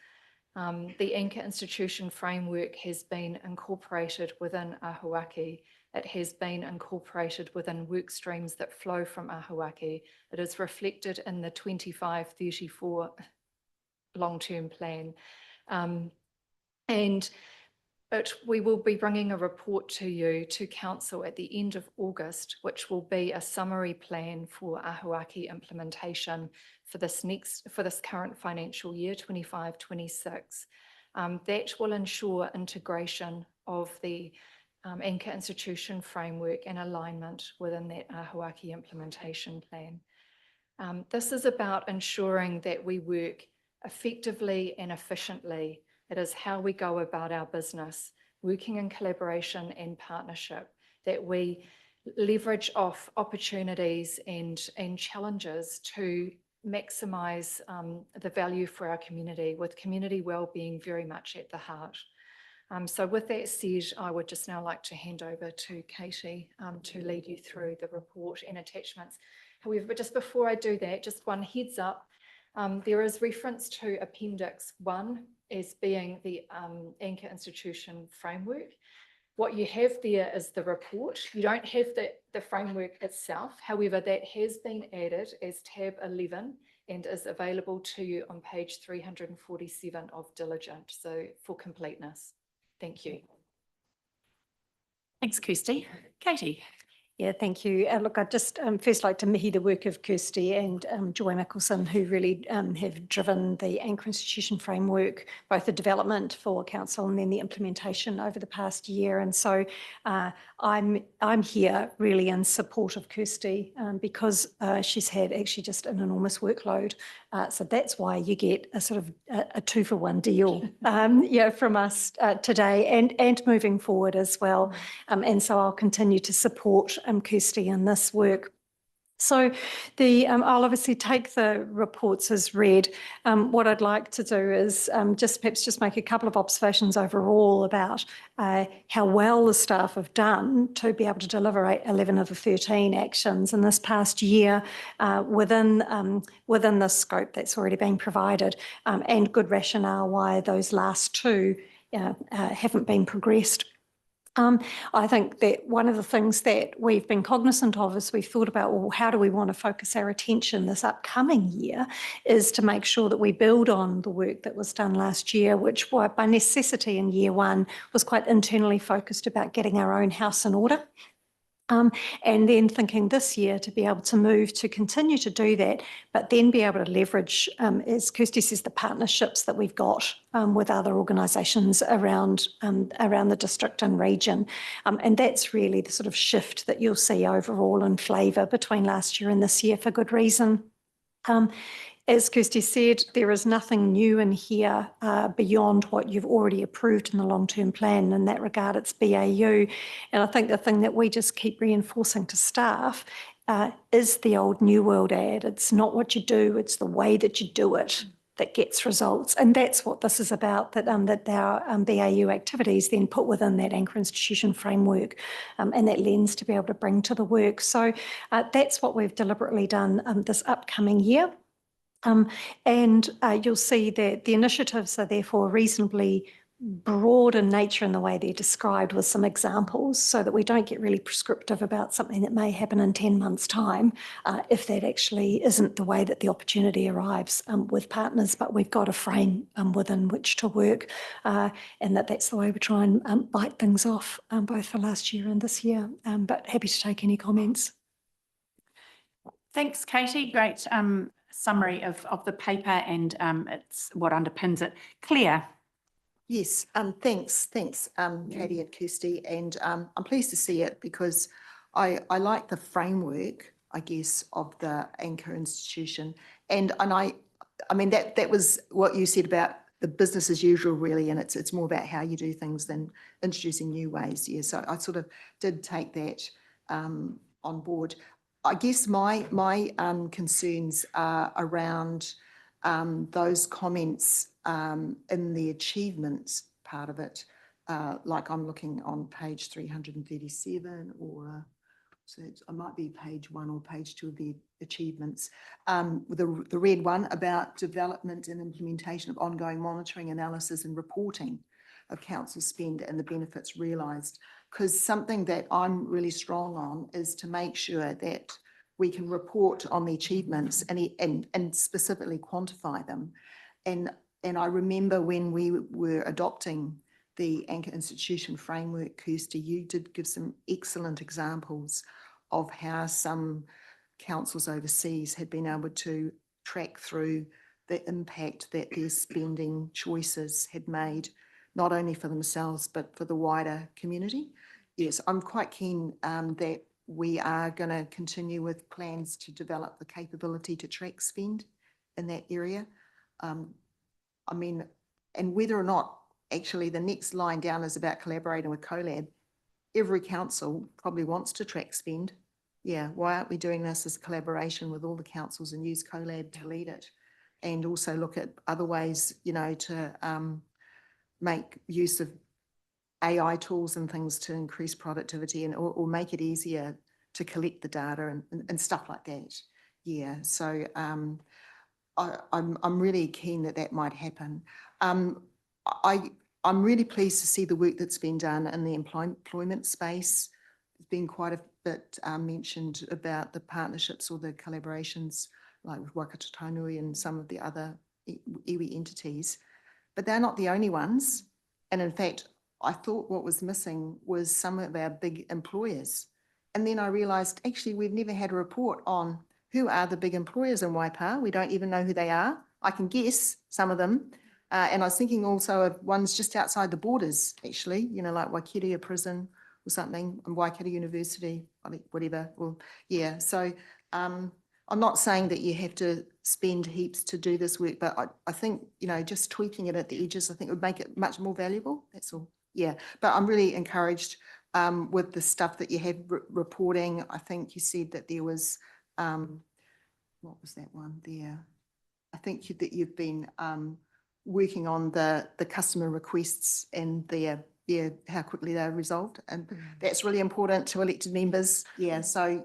The Anchor Institution Framework has been incorporated within Ahuaki. It has been incorporated within work streams that flow from Ahuaki. It is reflected in the 25-34 long-term plan. We will be bringing a report to you, to council, at the end of August, which will be a summary plan for Ahuaki implementation for this current financial year, 25-26. That will ensure integration of the Anchor Institution Framework and alignment within that Ahuaki implementation plan. This is about ensuring that we work effectively and efficiently. It is how we go about our business, working in collaboration and partnership, that we leverage off opportunities and challenges to maximise the value for our community, with community wellbeing very much at the heart. So with that said, I would just now like to hand over to Katie to lead you through the report and attachments. However, just before I do that, just one heads up, there is reference to Appendix 1 as being the Anchor Institution Framework. What you have there is the report. You don't have the framework itself. However, that has been added as tab 11 and is available to you on page 347 of Diligent, so for completeness. Thank you. Thanks, Kirsty. Katie. Yeah, thank you. Look, I'd just first like to mihi the work of Kirsty and Joy Mickelson, who really have driven the Anchor Institution Framework, both the development for council and then the implementation over the past year. And so I'm here really in support of Kirsty because she's had actually just an enormous workload. So that's why you get a sort of a 2-for-1 deal from us today and moving forward as well. And so I'll continue to support Kirsty in this work. So I'll obviously take the reports as read. What I'd like to do is perhaps make a couple of observations overall about how well the staff have done to be able to deliver 11 of the 13 actions in this past year within the scope that's already been provided, and good rationale why those last 2 haven't been progressed. I think that one of the things that we've been cognizant of as we've thought about, well, how do we want to focus our attention this upcoming year, is to make sure that we build on the work that was done last year, which by necessity in year 1 was quite internally focused about getting our own house in order. And then thinking this year to be able to move to continue to do that, but then be able to leverage, as Kirsty says, the partnerships that we've got with other organisations around the district and region. And that's really the sort of shift that you'll see overall in flavour between last year and this year, for good reason. As Kirsty said, there is nothing new in here beyond what you've already approved in the long-term plan. In that regard, it's BAU. And I think the thing that we just keep reinforcing to staff is the old New World ad. It's not what you do, it's the way that you do it that gets results. And that's what this is about, that our BAU activities then put within that anchor institution framework and that lens to be able to bring to the work. So that's what we've deliberately done this upcoming year. And you'll see that the initiatives are therefore reasonably broad in nature in the way they're described, with some examples, so that we don't get really prescriptive about something that may happen in 10 months' time if that actually isn't the way that the opportunity arrives with partners. But we've got a frame within which to work, and that's the way we try and bite things off, both for last year and this year. But happy to take any comments. Thanks, Katie. Great summary of the paper and it's what underpins it. Claire. Yes, thanks, Katie and Kirsty, and I'm pleased to see it because I like the framework, I guess, of the anchor institution, and I mean that was what you said about the business as usual, really, and it's more about how you do things than introducing new ways. Yeah, so I sort of did take that on board. I guess my concerns are around those comments in the achievements part of it, like I'm looking on page 337, or so I might be page 1 or page 2 of the achievements, the red one about development and implementation of ongoing monitoring, analysis and reporting of council spend and the benefits realised. Because something that I'm really strong on is to make sure that we can report on the achievements and specifically quantify them. And I remember when we were adopting the anchor institution framework, Kirsty, you did give some excellent examples of how some councils overseas had been able to track through the impact that their spending choices had made, not only for themselves, but for the wider community. Yes, I'm quite keen that we are going to continue with plans to develop the capability to track spend in that area. I mean, and whether or not actually the next line down is about collaborating with CoLab, every council probably wants to track spend. Yeah, why aren't we doing this as collaboration with all the councils and use CoLab to lead it? And also look at other ways, you know, to make use of AI tools and things to increase productivity and or make it easier to collect the data and stuff like that. Yeah, so I'm really keen that might happen. I'm really pleased to see the work that's been done in the employment space. There's been quite a bit mentioned about the partnerships or the collaborations, like with Waikato Tainui and some of the other iwi entities, but they're not the only ones. And in fact, I thought what was missing was some of our big employers. And then I realised, actually, we've never had a report on who are the big employers in Waipā. We don't even know who they are. I can guess some of them. And I was thinking also of ones just outside the borders, actually, you know, like Waikeria Prison or something, and Waikato University, I think, whatever. Well, yeah, so I'm not saying that you have to spend heaps to do this work, but I think, you know, just tweaking it at the edges, I think would make it much more valuable. That's all. Yeah, but I'm really encouraged with the stuff that you have reporting. I think you said that there was, what was that one there? I think that you've been working on the customer requests and their, yeah, how quickly they're resolved. And that's really important to elected members. Yeah, so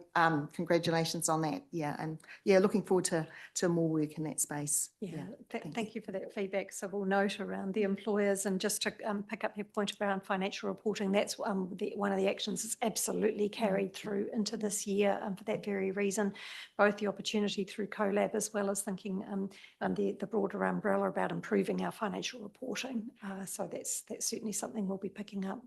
congratulations on that. Yeah, and yeah, looking forward to more work in that space. Yeah, thank you for that feedback. So we'll note around the employers, and just to pick up your point around financial reporting, that's one of the actions that's absolutely carried through into this year for that very reason, both the opportunity through CoLab as well as thinking the broader umbrella about improving our financial reporting. So that's certainly something we'll be picking up.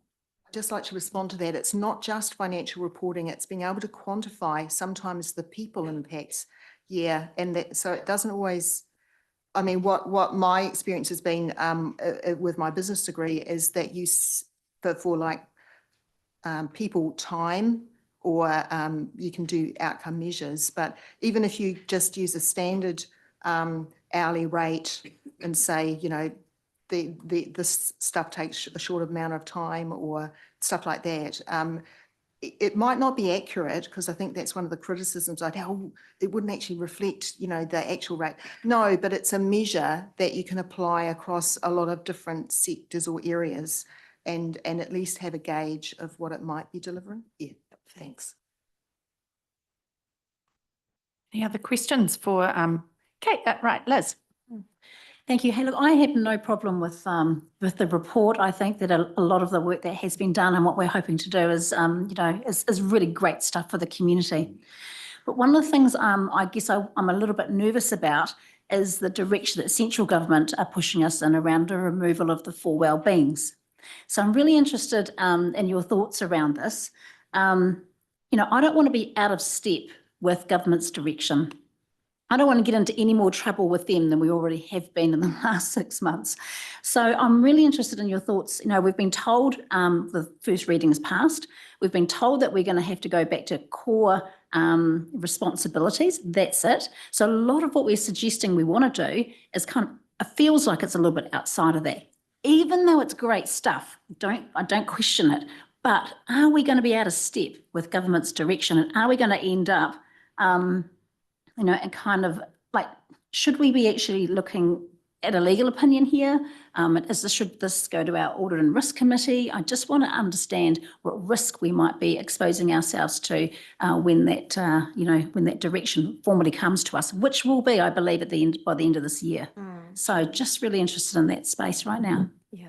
I'd just like to respond to that. It's not just financial reporting, it's being able to quantify sometimes the people impacts. Yeah, and that, so it doesn't always, I mean, what my experience has been with my business degree is that you, for like people time, or you can do outcome measures, but even if you just use a standard hourly rate and say, you know, this stuff takes a short amount of time or stuff like that, it might not be accurate, because I think that's one of the criticisms I'd have, oh, it wouldn't actually reflect, you know, the actual rate. No, but it's a measure that you can apply across a lot of different sectors or areas and at least have a gauge of what it might be delivering. Yeah, thanks. Any other questions for Kate? Right, Liz. Thank you. Hey, look, I have no problem with the report. I think that a lot of the work that has been done and what we're hoping to do is, you know, is really great stuff for the community. But one of the things I guess I'm a little bit nervous about is the direction that central government are pushing us in around the removal of the 4 well-beings. So I'm really interested in your thoughts around this. You know, I don't want to be out of step with government's direction. I don't want to get into any more trouble with them than we already have been in the last 6 months. So I'm really interested in your thoughts. You know, we've been told the first reading is passed. We've been told that we're going to have to go back to core responsibilities. That's it. So a lot of what we're suggesting we want to do is kind of, it feels like it's a little bit outside of that. Even though it's great stuff, I don't question it. But are we going to be out of step with government's direction? And are we going to end up you know, and kind of like, should we be actually looking at a legal opinion here? Should this go to our Audit and Risk Committee? I just want to understand what risk we might be exposing ourselves to when that, you know, when that direction formally comes to us, which will be, I believe, by the end of this year. So just really interested in that space right now. Yeah,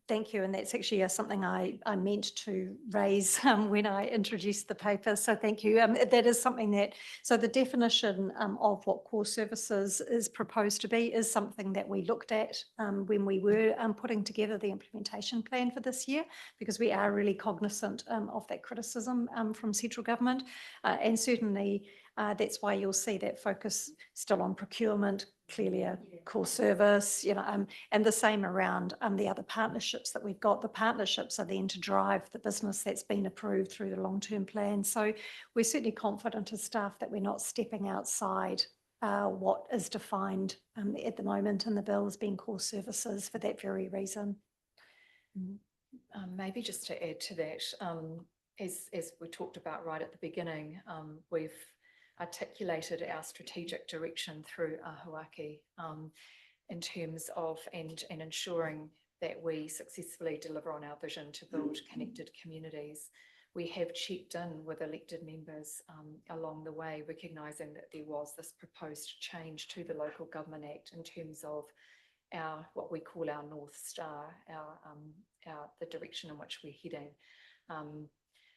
thank you. And that's actually something I meant to raise when I introduced the paper. So thank you. That is something that, so the definition of what core services is proposed to be is something that we looked at when we were putting together the implementation plan for this year, because we are really cognizant of that criticism from central government. And certainly that's why you'll see that focus still on procurement, clearly a core service, you know, and the same around the other partnerships that we've got. The partnerships are then to drive the business that's been approved through the long-term plan. So we're certainly confident as staff that we're not stepping outside what is defined at the moment in the bill as being core services for that very reason. Maybe just to add to that, as we talked about right at the beginning, we've articulated our strategic direction through Ahuaki in terms of and ensuring that we successfully deliver on our vision to build connected communities. We have checked in with elected members along the way, recognising that there was this proposed change to the Local Government Act in terms of our, what we call our North Star, the direction in which we're heading.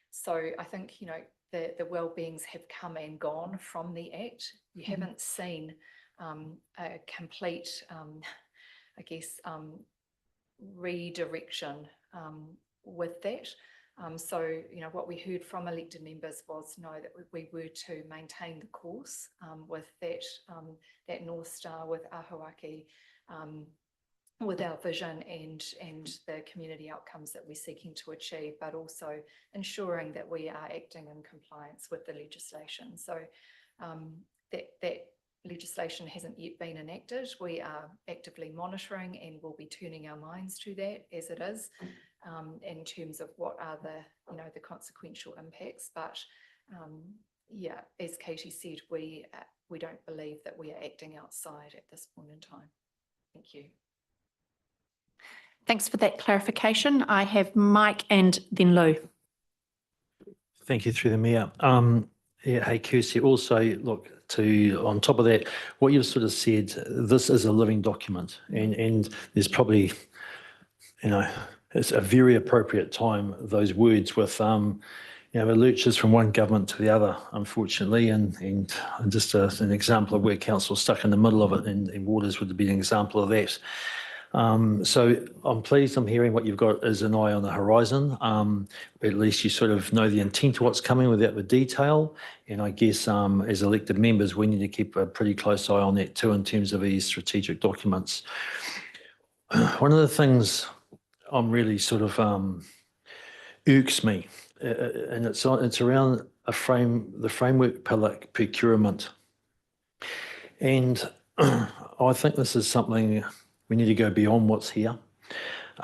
So I think, you know, the well-beings have come and gone from the Act. You haven't seen a complete, I guess, redirection with that. So, you know, what we heard from elected members was, no, that we were to maintain the course with that, that North Star with Ahuaki, with our vision and the community outcomes that we're seeking to achieve, but also ensuring that we are acting in compliance with the legislation. So that legislation hasn't yet been enacted. We are actively monitoring and will be turning our minds to that as it is, in terms of what are the, you know, the consequential impacts. But yeah, as Katie said, we don't believe that we are acting outside at this point in time. Thank you. Thanks for that clarification. I have Mike and then Lou. Thank you, through the Mayor. Yeah, hey, Kirsty, also, look, on top of that, what you've sort of said, this is a living document, and there's probably, you know, it's a very appropriate time, those words with, you know, it lurches from one government to the other, unfortunately, and just an example of where council's stuck in the middle of it, and Waters would be an example of that. So I'm pleased I'm hearing what you've got as an eye on the horizon. At least you sort of know the intent of what's coming without the detail. And I guess as elected members, we need to keep a pretty close eye on that too in terms of these strategic documents. One of the things I'm really sort of irks me, and it's around the framework pillar procurement. And I think this is something we need to go beyond what's here.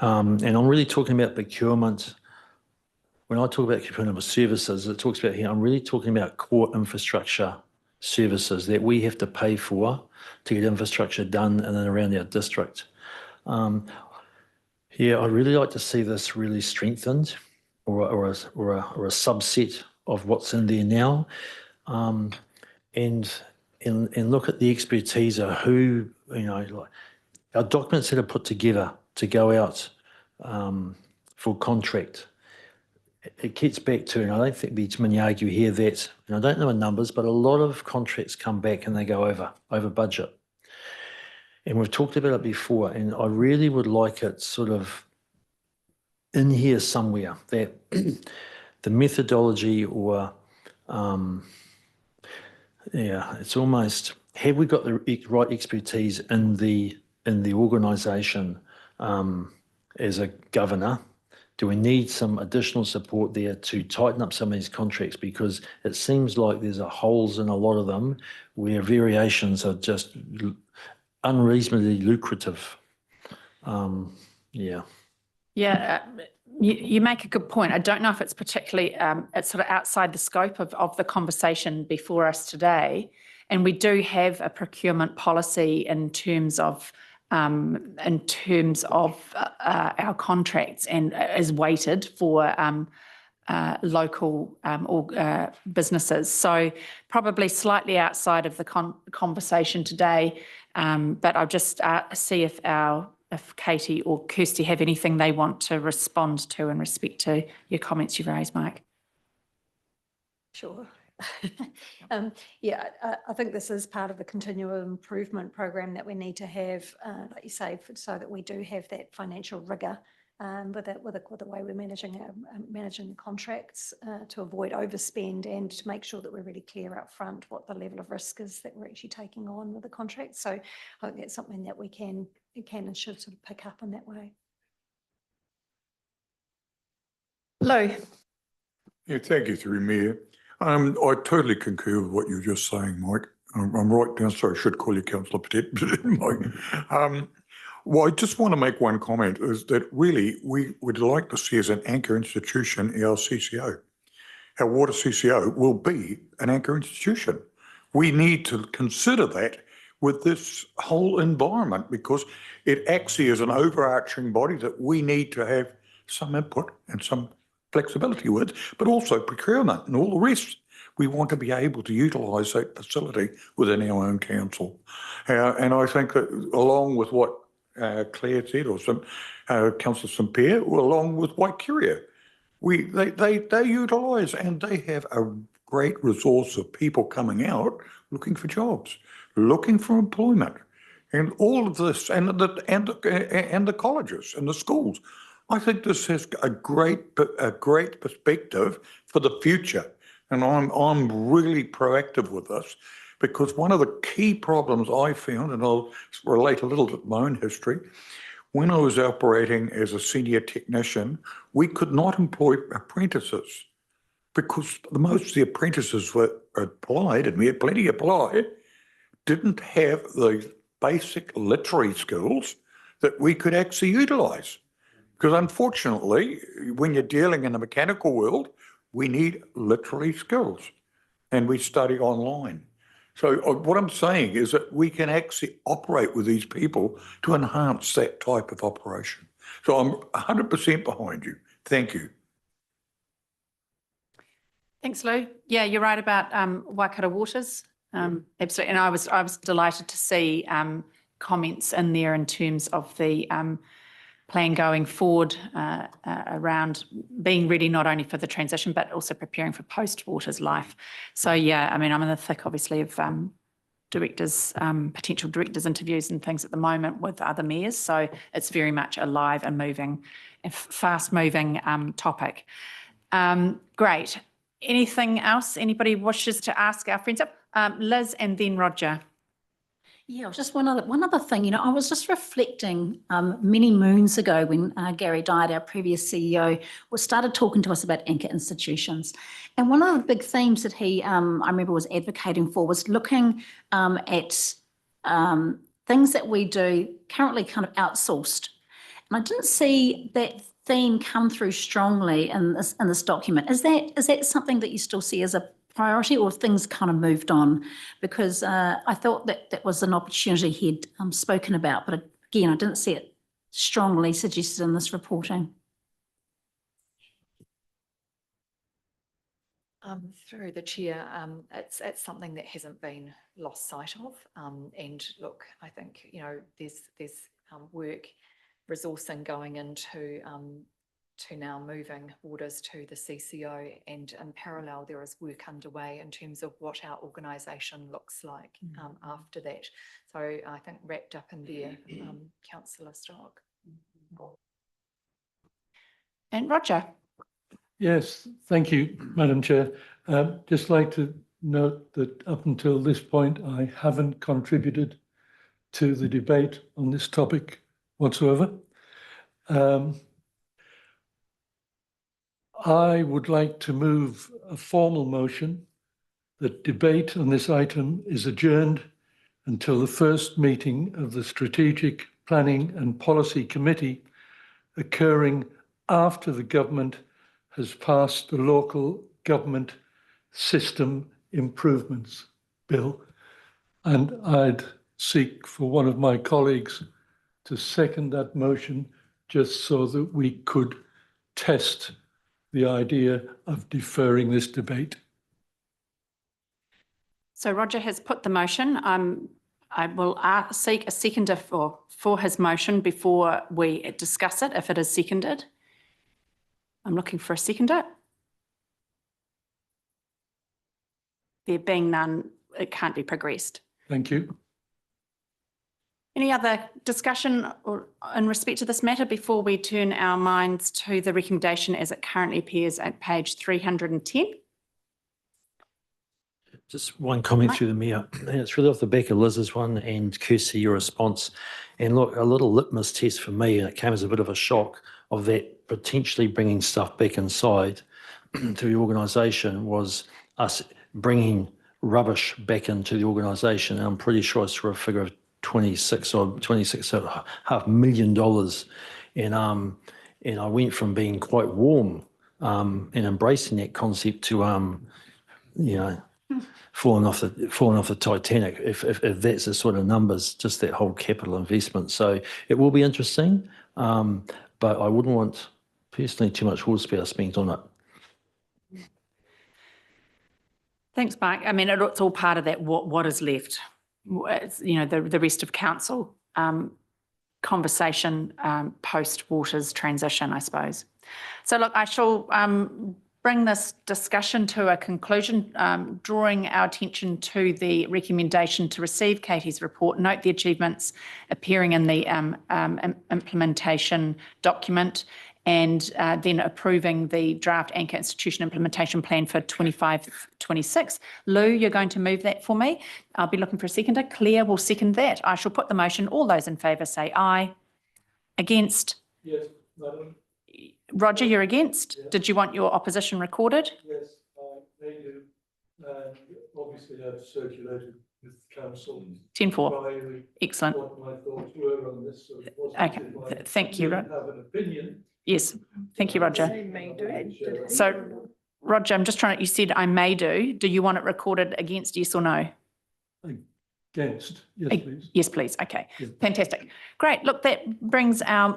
And I'm really talking about procurement when I talk about component services, it talks about here, I'm really talking about core infrastructure services that we have to pay for to get infrastructure done in and around our district. Yeah, I'd really like to see this really strengthened or a subset of what's in there now. And look at the expertise of who, like our documents that are put together to go out for contract. It gets back to, and I don't think there's too many argue here that, and I don't know the numbers, but a lot of contracts come back and they go over budget. And we've talked about it before, and I really would like it sort of in here somewhere that the methodology or, it's almost, have we got the right expertise in the organisation as a governor? Do we need some additional support there to tighten up some of these contracts? Because it seems like there's holes in a lot of them where variations are just unreasonably lucrative. Yeah, you make a good point. I don't know if it's particularly, it's sort of outside the scope of the conversation before us today. And we do have a procurement policy in terms of our contracts and is weighted for local businesses. So probably slightly outside of the conversation today, but I'll just see if Katie or Kirsty have anything they want to respond to in respect to your comments you've raised, Mike. Sure. I think this is part of the continual improvement program that we need to have, like you say, so that we do have that financial rigour with the way we're managing the contracts to avoid overspend and to make sure that we're really clear up front what the level of risk is that we're actually taking on with the contract. So I think that's something that we can and should sort of pick up in that way. Lou. Yeah, thank you, through Mayor. I totally concur with what you're just saying, Mike. I'm right down, so I should call you Councillor Petit, Mike. Well, I just want to make one comment, is that really we would like to see as an anchor institution our CCO. Our water CCO will be an anchor institution. We need to consider that with this whole environment because it actually is an overarching body that we need to have some input and some flexibility with, but also procurement and all the rest. We want to be able to utilise that facility within our own council. And I think that along with what Claire said, or Councillor St Pierre, along with Waipā, they utilise and they have a great resource of people coming out looking for jobs, looking for employment, and all of this, and the colleges and the schools. I think this has a great perspective for the future, and I'm really proactive with this because one of the key problems I found, and I'll relate a little bit to my own history, when I was operating as a senior technician, we could not employ apprentices because most of the apprentices were applied, and we had plenty applied, didn't have the basic literary skills that we could actually utilise. Because unfortunately, when you're dealing in the mechanical world, we need literary skills and we study online. So what I'm saying is that we can actually operate with these people to enhance that type of operation. So I'm 100% behind you. Thank you. Thanks, Lou. Yeah, you're right about Waikato Waters. Absolutely. And I was delighted to see comments in there in terms of the plan going forward around being ready not only for the transition, but also preparing for post-Waters life. So yeah, I mean, I'm in the thick, obviously, of directors, potential directors interviews and things at the moment with other mayors. So it's very much a live and moving, fast-moving topic. Great. Anything else anybody wishes to ask our friends? Liz and then Roger. Yeah, just one other thing, I was just reflecting many moons ago when Gary died, our previous CEO, started talking to us about anchor institutions. And one of the big themes that he, I remember, was advocating for was looking at things that we do currently kind of outsourced. And I didn't see that theme come through strongly in this document. Is that something that you still see as a priority, or things kind of moved on? Because I thought that was an opportunity he'd spoken about, but again, I didn't see it strongly suggested in this reporting. Through the chair, it's something that hasn't been lost sight of. And look, I think, you know, there's work, resourcing going into to now moving orders to the CCO, and in parallel there is work underway in terms of what our organisation looks like after that. So I think wrapped up in there, Councillor Stock. And Roger. Yes, thank you, Madam Chair. Just like to note that up until this point, I haven't contributed to the debate on this topic whatsoever. I would like to move a formal motion that debate on this item is adjourned until the first meeting of the Strategic Planning and Policy Committee, occurring after the government has passed the Local Government System Improvements Bill. And I'd seek for one of my colleagues to second that motion, just so that we could test the idea of deferring this debate. So Roger has put the motion. I will seek a seconder for his motion before we discuss it, if it is seconded. I'm looking for a seconder. There being none, it can't be progressed. Thank you. Any other discussion in respect to this matter before we turn our minds to the recommendation as it currently appears at page 310? Just one comment through the mayor, and it's really off the back of Liz's one and Kirsty, your response. And look, a little litmus test for me, and it came as a bit of a shock, of that potentially bringing stuff back inside to the organisation, was us bringing rubbish back into the organisation. And I'm pretty sure it's for a figure of $26.5 million. And I went from being quite warm and embracing that concept to, you know, falling off the Titanic, if that's the sort of numbers, just that whole capital investment. So it will be interesting, but I wouldn't want personally too much horsepower spent on it. Thanks, Mark. I mean, it's all part of that. What is left? It's, you know, the rest of council conversation post Waters transition, I suppose. So look, I shall bring this discussion to a conclusion, drawing our attention to the recommendation to receive Katie's report, note the achievements appearing in the implementation document, and then approving the draft Anchor Institution Implementation Plan for 25-26. Lou, you're going to move that for me. I'll be looking for a seconder. Claire will second that. I shall put the motion. All those in favour say aye. Against? Yes, Madam. Roger, you're against? Yeah. Did you want your opposition recorded? Yes, they do. And obviously I've circulated with council. 10-4. Excellent. What my thoughts were on this. So it wasn't Okay, if I thank you. didn't have an opinion. Yes, thank you, Roger. So, Roger, I'm just trying to, you said I may do. Do you want it recorded against, yes or no? Against, yes, please. Yes, please. Okay, Yeah. fantastic. Great. Look, that brings our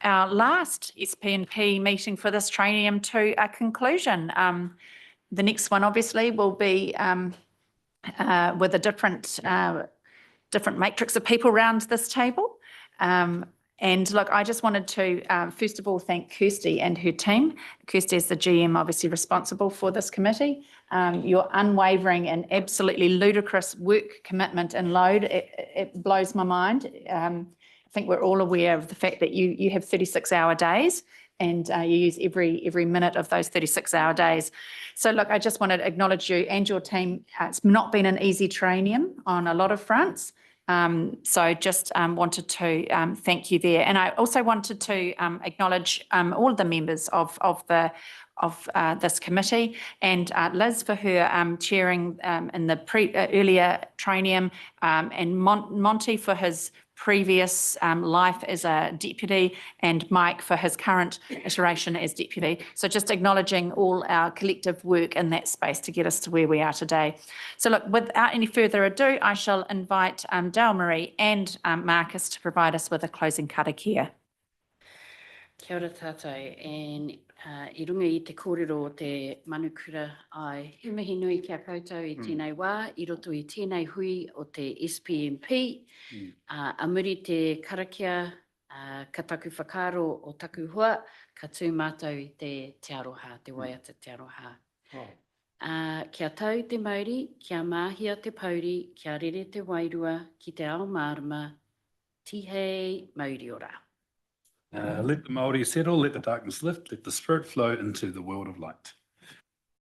last SPNP meeting for this triennium to a conclusion. The next one obviously will be with a different matrix of people around this table. And look, I just wanted to, first of all, thank Kirsty and her team. Kirsty is the GM, obviously responsible for this committee. Your unwavering and absolutely ludicrous work commitment and load, it blows my mind. I think we're all aware of the fact that you have 36-hour days, and you use every minute of those 36-hour days. So look, I just wanted to acknowledge you and your team. It's not been an easy triennium on a lot of fronts. So just wanted to thank you there. And I also wanted to acknowledge all of the members of this committee, and Liz for her chairing in the earlier triennium, and Monty for his previous life as a deputy, and Mike for his current iteration as deputy. So just acknowledging all our collective work in that space to get us to where we are today. So look, without any further ado, I shall invite Dale Marie and Marcus to provide us with a closing karakia. Kia ora tātou, I runga I te kōrero o te manukura ai he mihi nui kia koutou I tēnei wā, I roto I tēnei hui o te SPMP, a muri te karakia, ka taku whakaro o taku hua, ka tū mātou I te aroha, te waiata te aroha. Kia tau te mauri, kia māhia te pauri, kia rere te wairua, ki te ao mārama, tihei mauri ora. Let the Māori settle, let the darkness lift, let the spirit flow into the world of light.